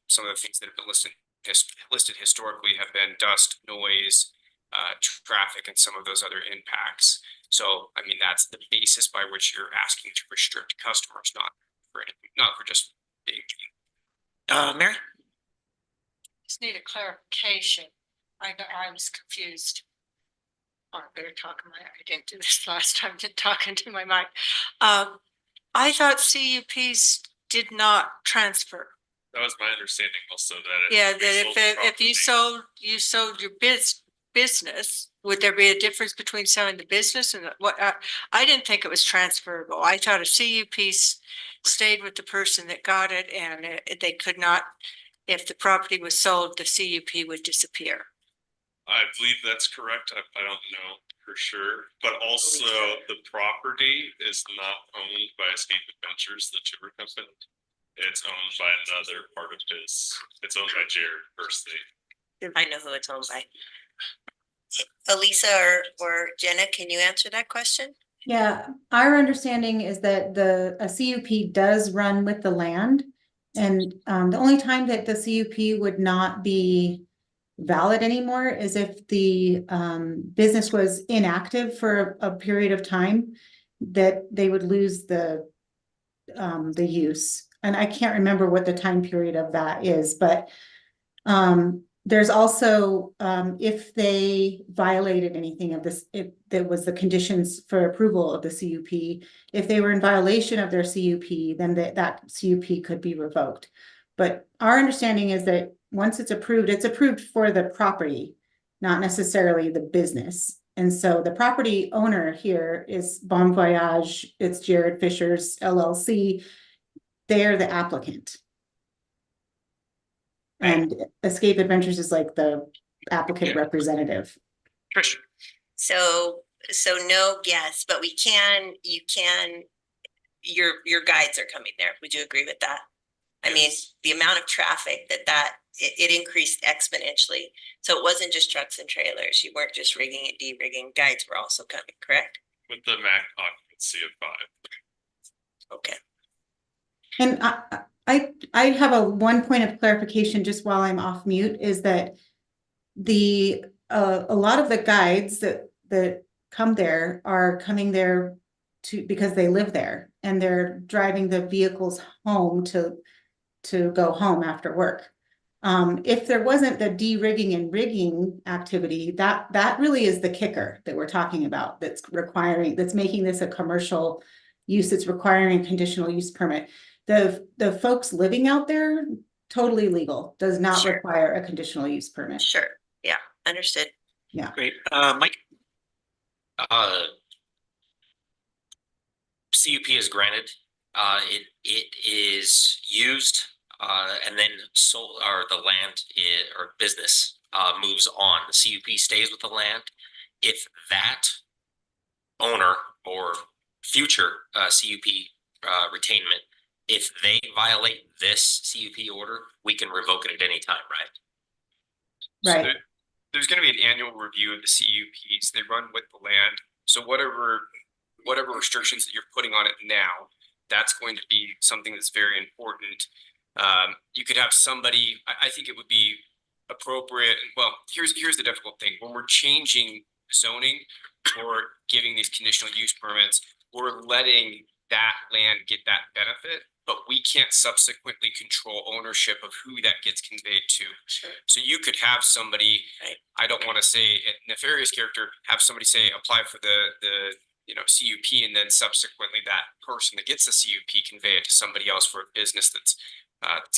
some of the things that have been listed historically have been dust, noise, traffic, and some of those other impacts. So, I mean, that's the basis by which you're asking to restrict customers, not for anything, not for just being. Mary? Just need a clarification. I was confused. Oh, I better talk in I didn't do this last time, talking to my mic. I thought CUPs did not transfer. That was my understanding also, that Yeah, that if you sold your business, would there be a difference between selling the business and what? I didn't think it was transferable. I thought a CUP stayed with the person that got it, and they could not. If the property was sold, the CUP would disappear. I believe that's correct. I don't know for sure, but also the property is not owned by Escape Adventures, the tour company. It's owned by another part of his. It's owned by Jared personally. I know who it's owned by. Elisa or Jenna, can you answer that question? Yeah, our understanding is that a CUP does run with the land. And the only time that the CUP would not be valid anymore is if the business was inactive for a period of time, that they would lose the use. And I can't remember what the time period of that is, but there's also if they violated anything of this, if there was the conditions for approval of the CUP, if they were in violation of their CUP, then that CUP could be revoked. But our understanding is that once it's approved for the property, not necessarily the business. And so the property owner here is Bon Voyage, it's Jared Fisher's LLC. They're the applicant. And Escape Adventures is like the applicant representative. Trish. So no guess, but your guides are coming there. Would you agree with that? I mean, the amount of traffic it increased exponentially. So it wasn't just trucks and trailers. You weren't just rigging and de-rigging. Guides were also coming, correct? With the max occupancy of 5. Okay. And I have one point of clarification just while I'm off mute is that a lot of the guides that come there are coming there because they live there and they're driving the vehicles home to go home after work. If there wasn't the de-rigging and rigging activity, that really is the kicker that we're talking about that's making this a commercial use, that's requiring a conditional use permit. The folks living out there, totally legal, does not require a conditional use permit. Sure. Yeah, understood. Yeah. Great. Mike? CUP is granted. It is used, and then sold, or the land or business moves on. The CUP stays with the land. If that owner or future CUP retainment, if they violate this CUP order, we can revoke it at any time, right? Right. So there's going to be an annual review of the CUPs. They run with the land. So whatever restrictions that you're putting on it now, that's going to be something that's very important. You could have somebody, I think it would be appropriate. Well, here's the difficult thing. When we're changing zoning or giving these conditional use permits, we're letting that land get that benefit, but we can't subsequently control ownership of who that gets conveyed to. Sure. So you could have somebody, I don't want to say a nefarious character, have somebody say apply for the CUP, and then subsequently that person that gets the CUP convey it to somebody else for a business that's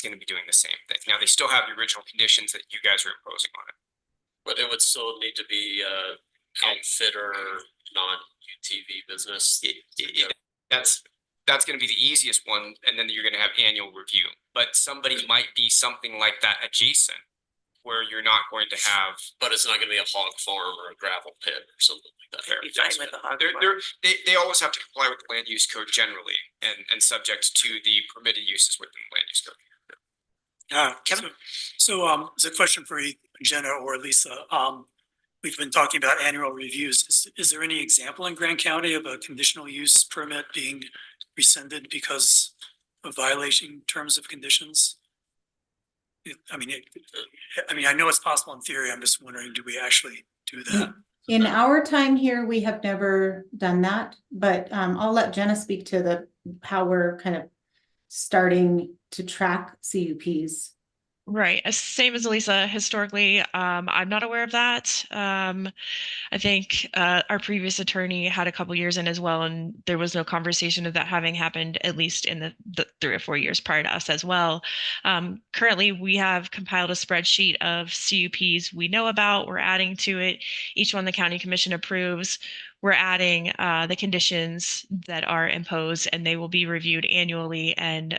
going to be doing the same thing. Now they still have the original conditions that you guys are imposing on it. But it would still need to be outfitter, non-UTV business. That's going to be the easiest one, and then you're going to have annual review. But somebody might be something like that adjacent, where you're not going to have. But it's not going to be a hog farm or a gravel pit or something like that. They always have to comply with the land use code generally, and subject to the permitted uses within the land use code. Kevin. So it's a question for Jenna or Lisa. We've been talking about annual reviews. Is there any example in Grant County of a conditional use permit being rescinded because of violation terms of conditions? I mean, I know it's possible in theory. I'm just wondering, do we actually do that? In our time here, we have never done that, but I'll let Jenna speak to how we're kind of starting to track CUPs. Right. Same as Elisa, historically, I'm not aware of that. I think our previous attorney had a couple years in as well, and there was no conversation of that having happened, at least in the 3 or 4 years prior to us as well. Currently, we have compiled a spreadsheet of CUPs we know about. We're adding to it. Each one the county commission approves. We're adding the conditions that are imposed, and they will be reviewed annually and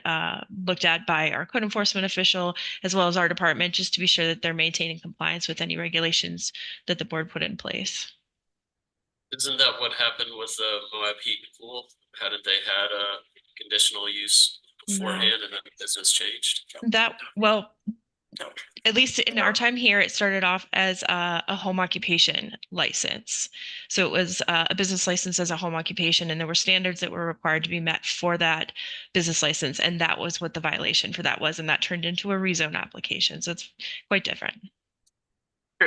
looked at by our code enforcement official as well as our department, just to be sure that they're maintaining compliance with any regulations that the board put in place. Isn't that what happened with the Moab Heat and Pool? How did they had a conditional use beforehand and then the business changed? At least in our time here, it started off as a home occupation license. So it was a business license as a home occupation, and there were standards that were required to be met for that business license. And that was what the violation for that was. And that turned into a rezone application. So it's quite different.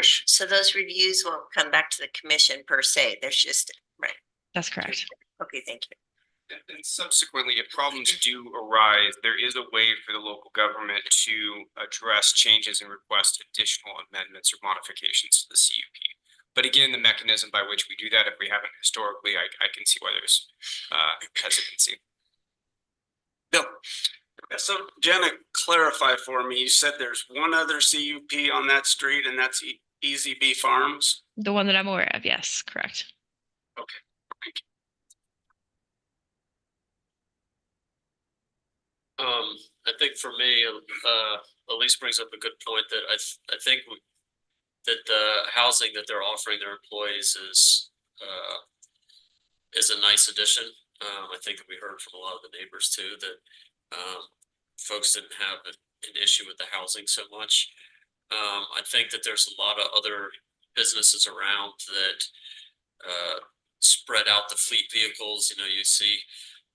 So those reviews won't come back to the commission per se. There's just, right. That's correct. Okay, thank you. And subsequently, if problems do arise, there is a way for the local government to address changes and request additional amendments or modifications to the CUP. But again, the mechanism by which we do that, if we haven't historically, I can see why there's hesitancy. Bill. So Jenna, clarify for me, you said there's one other CUP on that street, and that's Easy B Farms? The one that I'm aware of, yes, correct. Okay, thank you. I think for me, Elise brings up a good point that I think that the housing that they're offering their employees is a nice addition. I think that we heard from a lot of the neighbors too that folks didn't have an issue with the housing so much. I think that there's a lot of other businesses around that spread out the fleet vehicles. You know, you see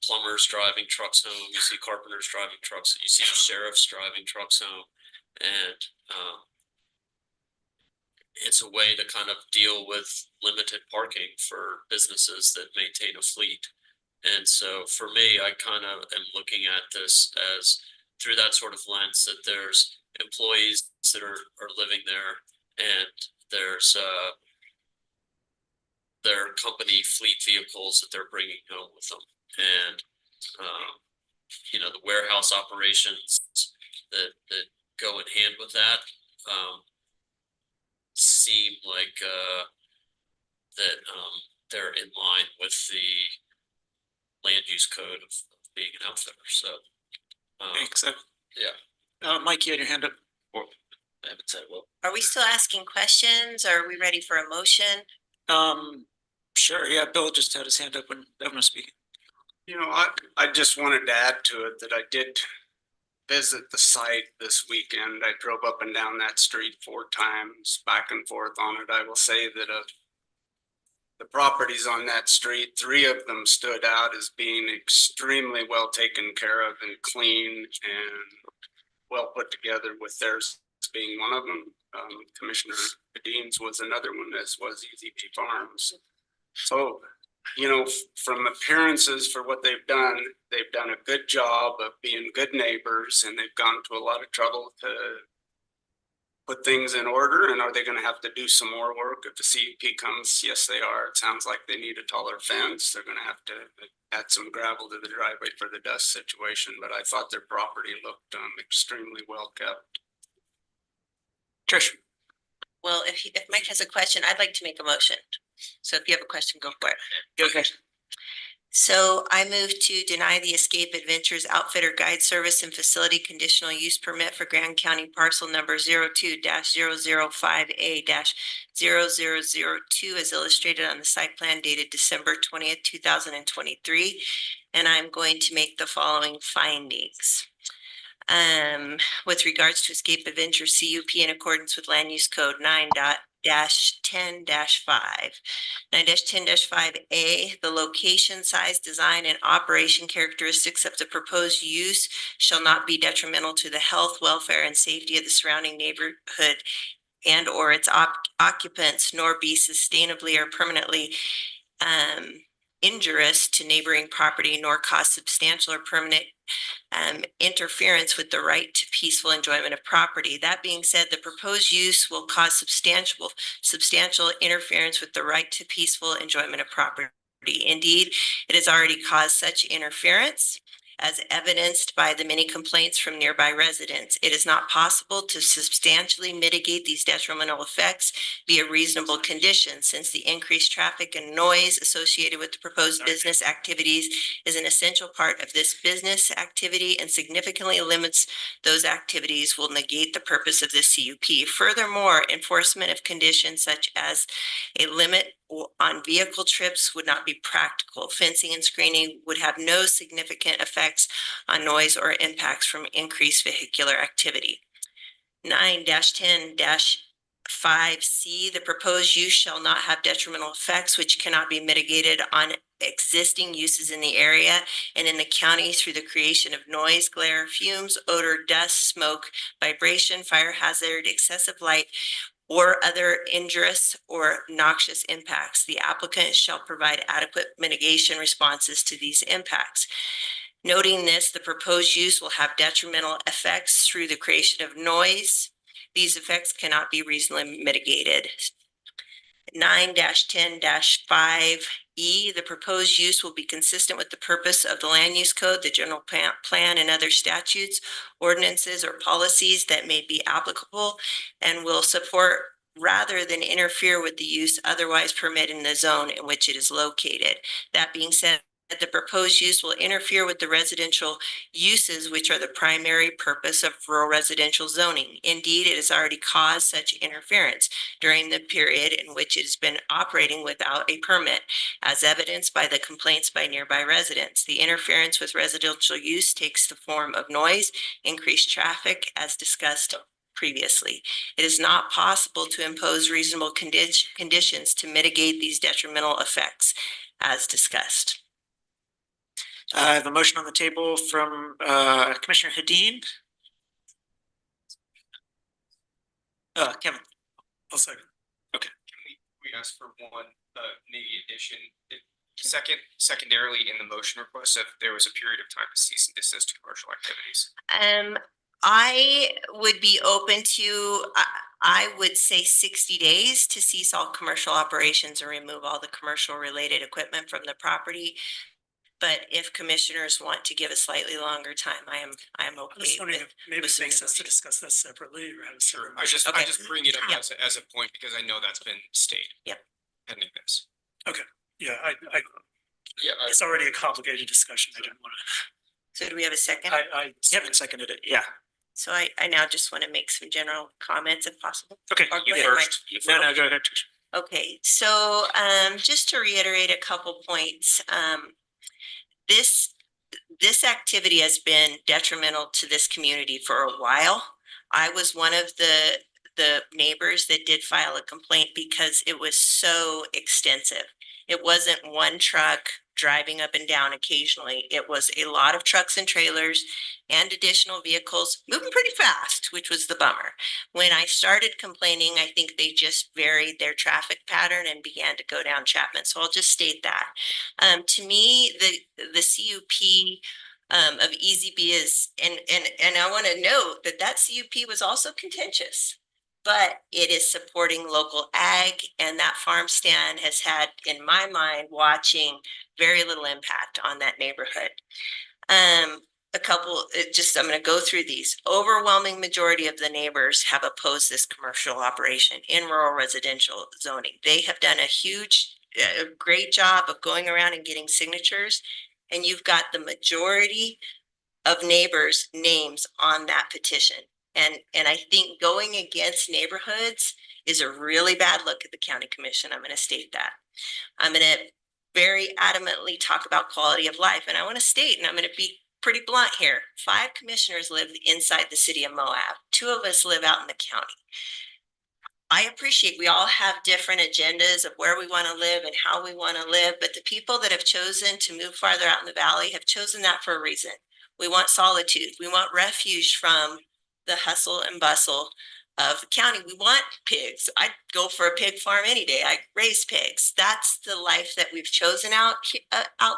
plumbers driving trucks home, you see carpenters driving trucks, you see sheriffs driving trucks home, and it's a way to kind of deal with limited parking for businesses that maintain a fleet. And so for me, I kind of am looking at this as through that sort of lens, that there's employees that are living there, and there's their company fleet vehicles that they're bringing home with them. And, you know, the warehouse operations that go in hand with that, seem like, that, they're in line with the land use code of being an outfitter, so. Thanks. Yeah. Mike, you had your hand up. Or, I haven't said, well. Are we still asking questions? Or are we ready for a motion? Sure, yeah, Bill just had his hand up when Evan was speaking. You know, I just wanted to add to it that I did visit the site this weekend. I drove up and down that street 4 times, back and forth on it. I will say that the properties on that street, 3 of them stood out as being extremely well taken care of and clean and well put together, with theirs being one of them. Commissioner Dean's was another one, as was EZP Farms. So, you know, from appearances for what they've done a good job of being good neighbors, and they've gone to a lot of trouble to put things in order. And are they going to have to do some more work if the CUP comes? Yes, they are. It sounds like they need a taller fence. They're going to have to add some gravel to the driveway for the dust situation, but I thought their property looked extremely well kept. Trish. Well, if Mike has a question, I'd like to make a motion. So if you have a question, go for it. Okay. So I move to deny the Escape Adventures Outfitter Guide Service and Facility Conditional Use Permit for Grand County parcel number 02-005A-0002 as illustrated on the site plan dated December 20th, 2023. And I'm going to make the following findings. With regards to Escape Adventure CUP in accordance with Land Use Code 9-10-5. 9-10-5A, the location, size, design, and operation characteristics of the proposed use shall not be detrimental to the health, welfare, and safety of the surrounding neighborhood and or its occupants, nor be sustainably or permanently injurious to neighboring property, nor cause substantial or permanent interference with the right to peaceful enjoyment of property. That being said, the proposed use will cause substantial interference with the right to peaceful enjoyment of property. Indeed, it has already caused such interference, as evidenced by the many complaints from nearby residents. It is not possible to substantially mitigate these detrimental effects via reasonable conditions, since the increased traffic and noise associated with the proposed business activities is an essential part of this business activity and significantly limits those activities will negate the purpose of this CUP. Furthermore, enforcement of conditions such as a limit on vehicle trips would not be practical. Fencing and screening would have no significant effects on noise or impacts from increased vehicular activity. 9-10-5C, the proposed use shall not have detrimental effects which cannot be mitigated on existing uses in the area and in the county through the creation of noise, glare, fumes, odor, dust, smoke, vibration, fire hazard, excessive light, or other injurious or noxious impacts. The applicant shall provide adequate mitigation responses to these impacts. Noting this, the proposed use will have detrimental effects through the creation of noise. These effects cannot be reasonably mitigated. 9-10-5E, the proposed use will be consistent with the purpose of the Land Use Code, the General Plan, and other statutes, ordinances, or policies that may be applicable, and will support rather than interfere with the use otherwise permitted in the zone in which it is located. That being said, the proposed use will interfere with the residential uses, which are the primary purpose of rural residential zoning. Indeed, it has already caused such interference during the period in which it has been operating without a permit, as evidenced by the complaints by nearby residents. The interference with residential use takes the form of noise, increased traffic, as discussed previously. It is not possible to impose reasonable conditions to mitigate these detrimental effects, as discussed. I have a motion on the table from Commissioner Hadid. Kevin. I'll second. We asked for one, maybe addition. Secondarily, in the motion request, if there was a period of time to cease and desist to commercial activities. I would be open to, I would say 60 days to cease all commercial operations and remove all the commercial related equipment from the property. But if commissioners want to give a slightly longer time, I am okay. I'm just wondering if maybe it makes sense to discuss that separately or have a separate. I just bring it up as a point because I know that's been stated. Yep. Pending this. Okay, yeah, it's already a complicated discussion. I didn't want to. So do we have a second? I seconded it, yeah. So I now just want to make some general comments if possible. Okay, Or you go ahead, first. No, go ahead. Okay, so just to reiterate a couple points, this activity has been detrimental to this community for a while. I was one of the neighbors that did file a complaint because it was so extensive. It wasn't one truck driving up and down occasionally. It was a lot of trucks and trailers and additional vehicles moving pretty fast, which was the bummer. When I started complaining, I think they just varied their traffic pattern and began to go down Chapman. So I'll just state that. To me, the CUP of Easy B is, and I want to note that CUP was also contentious. But it is supporting local ag, and that farm stand has had, in my mind, watching very little impact on that neighborhood. I'm going to go through these. Overwhelming majority of the neighbors have opposed this commercial operation in rural residential zoning. They have done a great job of going around and getting signatures, and you've got the majority of neighbors' names on that petition. And I think going against neighborhoods is a really bad look at the county commission. I'm going to state that. I'm going to very adamantly talk about quality of life. And I want to state, and I'm going to be pretty blunt here, 5 commissioners live inside the city of Moab. 2 of us live out in the county. I appreciate we all have different agendas of where we want to live and how we want to live, but the people that have chosen to move farther out in the valley have chosen that for a reason. We want solitude. We want refuge from the hustle and bustle of the county. We want pigs. I'd go for a pig farm any day. I raise pigs. That's the life that we've chosen out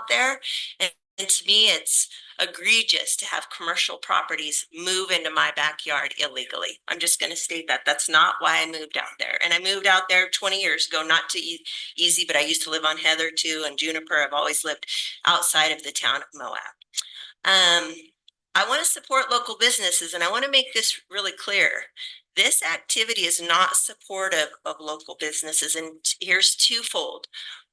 there. And to me, it's egregious to have commercial properties move into my backyard illegally. I'm just going to state that. That's not why I moved out there. And I moved out there 20 years ago, not to Easy, but I used to live on Heather too, and Juniper. I've always lived outside of the town of Moab. I want to support local businesses, and I want to make this really clear. This activity is not supportive of local businesses, and here's twofold.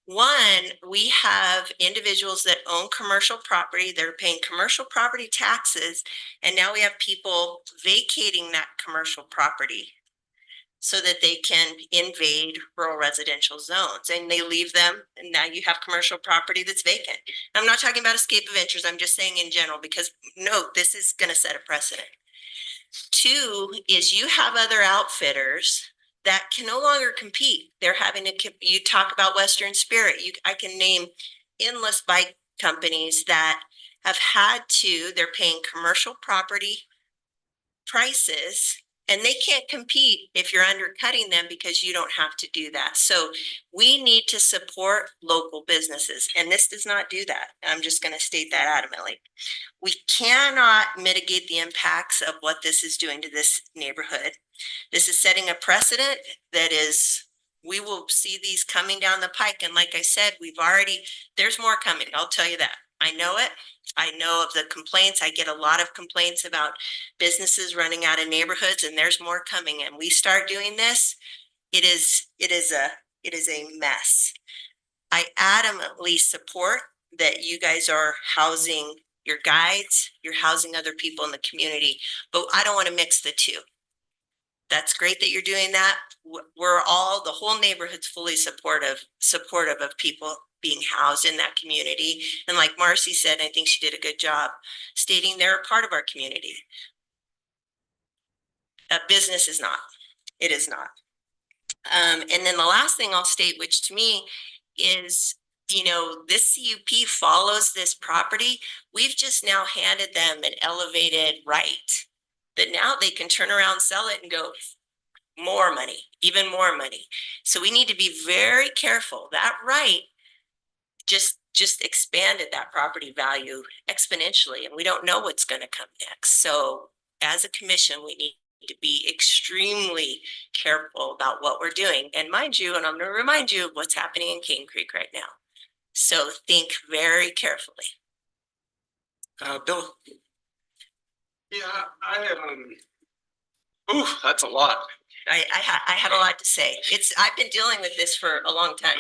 One, we have individuals that own commercial property. They're paying commercial property taxes, and now we have people vacating that commercial property so that they can invade rural residential zones, and they leave them, and now you have commercial property that's vacant. I'm not talking about Escape Adventures. I'm just saying in general, because note, this is going to set a precedent. 2 is you have other outfitters that can no longer compete. They're having to, you talk about Western Spirit. I can name endless bike companies that have had to, they're paying commercial property prices, and they can't compete if you're undercutting them because you don't have to do that. So we need to support local businesses, and this does not do that. I'm just going to state that adamantly. We cannot mitigate the impacts of what this is doing to this neighborhood. This is setting a precedent that is, we will see these coming down the pike. And like I said, there's more coming. I'll tell you that. I know it. I know of the complaints. I get a lot of complaints about businesses running out of neighborhoods, and there's more coming. And we start doing this, it is a mess. I adamantly support that you guys are housing your guides, you're housing other people in the community, but I don't want to mix the two. That's great that you're doing that. We're all, the whole neighborhood's fully supportive of people being housed in that community. And like Marcy said, I think she did a good job stating they're a part of our community. A business is not. It is not. And then the last thing I'll state, which to me is, you know, this CUP follows this property. We've just now handed them an elevated right that now they can turn around, sell it and go more money, even more money. So we need to be very careful. That right just expanded that property value exponentially, and we don't know what's going to come next. So as a commission, we need to be extremely careful about what we're doing. And mind you, and I'm going to remind you of what's happening in King Creek right now. So think very carefully. Bill. Yeah, that's a lot. I have a lot to say. I've been dealing with this for a long time.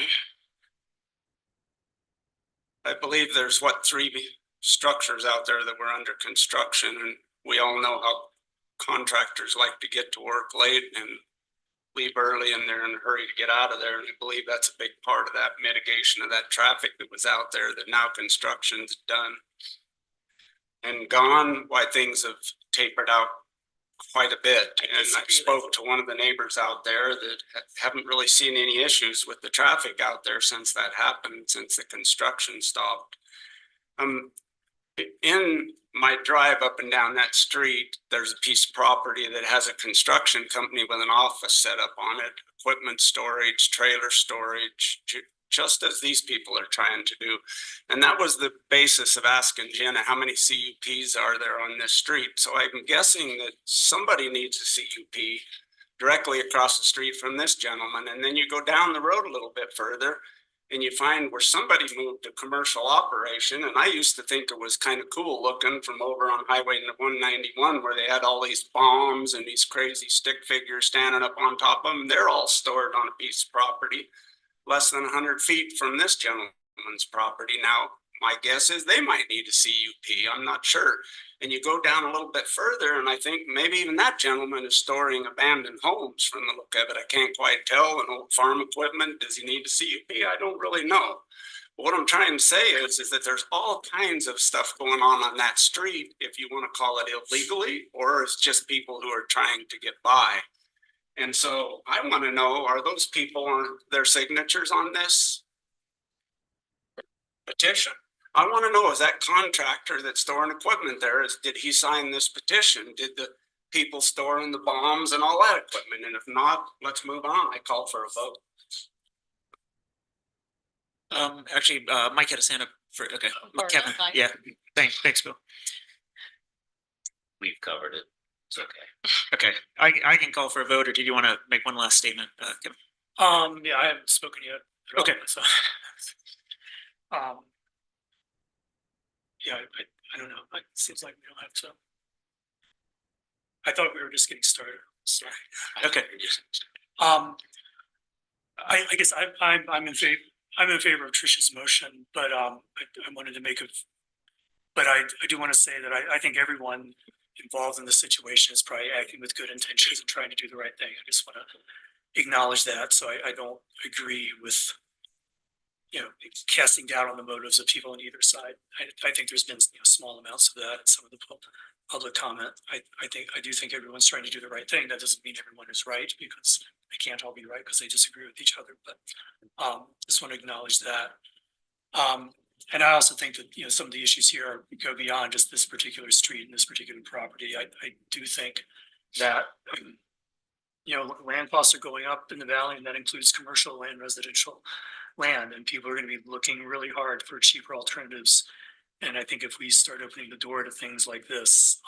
I believe there's three structures out there that were under construction, and we all know how contractors like to get to work late and leave early, and they're in a hurry to get out of there. And I believe that's a big part of that mitigation of that traffic that was out there that now construction's done and gone, why things have tapered out quite a bit. And I spoke to one of the neighbors out there that haven't really seen any issues with the traffic out there since that happened, since the construction stopped. In my drive up and down that street, there's a piece of property that has a construction company with an office set up on it, equipment storage, trailer storage, just as these people are trying to do. And that was the basis of asking Jenna, how many CUPs are there on this street? So I'm guessing that somebody needs a CUP directly across the street from this gentleman. And then you go down the road a little bit further and you find where somebody moved a commercial operation. And I used to think it was kind of cool looking from over on Highway 191, where they had all these bombs and these crazy stick figures standing up on top of them. They're all stored on a piece of property less than 100 feet from this gentleman's property. Now, my guess is they might need a CUP. I'm not sure. And you go down a little bit further, and I think maybe even that gentleman is storing abandoned homes from the look of it. I can't quite tell. An old farm equipment. Does he need a CUP? I don't really know. But what I'm trying to say is that there's all kinds of stuff going on that street, if you want to call it illegally, or it's just people who are trying to get by. And so I want to know, are those people on their signatures on this petition? I want to know, is that contractor that's storing equipment there, did he sign this petition? Did the people storing the bombs and all that equipment? And if not, let's move on. I call for a vote. Actually, Mike had a hand up for, okay, Kevin, yeah, thanks, Bill. We've covered it. It's okay. Okay, I can call for a vote, or did you want to make one last statement, Kevin? Yeah, I haven't spoken yet. Okay. So, yeah, I don't know. It seems like we don't have to. I thought we were just getting started. Sorry. Okay. I guess I'm in favor of Tricia's motion, but I wanted to make but I do want to say that I think everyone involved in the situation is probably acting with good intentions and trying to do the right thing. I just want to acknowledge that. So I don't agree with, you know, casting doubt on the motives of people on either side. I think there's been small amounts of that in some of the public comment. I do think everyone's trying to do the right thing. That doesn't mean everyone is right, because they can't all be right because they disagree with each other. But just want to acknowledge that. And I also think that, some of the issues here go beyond just this particular street and this particular property. I do think that, land costs are going up in the valley, and that includes commercial and residential land. And people are going to be looking really hard for cheaper alternatives. And I think if we start opening the door to things like this,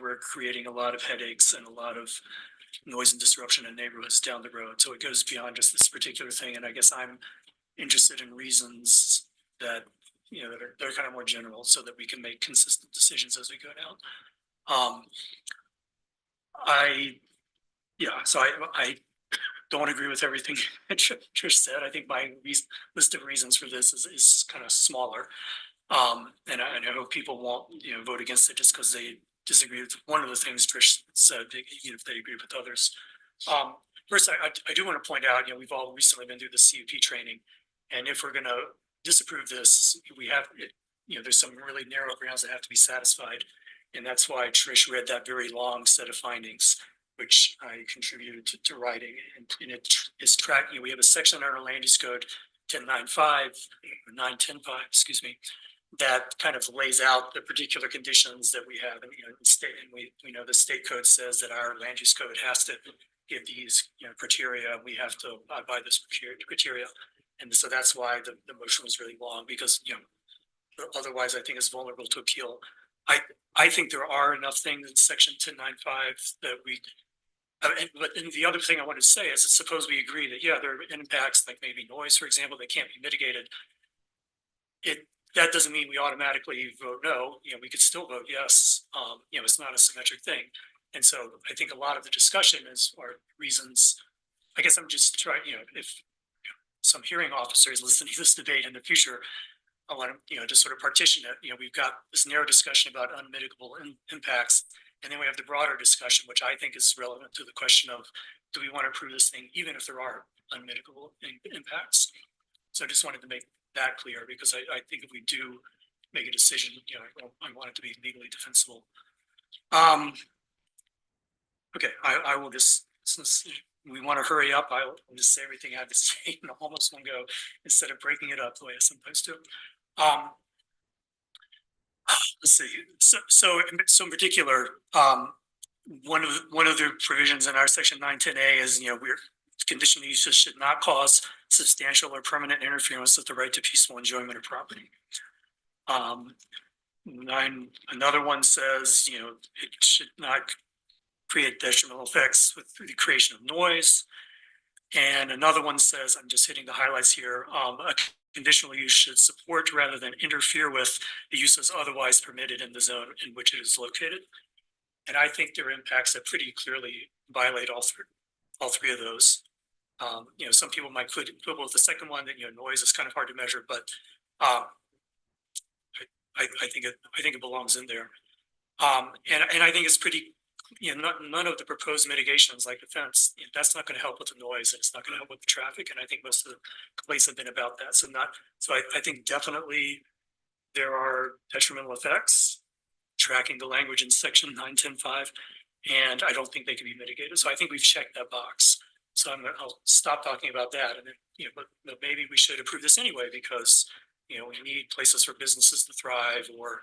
we're creating a lot of headaches and a lot of noise and disruption in neighborhoods down the road. So it goes beyond just this particular thing. And I guess I'm interested in reasons that, they're kind of more general, so that we can make consistent decisions as we go down. So I don't agree with everything that Trish said. I think my list of reasons for this is kind of smaller. And I know people won't, vote against it just because they disagree with one of the things Trish said, even if they agree with others. First, I do want to point out, we've all recently been through the CUP training. And if we're going to disapprove this, we have, there's some really narrow grounds that have to be satisfied. And that's why Trish read that very long set of findings, which I contributed to writing. And it is tracked, we have a section in our land use code 1095 or 910.5, excuse me, that kind of lays out the particular conditions that we have. And, we know the state code says that our land use code has to give these, criteria. We have to abide by this criteria. And so that's why the motion was really long, because, otherwise I think it's vulnerable to appeal. I think there are enough things in section 1095 that we, but the other thing I wanted to say is, suppose we agree that, there are impacts like maybe noise, for example, that can't be mitigated. That doesn't mean we automatically vote no. We could still vote yes. It's not a symmetric thing. And so I think a lot of the discussion are reasons. I guess I'm just trying, if some hearing officer is listening to this debate in the future, I want to, just sort of partition it. We've got this narrow discussion about unmitigable impacts, and then we have the broader discussion, which I think is relevant to the question of, do we want to approve this thing even if there are unmitigable impacts? So I just wanted to make that clear, because I think if we do make a decision, I want it to be legally defensible. Okay, I will just, since we want to hurry up, I'll just say everything I have to say in almost one go instead of breaking it up the way I sometimes do. Let's see. So in particular, one of the provisions in our section 910A is, conditional uses should not cause substantial or permanent interference with the right to peaceful enjoyment of property. Another one says, it should not create detrimental effects through the creation of noise. And another one says, I'm just hitting the highlights here, a conditional use should support rather than interfere with the uses otherwise permitted in the zone in which it is located. And I think there are impacts that pretty clearly violate all three of those. Some people might quibble with the second one, that noise is kind of hard to measure, but I think it belongs in there. And I think it's pretty, none of the proposed mitigations like the fence, that's not going to help with the noise, and it's not going to help with the traffic. And I think most of the complaints have been about that. So I think definitely there are detrimental effects, tracking the language in section 910.5, and I don't think they can be mitigated. So I think we've checked that box. So I'll stop talking about that. And then, but maybe we should approve this anyway, because, we need places for businesses to thrive, or,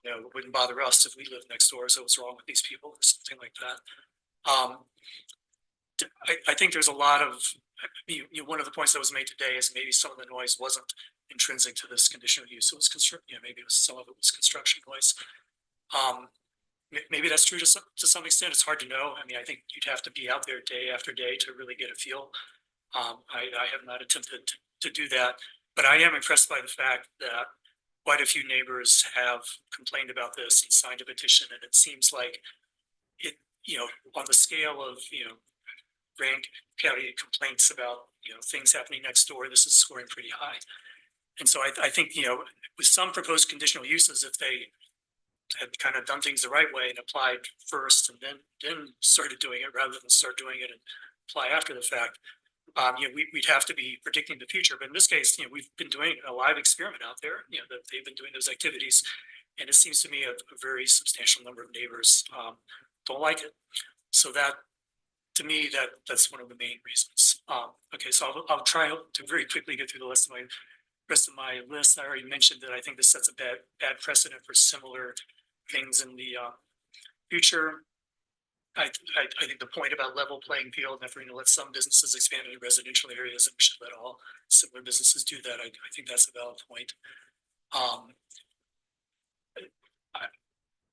it wouldn't bother us if we lived next door. So what's wrong with these people, or something like that. I think there's a lot of, one of the points that was made today is maybe some of the noise wasn't intrinsic to this conditional use. It was maybe some of it was construction noise. Maybe that's true to some extent. It's hard to know. I think you'd have to be out there day after day to really get a feel. I have not attempted to do that, but I am impressed by the fact that quite a few neighbors have complained about this and signed a petition. And it seems like it, on the scale of, Grand County complaints about, things happening next door, this is scoring pretty high. And so I think, with some proposed conditional uses, if they had kind of done things the right way and applied first and then started doing it rather than start doing it and apply after the fact, we'd have to be predicting the future. But in this case, we've been doing a live experiment out there, that they've been doing those activities. And it seems to me a very substantial number of neighbors don't like it. So that, to me, that's one of the main reasons. Okay, so I'll try to very quickly get through the rest of my list. I already mentioned that I think this sets a bad precedent for similar things in the future. I think the point about level playing field, and if we're going to let some businesses expand into residential areas, and we should let all similar businesses do that, I think that's a valid point.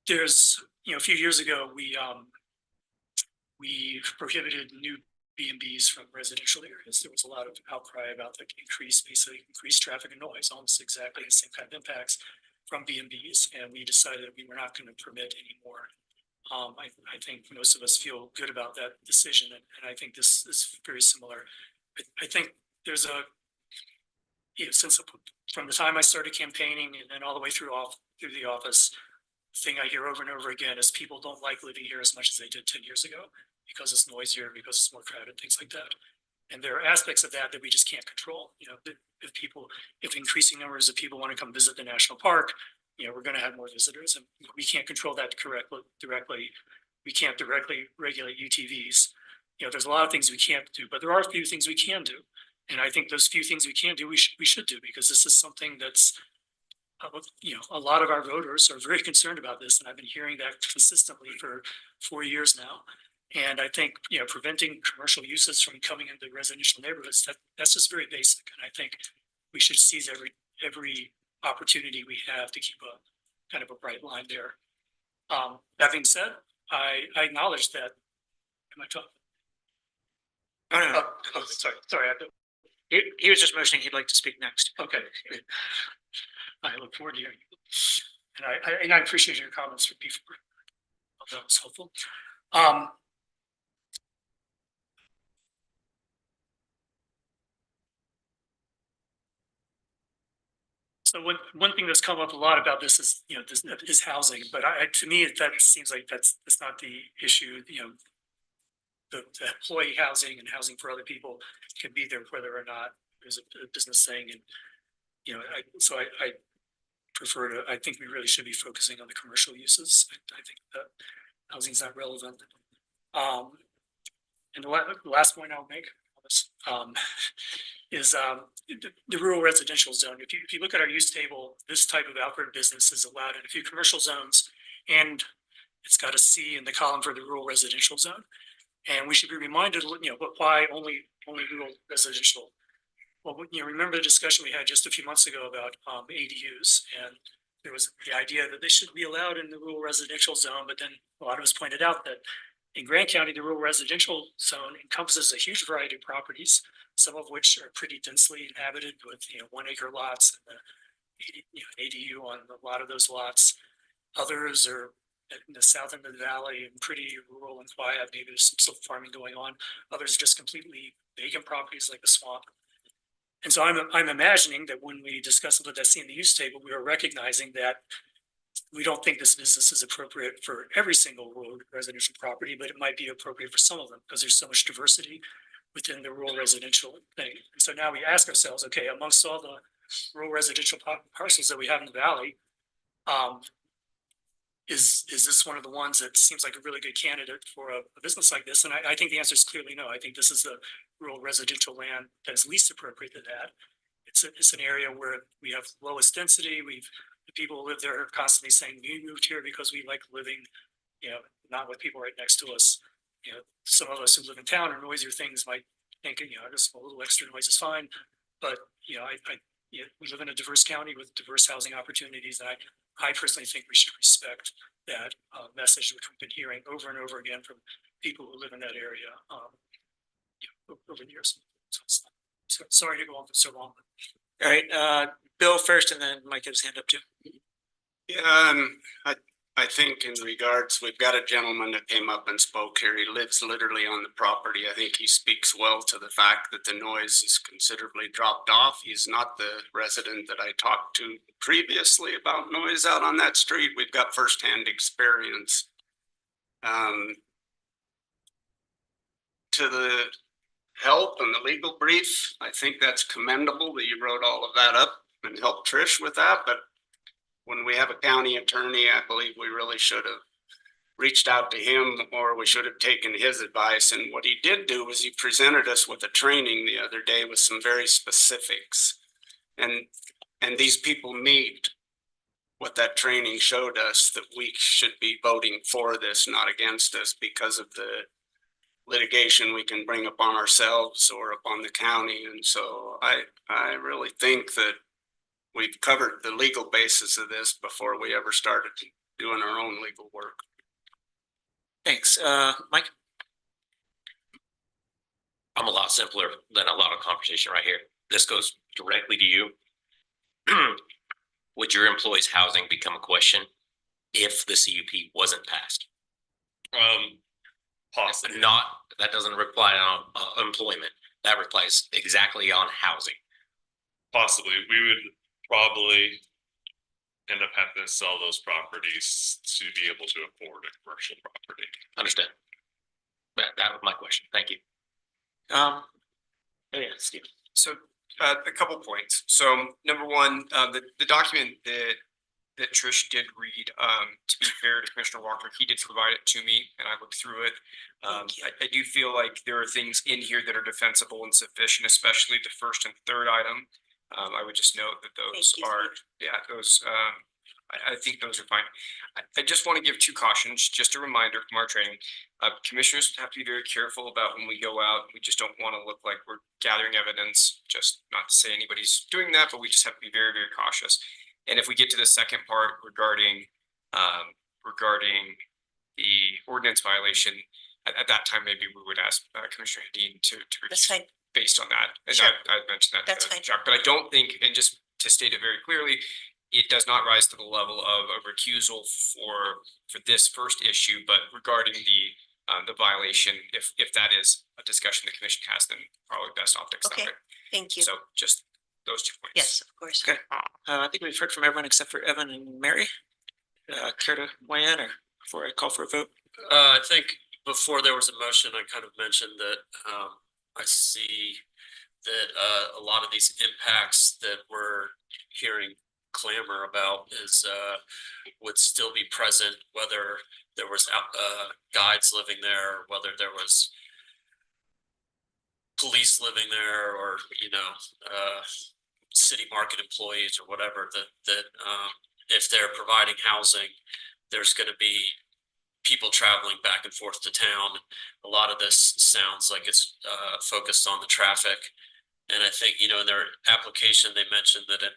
There's, a few years ago, we prohibited new B&Bs from residential areas. There was a lot of outcry about the increased traffic and noise, almost exactly the same kind of impacts from B&Bs. And we decided we were not going to permit any more I think most of us feel good about that decision, and I think this is very similar. I think there's since from the time I started campaigning and then all the way through the office, thing I hear over and over again is people don't like living here as much as they did 10 years ago because it's noisier, because it's more crowded, things like that. And there are aspects of that we just can't control. If increasing numbers of people want to come visit the national park, we're going to have more visitors, and we can't control that directly. We can't directly regulate UTVs. There's a lot of things we can't do, but there are a few things we can do. And I think those few things we can do, we should do, because this is something that's, a lot of our voters are very concerned about this. And I've been hearing that consistently for 4 years now. And I think, preventing commercial uses from coming into residential neighborhoods, that's just very basic. And I think we should seize every opportunity we have to keep a kind of a bright line there. That being said, I acknowledge that. Am I talking? Oh, no. Sorry. He was just motioning he'd like to speak next. Okay. I look forward to hearing you. And I appreciate your comments from before. That was helpful. So one thing that's come up a lot about this is, is housing, but to me, that seems like that's not the issue. The employee housing and housing for other people can be there whether or not there's a business thing. And, I prefer to, I think we really should be focusing on the commercial uses. I think that housing is not relevant. And the last point I'll make is the rural residential zone. If you look at our use table, this type of outward business is allowed in a few commercial zones, and it's got a C in the column for the rural residential zone. And we should be reminded, but why only rural residential? Well, remember the discussion we had just a few months ago about ADUs, and there was the idea that they should be allowed in the rural residential zone, but then a lot of us pointed out that in Grant County, the rural residential zone encompasses a huge variety of properties, some of which are pretty densely inhabited with 1 acre lots, and ADU on a lot of those lots. Others are in the south end of the valley and pretty rural and quiet. Maybe there's some silk farming going on. Others are just completely vacant properties like the swamp. And so I'm imagining that when we discuss what that's in the use table, we are recognizing that we don't think this business is appropriate for every single rural residential property, but it might be appropriate for some of them because there's so much diversity within the rural residential thing. And so now we ask ourselves, okay, amongst all the rural residential parcels that we have in the valley, is this one of the ones that seems like a really good candidate for a business like this? And I think the answer is clearly no. I think this is the rural residential land that is least appropriate to that. It's an area where we have lowest density. The people who live there are constantly saying we moved here because we like living, not with people right next to us. Some of us who live in town or noisier things might think, just a little extra noise is fine. But we live in a diverse county with diverse housing opportunities, and I personally think we should respect that message, which we've been hearing over and over again from people who live in that area over the years. So sorry to go on for so long. All right, Bill first, and then Mike has his hand up too. Yeah, I think in regards, we've got a gentleman that came up and spoke here. He lives literally on the property. I think he speaks well to the fact that the noise is considerably dropped off. He's not the resident that I talked to previously about noise out on that street. We've got firsthand experience. To the help and the legal brief, I think that's commendable that you wrote all of that up and helped Trish with that. But when we have a county attorney, I believe we really should have reached out to him, or we should have taken his advice. And what he did do was he presented us with a training the other day with some very specifics. And these people meet what that training showed us, that we should be voting for this, not against us, because of the litigation we can bring upon ourselves or upon the county. And so I really think that we've covered the legal basis of this before we ever started doing our own legal work. Thanks. Mike? I'm a lot simpler than a lot of conversation right here. This goes directly to you. Would your employees' housing become a question if the CUP wasn't passed? Possibly. Not, that doesn't reply on employment. That replies exactly on housing. Possibly, we would probably end up having to sell those properties to be able to afford a commercial property. Understand? That was my question. Thank you. Oh yeah, Steve. So a couple points. So number one, the document that Trish did read, to be fair to Commissioner Walker, he did provide it to me and I looked through it. I do feel like there are things in here that are defensible and sufficient, especially the first and third item. I would just note that those are, yeah, those, I think those are fine. I just want to give two cautions, just a reminder from our training. Commissioners have to be very careful about when we go out. We just don't want to look like we're gathering evidence, just not to say anybody's doing that, but we just have to be very, very cautious. And if we get to the second part regarding the ordinance violation, at that time, maybe we would ask Commissioner Hedin to based on that. And Sure. I mentioned that That's to fine. Chuck, but I don't think, and just to state it very clearly, it does not rise to the level of a recusal for this first issue, but regarding the violation, if that is a discussion the commission has, then probably best optics. Okay, thank you. So just those 2 points. Yes, of course. Okay, I think we've heard from everyone except for Evan and Mary. Care to weigh in, or before I call for a vote? I think before there was a motion, I kind of mentioned that I see that a lot of these impacts that we're hearing clamor about is would still be present, whether there was guides living there, whether there was police living there, or city market employees or whatever, that if they're providing housing, there's going to be people traveling back and forth to town. A lot of this sounds like it's focused on the traffic. And I think, in their application, they mentioned that in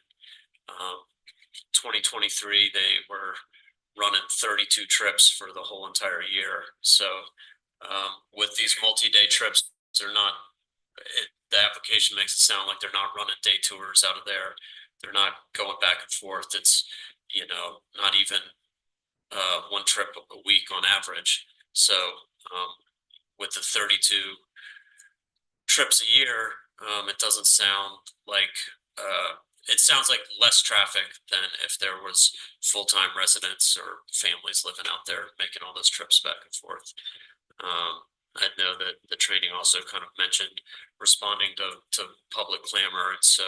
2023, they were running 32 trips for the whole entire year. So with these multi-day trips, they're not, the application makes it sound like they're not running day tours out of there. They're not going back and forth. It's, not even one trip a week on average. So with the 32 trips a year, it doesn't sound like, it sounds like less traffic than if there was full-time residents or families living out there making all those trips back and forth. I know that the training also kind of mentioned responding to public clamor. And so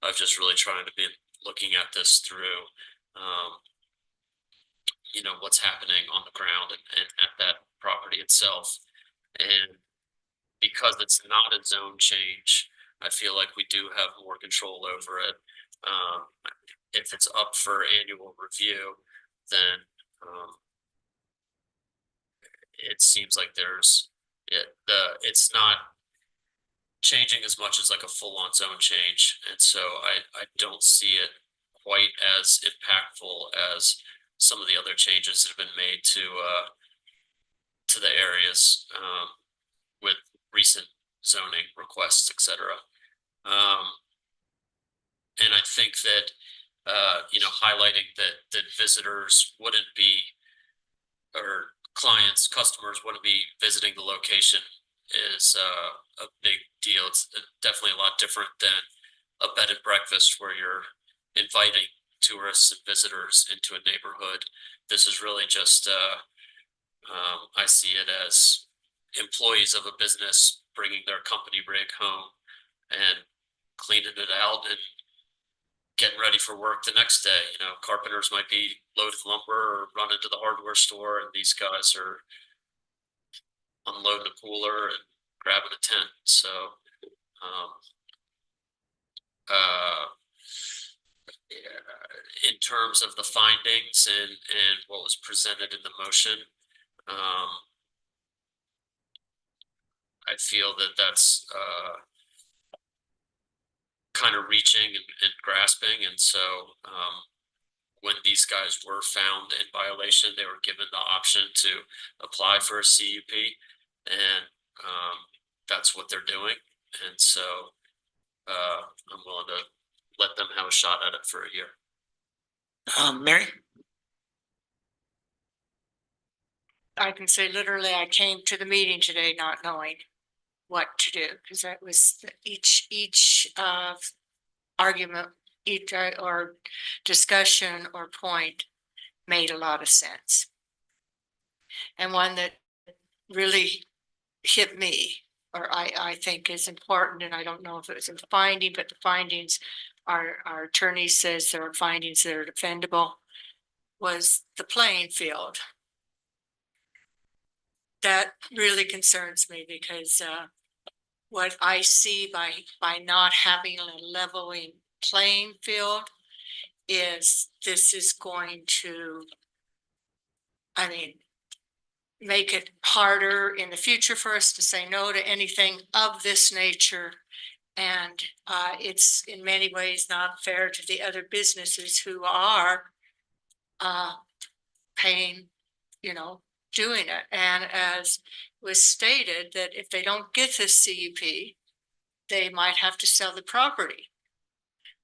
I've just really trying to be looking at this through, what's happening on the ground and at that property itself. And because it's not a zone change, I feel like we do have more control over it. If it's up for annual review, then it seems like it's not changing as much as like a full-on zone change. And so I don't see it quite as impactful as some of the other changes that have been made to the areas with recent zoning requests, etc. And I think that highlighting that visitors wouldn't be, or clients, customers wouldn't be visiting the location is a big deal. It's definitely a lot different than a bed and breakfast where you're inviting tourists and visitors into a neighborhood. This is really just, I see it as employees of a business bringing their company rig home and cleaning it out and getting ready for work the next day. Carpenters might be loading lumber or running to the hardware store, and these guys are unloading a cooler and grabbing a tent. So in terms of the findings and what was presented in the motion, I feel that that's kind of reaching and grasping. And so when these guys were found in violation, they were given the option to apply for a CUP, and that's what they're doing. And so I'm willing to let them have a shot at it for a year. Mary? I can say literally, I came to the meeting today not knowing what to do, because that was each argument, each or discussion or point made a lot of sense. And one that really hit me, or I think is important, and I don't know if it was a finding, but the findings, our attorney says there are findings that are defendable, was the playing field. That really concerns me because what I see by not having a leveling playing field is this is going to, I mean, make it harder in the future for us to say no to anything of this nature. And it's in many ways not fair to the other businesses who are paying, you know, doing it. And as was stated, that if they don't get this CUP, they might have to sell the property.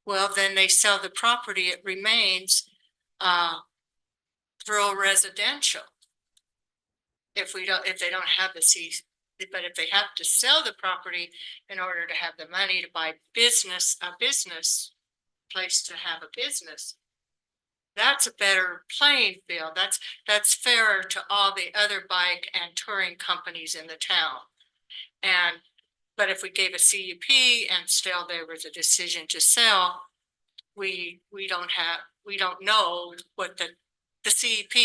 Well, then they sell the property, it remains rural residential. If they don't have the CUP, but if they have to sell the property in order to have the money to buy a business place to have a business, that's a better playing field. That's fairer to all the other bike and touring companies in the town. But if we gave a CUP and still there was a decision to sell, we don't know what the CUP,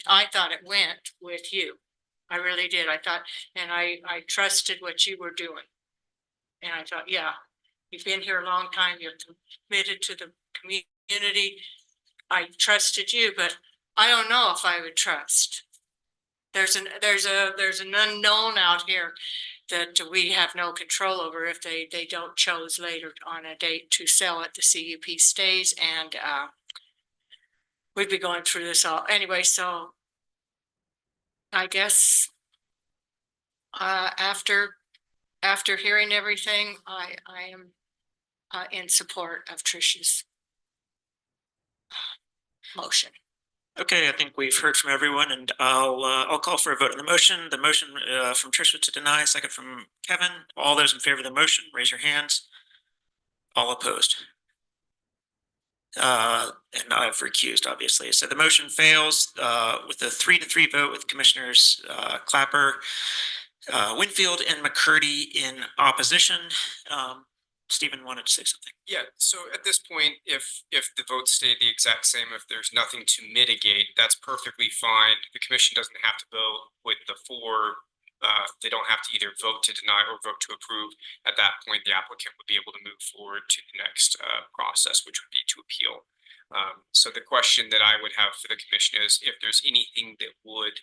I thought it went with you. I really did. I thought, and I trusted what you were doing. And I thought, yeah, you've been here a long time. You're committed to the community. I trusted you, but I don't know if I would trust. There's an unknown out here that we have no control over if they don't choose later on a date to sell it. The CUP stays, and we'd be going through this all anyway. So I guess after hearing everything, I am in support of Trish's motion. Okay, I think we've heard from everyone, and I'll call for a vote on the motion. The motion from Trish was to deny, second from Kevin. All those in favor of the motion, raise your hands. All opposed. And I've recused, obviously. So the motion fails with a 3-3 vote with Commissioners Clapper, Winfield, and McCurdy in opposition. Stephen wanted to say something. Yeah, so at this point, if the votes stay the exact same, if there's nothing to mitigate, that's perfectly fine. The commission doesn't have to vote with the four. They don't have to either vote to deny or vote to approve. At that point, the applicant would be able to move forward to the next process, which would be to appeal. So the question that I would have for the commission is if there's anything that would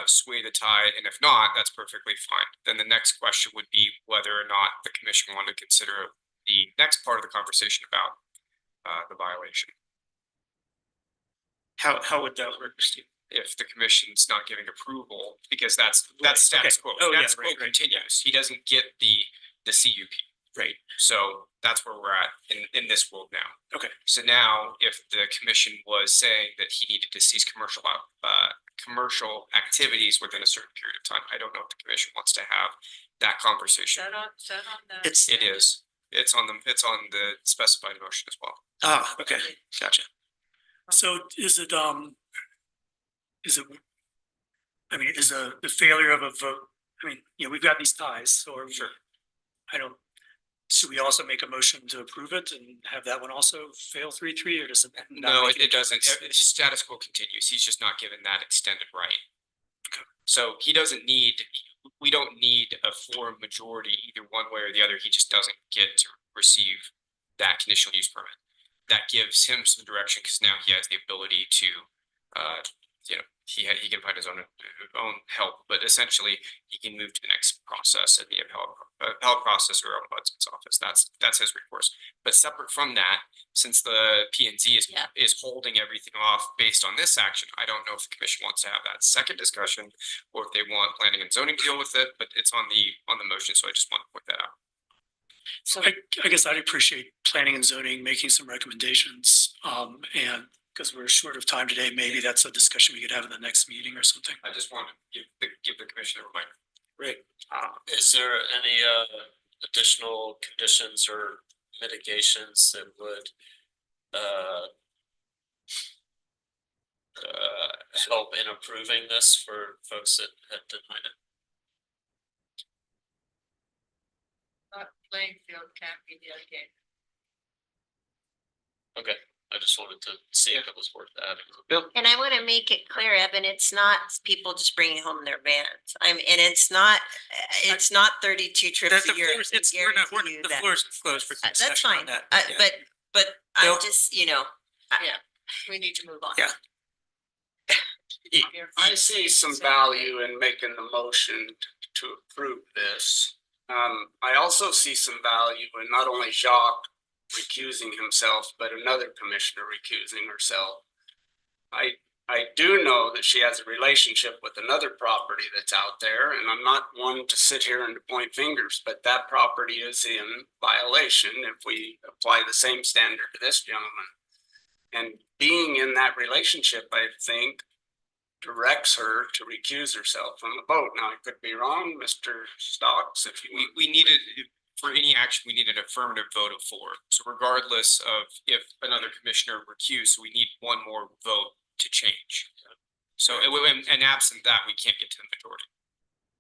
sway the tide, and if not, that's perfectly fine. Then the next question would be whether or not the commission wanted to consider the next part of the conversation about the violation. How would that work, Steve? If the commission's not giving approval, because that's status quo. Oh, Status yeah, quo continues. He doesn't get the CUP. Right. So that's where we're at in this world now. Okay. So now, if the commission was saying that he needed to cease commercial activities within a certain period of time, I don't know if the commission wants to have that conversation. Is that on the? It is. It's on the specified motion as well. Ah, okay, gotcha. So is it, I mean, is the failure of a vote, I mean, you know, we've got these ties, so Sure. should we also make a motion to approve it and have that one also fail 3-3, or does it? No, it doesn't. Status quo continues. He's just not given that extended right. Okay. So he doesn't need, we don't need a floor majority either one way or the other. He just doesn't get to receive that conditional use permit. That gives him some direction because now he has the ability to, you know, he can find his own help, but essentially he can move to the next process at the appellate process or ombudsman's office. That's his recourse. But separate from that, since the P&Z is holding everything off based on this action, I don't know if the commission wants to have that second discussion or if they want planning and zoning to deal with it. But it's on the motion, so I just want to point that out. So I guess I'd appreciate planning and zoning making some recommendations, and because we're short of time today, maybe that's a discussion we could have in the next meeting or something. I just want to give the commissioner a reminder. Great. Is there any additional conditions or mitigations that would help in approving this for folks that had denied it? Playing field can't be the other game. Okay, I just wanted to see if it was worth adding. And I want to make it clear, Evan, it's not people just bringing home their vans. And it's not 32 trips a year. The floor is closed for That's discussion on fine, that. but Bill? I'm just, Yeah, we need to move on. Yeah. I see some value in making the motion to approve this. I also see some value in not only Jacques recusing himself, but another commissioner recusing herself. I do know that she has a relationship with another property that's out there, and I'm not one to sit here and point fingers, but that property is in violation if we apply the same standard to this gentleman. And being in that relationship, I think, directs her to recuse herself from the vote. Now, I could be wrong, Mr. Stocks, if you. We needed, for any action, we need an affirmative vote of 4. So regardless of if another commissioner recused, we need one more vote to change. So, and absent that, we can't get to the majority.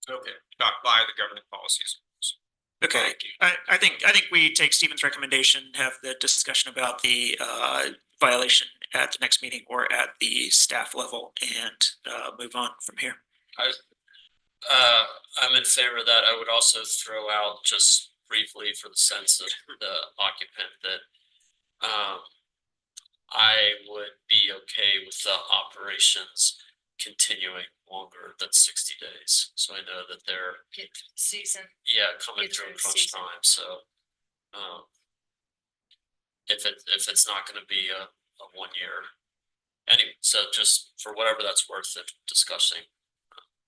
Okay. Not by the government policies. Okay, I think we take Stephen's recommendation, have the discussion about the violation at the next meeting or at the staff level, and move on from here. I'm in favor of that. I would also throw out just briefly for the sense of the occupant that I would be okay with the operations continuing longer than 60 days. So I know that they're Season. coming through crunch time. So if it's not going to be a 1 year anyway, so just for whatever that's worth of discussing.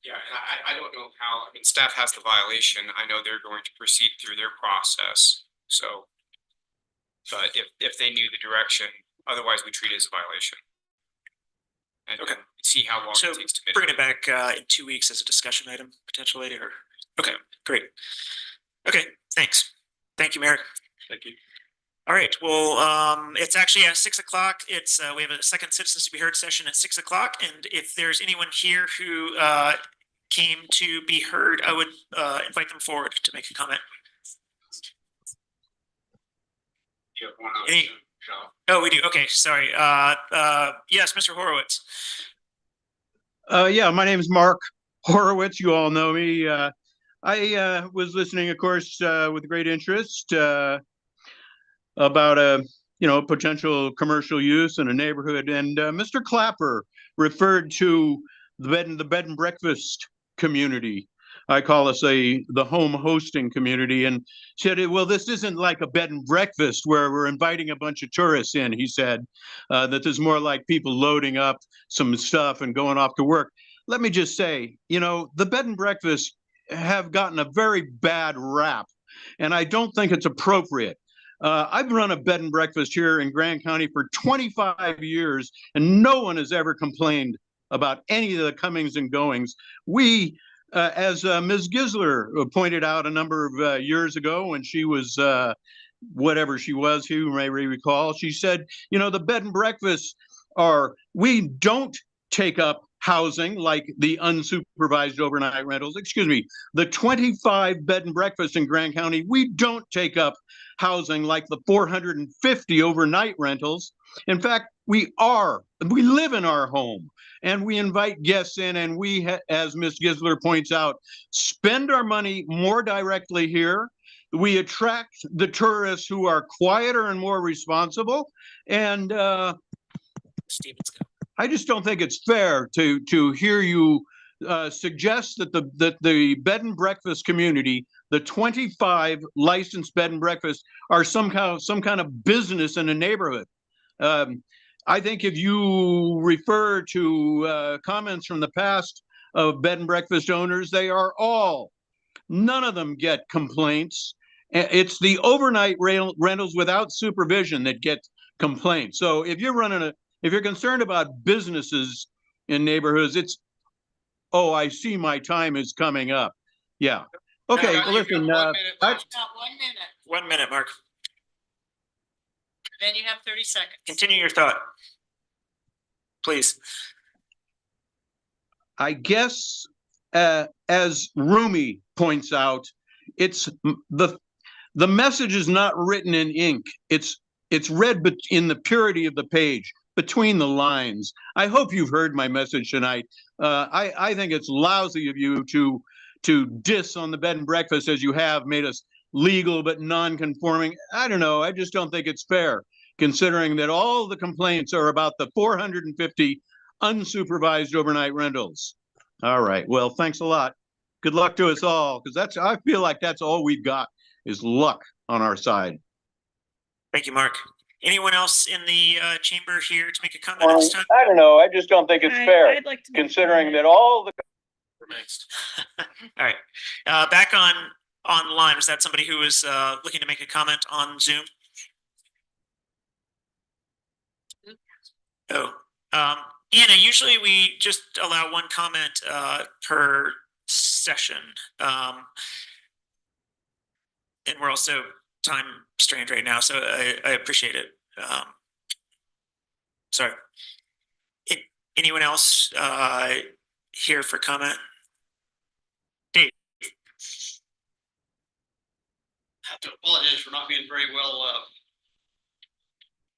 Yeah, I don't know how, I mean, staff has the violation. I know they're going to proceed through their process. So, but if they knew the direction, otherwise we treat it as a violation. And see how long it takes to bring it back in 2 weeks as a discussion item potentially, or okay, great. Okay, thanks. Thank you, Merrick. Thank you. All right, well, it's actually at 6 o'clock. It's we have a second citizens to be heard session at 6 o'clock, and if there's anyone here who came to be heard, I would invite them forward to make a comment. Oh, we do. Okay, sorry. Yes, Mr. Horowitz. Yeah, my name is Mark Horowitz. You all know me. I was listening, of course, with great interest about potential commercial use in a neighborhood, and Mr. Clapper referred to the bed and breakfast community. I call us the home hosting community, and said, well, this isn't like a bed and breakfast where we're inviting a bunch of tourists in. He said that there's more like people loading up some stuff and going off to work. Let me just say, the bed and breakfasts have gotten a very bad rap, and I don't think it's appropriate. I've run a bed and breakfast here in Grand County for 25 years, and no one has ever complained about any of the comings and goings. We, as Ms. Gisler pointed out a number of years ago when she was whatever she was, you may recall, she said, the bed and breakfasts we don't take up housing like the unsupervised overnight rentals. Excuse me, the 25 bed and breakfasts in Grand County, we don't take up housing like the 450 overnight rentals. In fact, we live in our home and we invite guests in, and we, as Ms. Gisler points out, spend our money more directly here. We attract the tourists who are quieter and more responsible. And I just don't think it's fair to hear you suggest that the bed and breakfast community, the 25 licensed bed and breakfasts, are some kind of business in a neighborhood. I think if you refer to comments from the past of bed and breakfast owners, none of them get complaints. It's the overnight rentals without supervision that get complaints. So if you're running If you're concerned about businesses in neighborhoods, it's, oh, I see my time is coming up. Yeah. Okay, well, listen, Got 1 minute, 1 minute, Mark. then you have 30 seconds. Continue your thought. Please. I guess, as Rumi points out, it's the message is not written in ink. It's read in the purity of the page, between the lines. I hope you've heard my message tonight. I think it's lousy of you to diss on the bed and breakfast as you have made us legal but non-conforming. I don't know. I just don't think it's fair, considering that all the complaints are about the 450 unsupervised overnight rentals. All right. Well, thanks a lot. Good luck to us all, because I feel like that's all we've got is luck on our side. Thank you, Mark. Anyone else in the chamber here to make a comment at this time? I don't know. I just don't think it's fair, I'd like to considering that all the Next. All right. Back online. Was that somebody who was looking to make a comment on Zoom? Oh, Anna, usually we just allow one comment per session. And we're also time strained right now, so I appreciate it. Sorry. Anyone else here for comment? Dave. I have to apologize for not being very well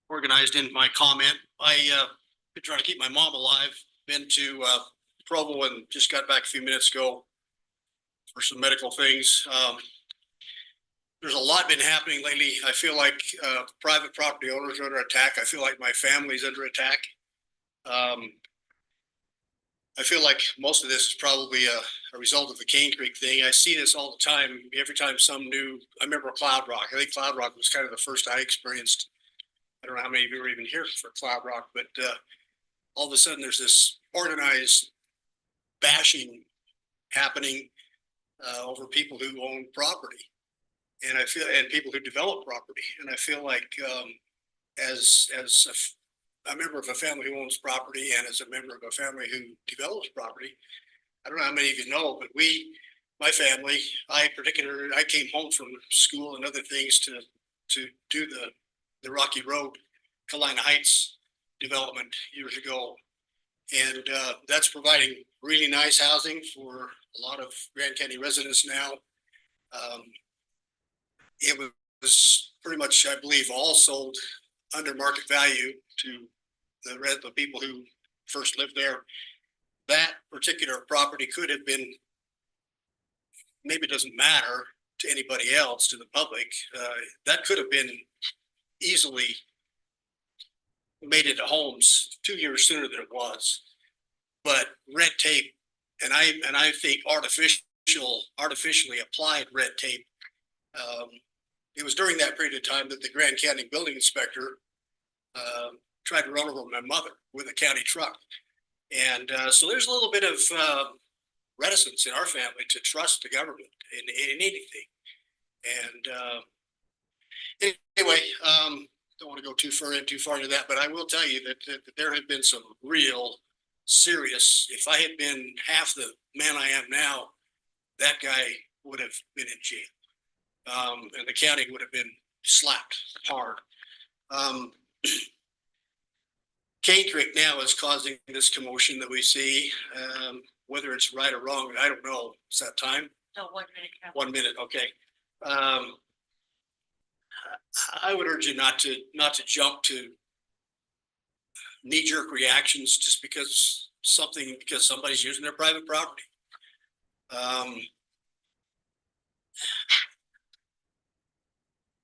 organized in my comment. I been trying to keep my mom alive. Been to Provo and just got back a few minutes ago for some medical things. There's a lot been happening lately. I feel like private property owners are under attack. I feel like my family's under attack. I feel like most of this is probably a result of the Cane Creek thing. I see this all the time. Every time some new, I remember Cloud Rock. I think Cloud Rock was kind of the first I experienced. I don't know how many of you were even here for Cloud Rock, but all of a sudden there's this organized bashing happening over people who own property. And and people who develop property. And I feel like as a member of a family who owns property and as a member of a family who develops property, I don't know how many of you know, but my family, I came home from school and other things to do the Rocky Road, Kalina Heights development years ago. And that's providing really nice housing for a lot of Grand County residents now. It was pretty much, I believe, all sold under market value to the people who first lived there. That particular property could have been, maybe it doesn't matter to anybody else, to the public, that could have been easily made into homes 2 years sooner than it was. But red tape, and I think artificially applied red tape. It was during that period of time that the Grand County building inspector tried to run over my mother with a county truck. And so there's a little bit of reticence in our family to trust the government in anything. And anyway, don't want to go too far into that, but I will tell you that there have been some real serious, if I had been half the man I am now, that guy would have been in jail. And the county would have been slapped hard. Cane Creek now is causing this commotion that we see. Whether it's right or wrong, I don't know. Is that time? No, 1 minute. 1 minute, okay. I would urge you not to jump to knee-jerk reactions just because somebody's using their private property.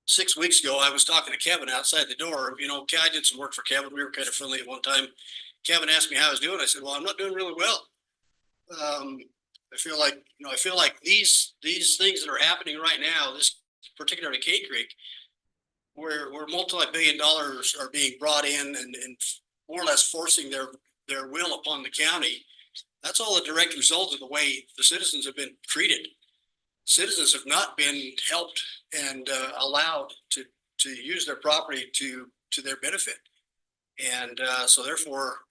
6 weeks ago, I was talking to Kevin outside the door. You know, I did some work for Kevin. We were kind of friendly at one time. Kevin asked me how I was doing. I said, well, I'm not doing really well. I feel like these things that are happening right now, this particularly Cane Creek, where multi-billion dollars are being brought in and more or less forcing their will upon the county. That's all a direct result of the way the citizens have been treated. Citizens have not been helped and allowed to use their property to their benefit. And so therefore,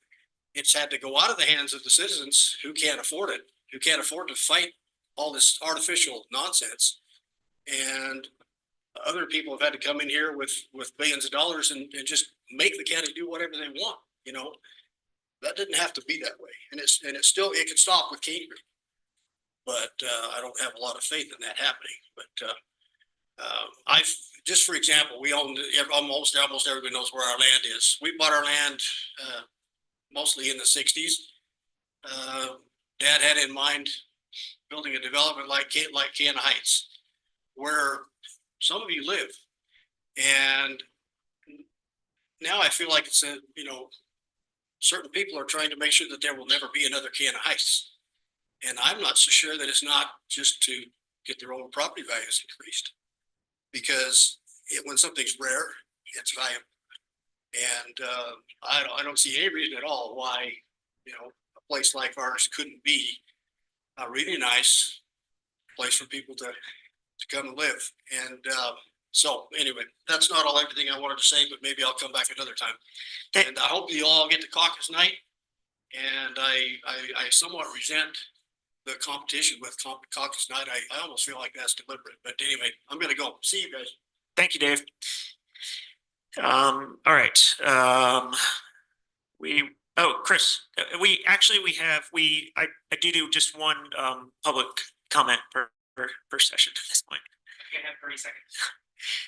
it's had to go out of the hands of the citizens who can't afford it, who can't afford to fight all this artificial nonsense. And other people have had to come in here with billions of dollars and just make the county do whatever they want. You know, that didn't have to be that way. And it's still, it could stop with Cane Creek. But I don't have a lot of faith in that happening. But I've, just for example, we own almost everybody knows where our land is. We bought our land mostly in the 60s. Dad had in mind building a development like Canna Heights, where some of you live. And now I feel like it's a, you know, certain people are trying to make sure that there will never be another Canna Heights. And I'm not so sure that it's not just to get their own property values increased, because when something's rare, it's valuable. And I don't see any reason at all why, you know, a place like ours couldn't be a really nice place for people to come and live. And so anyway, that's not everything I wanted to say, but maybe I'll come back another time. And I hope you all get to caucus night. And I somewhat resent the competition with caucus night. I almost feel like that's deliberate. But anyway, I'm going to go. See you guys. Thank you, Dave. All right. Chris, I do just one public comment per session at this point. You have 30 seconds.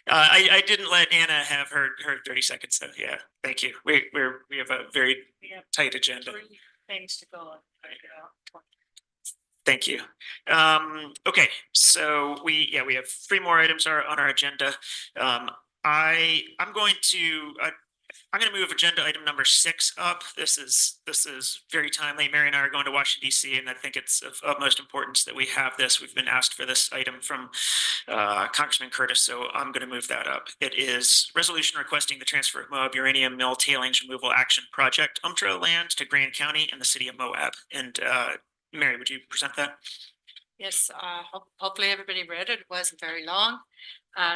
I didn't let Anna have her 30 seconds, so yeah, thank you. We have a very tight agenda. 3 things to go on. Thank you. Okay, so we have 3 more items on our agenda. I'm going to move agenda item number 6 up. This is very timely. Mary and I are going to Washington, D.C., and I think it's of utmost importance that we have this. We've been asked for this item from Congressman Curtis, so I'm going to move that up. It is resolution requesting the transfer of Moab Uranium Mill Tailings Removal Action Project, UMTRA land to Grand County and the city of Moab. And Mary, would you present that? Yes, hopefully everybody read it. It wasn't very long.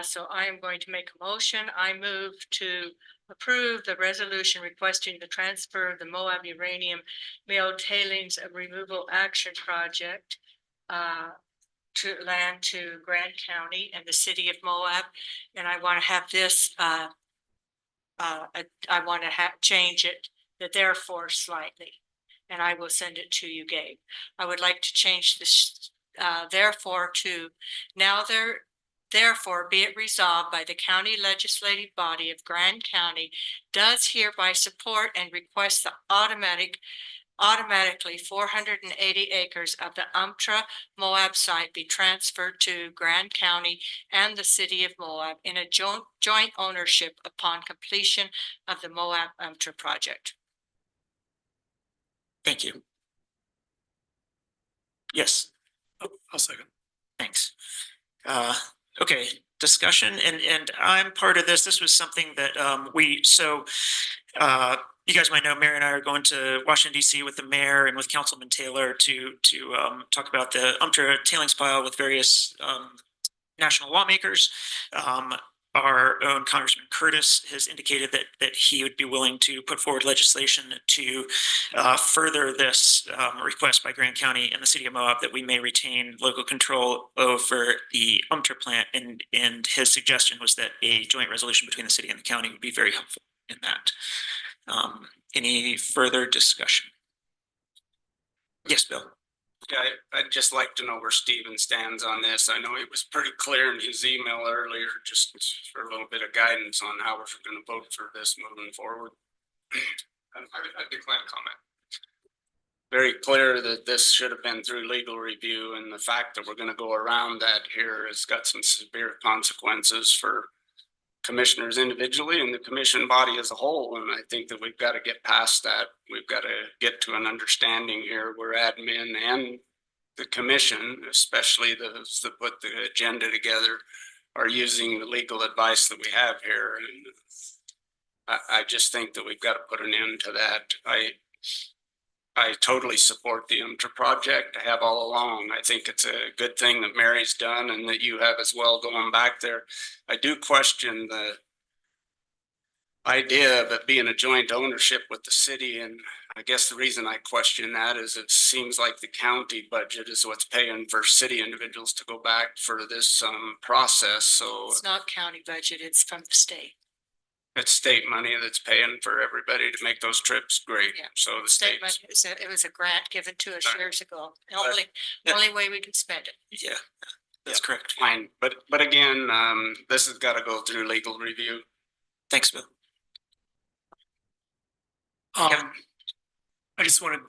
So I am going to make a motion. I move to approve the resolution requesting the transfer of the Moab Uranium Mill Tailings Removal Action Project to land to Grand County and the city of Moab. And I want to have this, I want to change it, the therefore slightly. And I will send it to you, Gabe. I would like to change this therefore to now therefore be it resolved by the county legislative body of Grand County does hereby support and request the automatically 480 acres of the UMTRA Moab site be transferred to Grand County and the city of Moab in a joint ownership upon completion of the Moab UMTRA project. Thank you. Yes. I'll second. Thanks. Okay, discussion, and I'm part of this. This was something that you guys might know, Mary and I are going to Washington, D.C. with the mayor and with Councilman Taylor to talk about the UMTRA tailings pile with various national lawmakers. Our own Congressman Curtis has indicated that he would be willing to put forward legislation to further this request by Grand County and the city of Moab that we may retain local control over the UMTRA plant. And his suggestion was that a joint resolution between the city and the county would be very helpful in that. Any further discussion? Yes, Bill. Yeah, I'd just like to know where Stephen stands on this. I know he was pretty clear in his email earlier, just for a little bit of guidance on how we're going to vote for this moving forward. I decline to comment. Very clear that this should have been through legal review, and the fact that we're going to go around that here has got some severe consequences for commissioners individually and the commission body as a whole. And I think that we've got to get past that. We've got to get to an understanding here where admin and the commission, especially those that put the agenda together, are using the legal advice that we have here. And I just think that we've got to put an end to that. I totally support the UMTRA project. I have all along. I think it's a good thing that Mary's done and that you have as well going back there. I do question idea of it being a joint ownership with the city, and I guess the reason I question that is it seems like the county budget is what's paying for city individuals to go back for this process, so It's not county budget, it's from the state. it's state money that's paying for everybody to make those trips. Great. Yeah. So the State state's money, it was a grant given to us Right. years ago. The But- only way we can spend it. Yeah, that's correct. fine, but again, this has got to go through legal review. Thanks, Bill. I just wanted,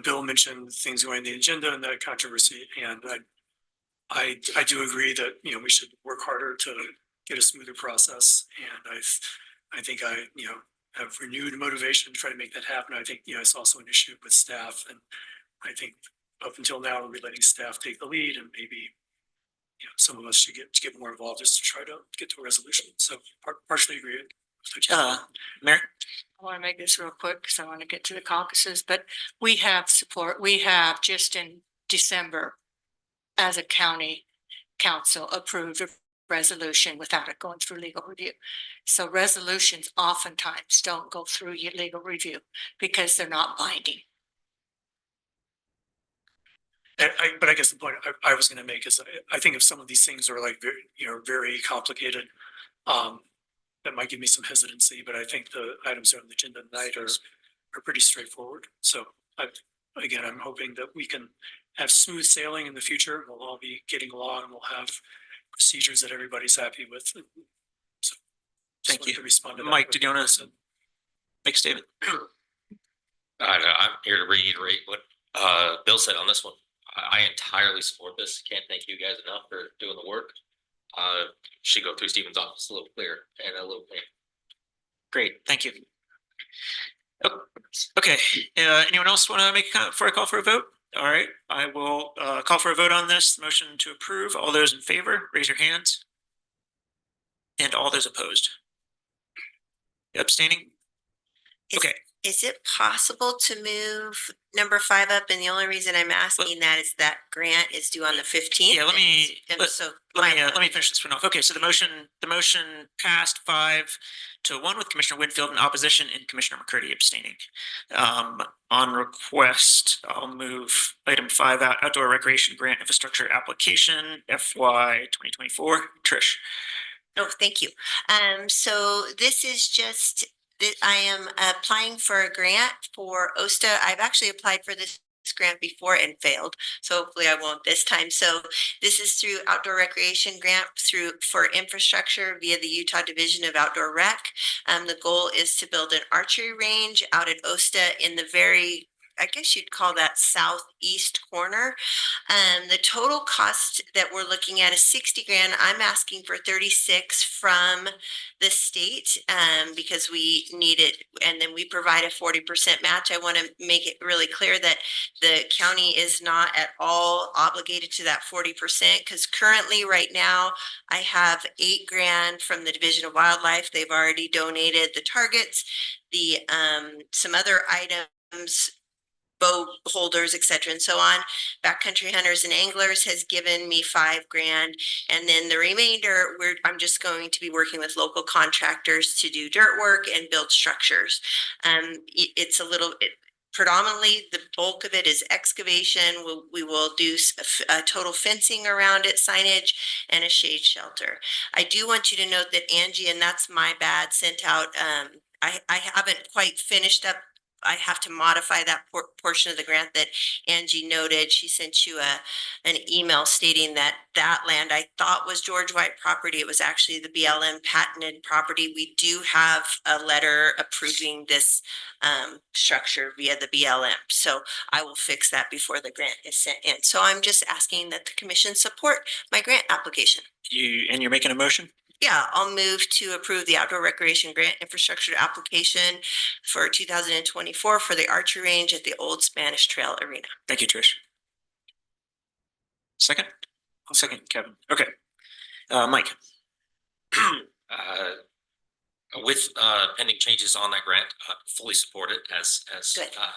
Bill mentioned things going on the agenda and that controversy, and I do agree that, we should work harder to get a smoother process, and I think I have renewed motivation to try to make that happen. I think, it's also an issue with staff, and I think up until now, we're letting staff take the lead, and maybe, some of us should get more involved just to try to get to a resolution. So partially agree. Mary? I want to make this real quick because I want to get to the caucuses, but we have support. We have just in December, as a county council, approved a resolution without it going through legal review. So resolutions oftentimes don't go through your legal review because they're not binding. But I guess the point I was going to make is I think if some of these things are like very complicated, that might give me some hesitancy, but I think the items on the agenda tonight are pretty straightforward. So I'm hoping that we can have smooth sailing in the future. We'll all be getting along and we'll have procedures that everybody's happy with. So Thank you. to respond to that. Mike, did you want to make a statement? I'm here to reiterate what Bill said on this one. I entirely support this. Can't thank you guys enough for doing the work. Should go through Stephen's office a little clearer and a little cleaner. Great, thank you. Okay, anyone else want to make a comment before I call for a vote? All right, I will call for a vote on this motion to approve. All those in favor, raise your hands. And all those opposed. Abstaining? Okay. Is it possible to move number 5 up? And the only reason I'm asking that is that grant is due on the 15th. Yeah, let me finish this one off. Okay, so the motion passed 5-1 with Commissioner Winfield in opposition and Commissioner McCurdy abstaining. On request, I'll move item 5 out, outdoor recreation grant infrastructure application FY 2024. Trish. Oh, thank you. So this is just that I am applying for a grant for OSTA. I've actually applied for this grant before and failed, so hopefully I won't this time. So this is through outdoor recreation grant for infrastructure via the Utah Division of Outdoor Rec. The goal is to build an archery range out at OSTA in the very, I guess you'd call that southeast corner. The total cost that we're looking at is 60 grand. I'm asking for 36 from the state because we need it, and then we provide a 40% match. I want to make it really clear that the county is not at all obligated to that 40% because currently right now I have 8 grand from the Division of Wildlife. They've already donated the targets, the some other items, bow holders, etc., and so on. Backcountry Hunters and Anglers has given me 5 grand, and then the remainder I'm just going to be working with local contractors to do dirt work and build structures. It's a little predominantly the bulk of it is excavation. We will do a total fencing around it, signage, and a shade shelter. I do want you to note that Angie, and that's my bad, sent out I haven't quite finished up. I have to modify that portion of the grant that Angie noted. She sent you an email stating that land I thought was George White property. It was actually the BLM patented property. We do have a letter approving this structure via the BLM. So I will fix that before the grant is sent in. So I'm just asking that the commission support my grant application. You're making a motion? Yeah, I'll move to approve the outdoor recreation grant infrastructure application for 2024 for the archery range at the Old Spanish Trail Arena. Thank you, Trish. Second? I'll second, Kevin. Okay. Mike. With pending changes on that grant, fully support it as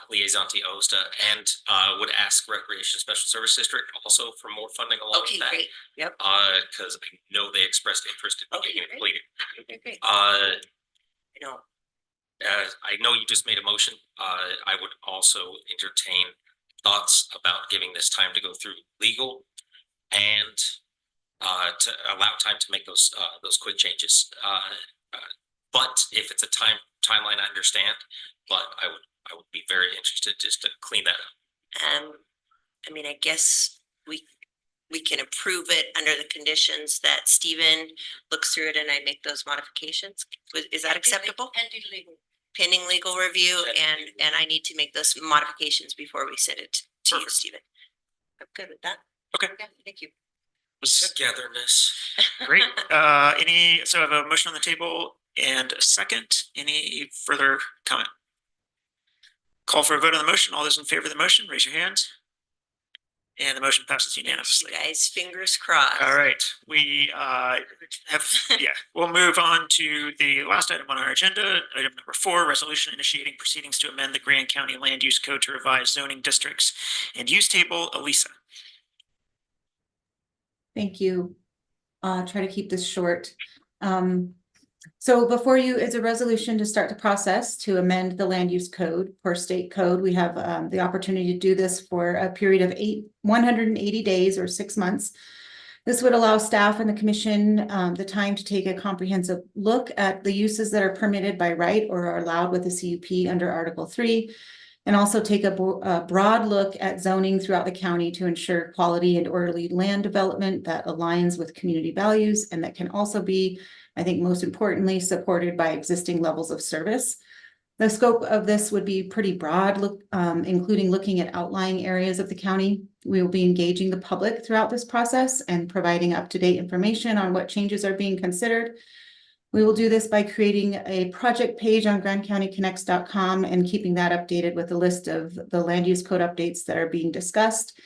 liaison to OSTA, and would ask Recreation Special Service District also for more funding along with that. Great. Yep. Because I know they expressed interest in getting it completed. Okay, great. You know, I know you just made a motion. I would also entertain thoughts about giving this time to go through legal and to allow time to make those quick changes. But if it's a timeline, I understand, but I would be very interested just to clean that up. I mean, I guess we can approve it under the conditions that Stephen looks through it and I make those modifications. Is that acceptable? Pending legal review, and I need to make those modifications before we send it to you, Stephen. I'm good with that. Okay. Yeah, thank you. Togetherness. Great. So I have a motion on the table and a second. Any further comment? Call for a vote on the motion. All those in favor of the motion, raise your hands. And the motion passes unanimously. Guys, fingers crossed. All right, we we'll move on to the last item on our agenda, item number 4, resolution initiating proceedings to amend the Grand County Land Use Code to revise zoning districts and use table. Elisa. Thank you. Try to keep this short. So before you is a resolution to start the process to amend the land use code per state code. We have the opportunity to do this for a period of 180 days or 6 months. This would allow staff and the commission the time to take a comprehensive look at the uses that are permitted by right or are allowed with the CUP under Article 3, and also take a broad look at zoning throughout the county to ensure quality and orderly land development that aligns with community values and that can also be, I think most importantly, supported by existing levels of service. The scope of this would be pretty broad, including looking at outlying areas of the county. We will be engaging the public throughout this process and providing up-to-date information on what changes are being considered. We will do this by creating a project page on grandcountyconnects.com and keeping that updated with a list of the land use code updates that are being discussed.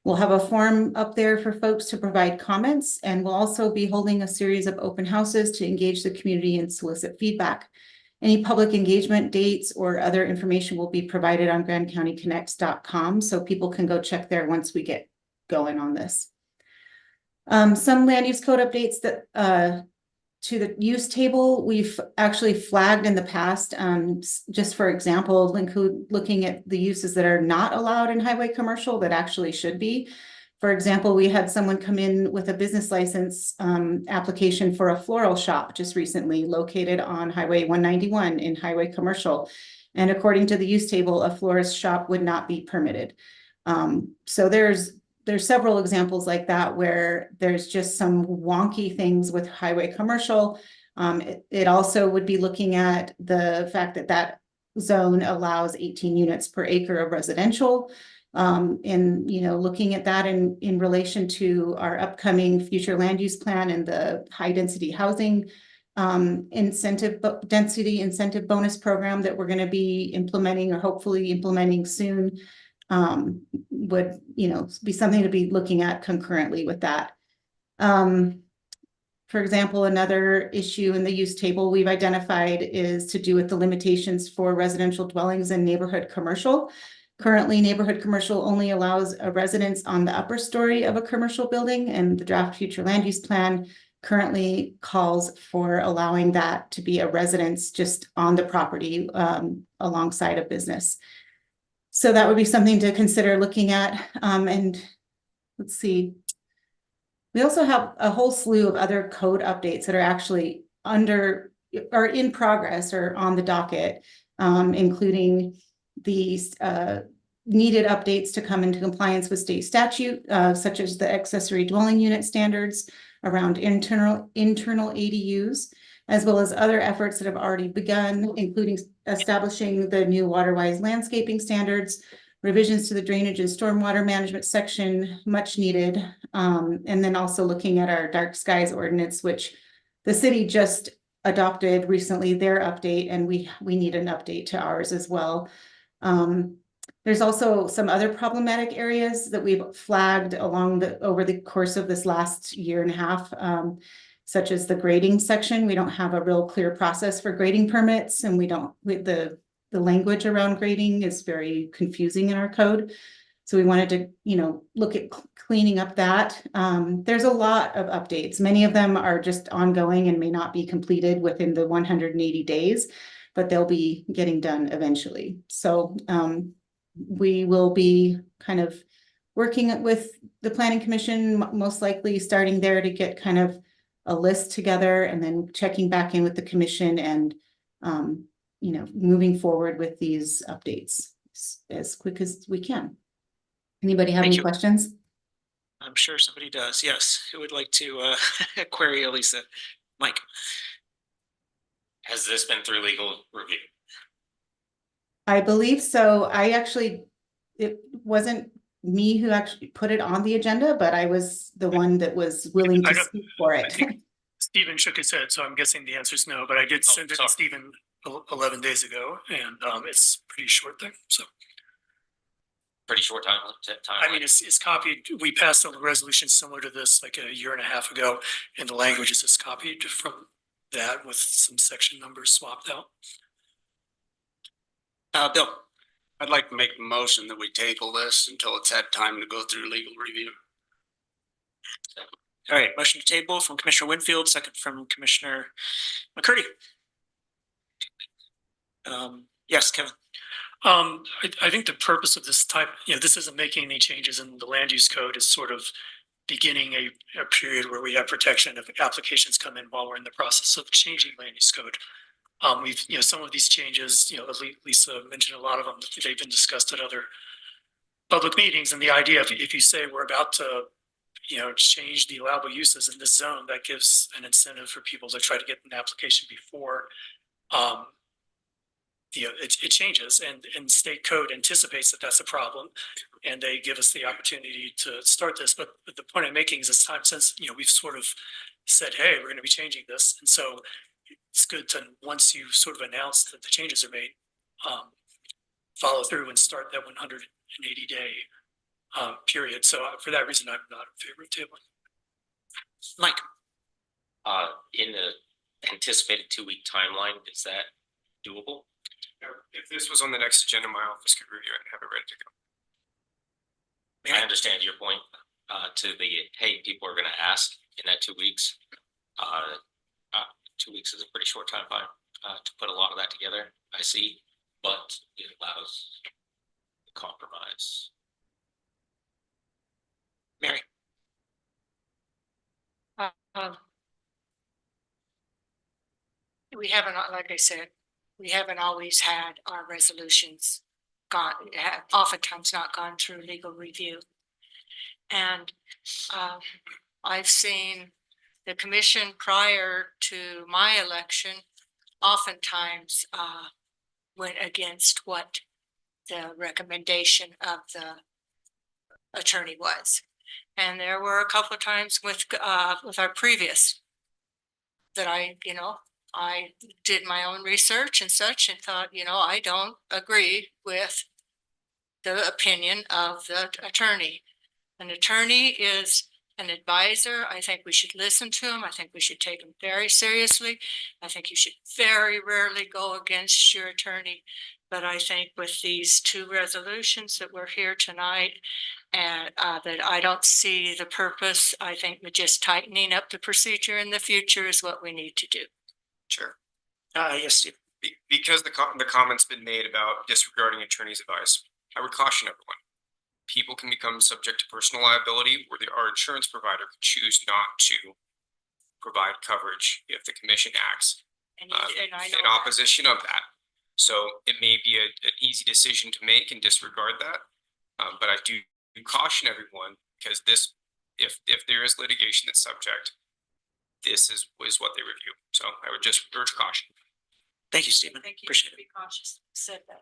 We'll have a form up there for folks to provide comments, and we'll also be holding a series of open houses to engage the community and solicit feedback. Any public engagement dates or other information will be provided on grandcountyconnects.com, so people can go check there once we get going on this. Some land use code updates that to the use table, we've actually flagged in the past, just for example, looking at the uses that are not allowed in highway commercial that actually should be. For example, we had someone come in with a business license application for a floral shop just recently located on Highway 191 in highway commercial. And according to the use table, a florist shop would not be permitted. So there's several examples like that where there's just some wonky things with highway commercial. It also would be looking at the fact that that zone allows 18 units per acre of residential. And, you know, looking at that in relation to our upcoming future land use plan and the high density housing density incentive bonus program that we're going to be implementing or hopefully implementing soon. Would, you know, be something to be looking at concurrently with that. For example, another issue in the use table we've identified is to do with the limitations for residential dwellings and neighborhood commercial. Currently, neighborhood commercial only allows a residence on the upper story of a commercial building, and the draft future land use plan currently calls for allowing that to be a residence just on the property alongside a business. So that would be something to consider looking at. And let's see. We also have a whole slew of other code updates that are actually in progress or on the docket, including these needed updates to come into compliance with state statute, such as the accessory dwelling unit standards around internal ADUs, as well as other efforts that have already begun, including establishing the new water-wise landscaping standards, revisions to the drainage and stormwater management section, much needed. And then also looking at our dark skies ordinance, which the city just adopted recently, their update, and we need an update to ours as well. There's also some other problematic areas that we've flagged over the course of this last year and a half, such as the grading section. We don't have a real clear process for grading permits, and the language around grading is very confusing in our code. So we wanted to, you know, look at cleaning up that. There's a lot of updates. Many of them are just ongoing and may not be completed within the 180 days, but they'll be getting done eventually. So we will be kind of working with the Planning Commission, most likely starting there to get kind of a list together and then checking back in with the commission and, you know, moving forward with these updates as quick as we can. Anybody have any questions? I'm sure somebody does. Yes. Who would like to query Elisa? Mike. Has this been through legal review? I believe so. It wasn't me who actually put it on the agenda, but I was the one that was willing to speak for it. Stephen shook his head, so I'm guessing the answer is no, but I did send it to Stephen 11 days ago, and it's pretty short thing, so. Pretty short time. I mean, it's copied, we passed a resolution similar to this like a year and a half ago, and the language is just copied from that with some section numbers swapped out. Bill. I'd like to make a motion that we table this until it's had time to go through legal review. All right, motion to table from Commissioner Winfield, second from Commissioner McCurdy. Yes, Kevin. I think the purpose of this type, you know, this isn't making any changes in the land use code, is sort of beginning a period where we have protection if applications come in while we're in the process of changing land use code. We've, you know, some of these changes, you know, Lisa mentioned a lot of them, they've been discussed at other public meetings. And the idea, if you say we're about to, you know, change the allowable uses in this zone, that gives an incentive for people to try to get an application before, you know, it changes, and state code anticipates that that's a problem, and they give us the opportunity to start this. But the point I'm making is it's time since, you know, we've sort of said, hey, we're going to be changing this. And so it's good to, once you sort of announce that the changes are made, follow through and start that 180 day period. So for that reason, I'm not in favor of tabling. Mike. In the anticipated 2-week timeline, is that doable? If this was on the next agenda, my office could review it and have it ready to go. I understand your point to the, hey, people are going to ask in that 2 weeks. 2 weeks is a pretty short time to put a lot of that together, I see, but it allows compromise. Mary. We haven't, like I said, we haven't always had our resolutions have oftentimes not gone through legal review. And I've seen the commission prior to my election oftentimes went against what the recommendation of the attorney was. And there were a couple of times with our previous that I did my own research and such and thought, you know, I don't agree with the opinion of the attorney. An attorney is an advisor. I think we should listen to him. I think we should take him very seriously. I think you should very rarely go against your attorney. But I think with these two resolutions that we're here tonight, and that I don't see the purpose, I think we're just tightening up the procedure in the future is what we need to do. Sure. Yes, Steve. Because the comment's been made about disregarding attorney's advice, I would caution everyone. People can become subject to personal liability where our insurance provider could choose not to provide coverage if the commission acts in opposition of that. So it may be an easy decision to make and disregard that. But I do caution everyone, because if there is litigation that's subject, this is what they review. So I would just urge caution. Thank you, Stephen. Thank you. Appreciate it. Be cautious. Said that.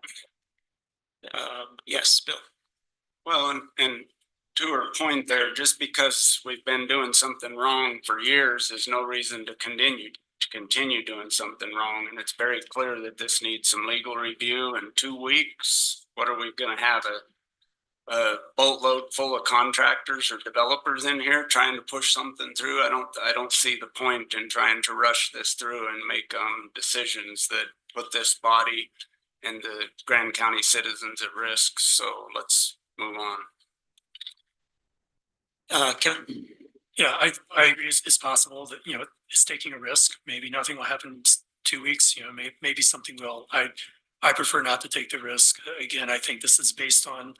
Yes, Bill. Well, and to her point there, just because we've been doing something wrong for years is no reason to continue doing something wrong. And it's very clear that this needs some legal review in 2 weeks. What are we going to have, a boatload full of contractors or developers in here trying to push something through? I don't see the point in trying to rush this through and make decisions that put this body and the Grand County citizens at risk. So let's move on. Kevin? Yeah, I agree. It's possible that, you know, it's taking a risk. Maybe nothing will happen in 2 weeks, you know, maybe something will. I prefer not to take the risk. Again, I think this is based on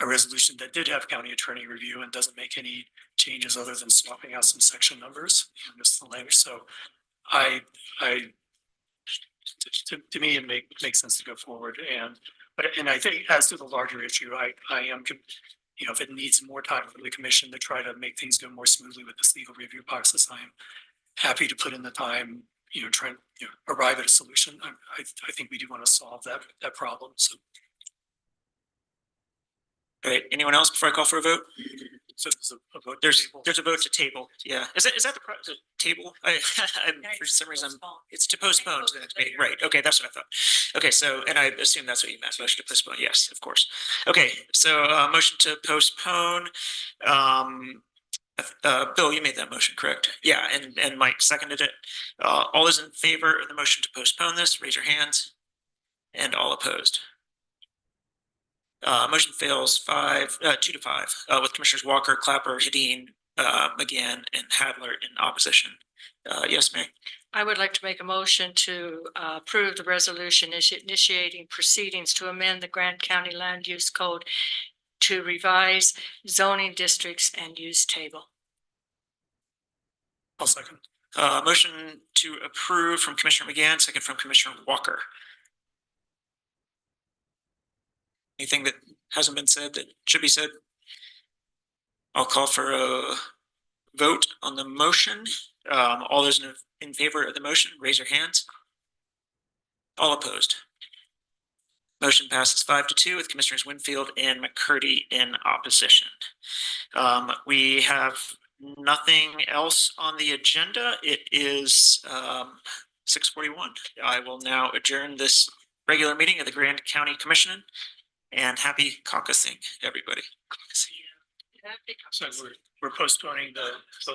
a resolution that did have county attorney review and doesn't make any changes other than swapping out some section numbers. You know, just the language. So to me, it makes sense to go forward. And I think as to the larger issue, I am, you know, if it needs more time for the commission to try to make things go more smoothly with this legal review process, I am happy to put in the time, you know, try and, you know, arrive at a solution. I think we do want to solve that problem. So. All right, anyone else before I call for a vote? So there's a vote. There's a vote to table, yeah. Is that the table? For some reason, it's to postpone to the next meeting, right? Okay, that's what I thought. Okay, so, and I assume that's what you meant, motion to postpone, yes, of course. Okay, so, motion to postpone, Bill, you made that motion, correct? Yeah, and Mike seconded it. All those in favor of the motion to postpone this, raise your hands. And all opposed. Motion fails 2-5, with Commissioners Walker, Clapper, Hedin, McGann, and Hadler in opposition. Yes, Mary? I would like to make a motion to approve the resolution initiating proceedings to amend the Grant County Land Use Code to revise zoning districts and use table. I'll second. Motion to approve from Commissioner McGann, second from Commissioner Walker. Anything that hasn't been said that should be said? I'll call for a vote on the motion. All those in favor of the motion, raise your hands. All opposed. Motion passes 5-2 with Commissioners Winfield and McCurdy in opposition. We have nothing else on the agenda. It is 6:41. I will now adjourn this regular meeting of the Grand County Commission. And happy caucusing, everybody. So we're postponing the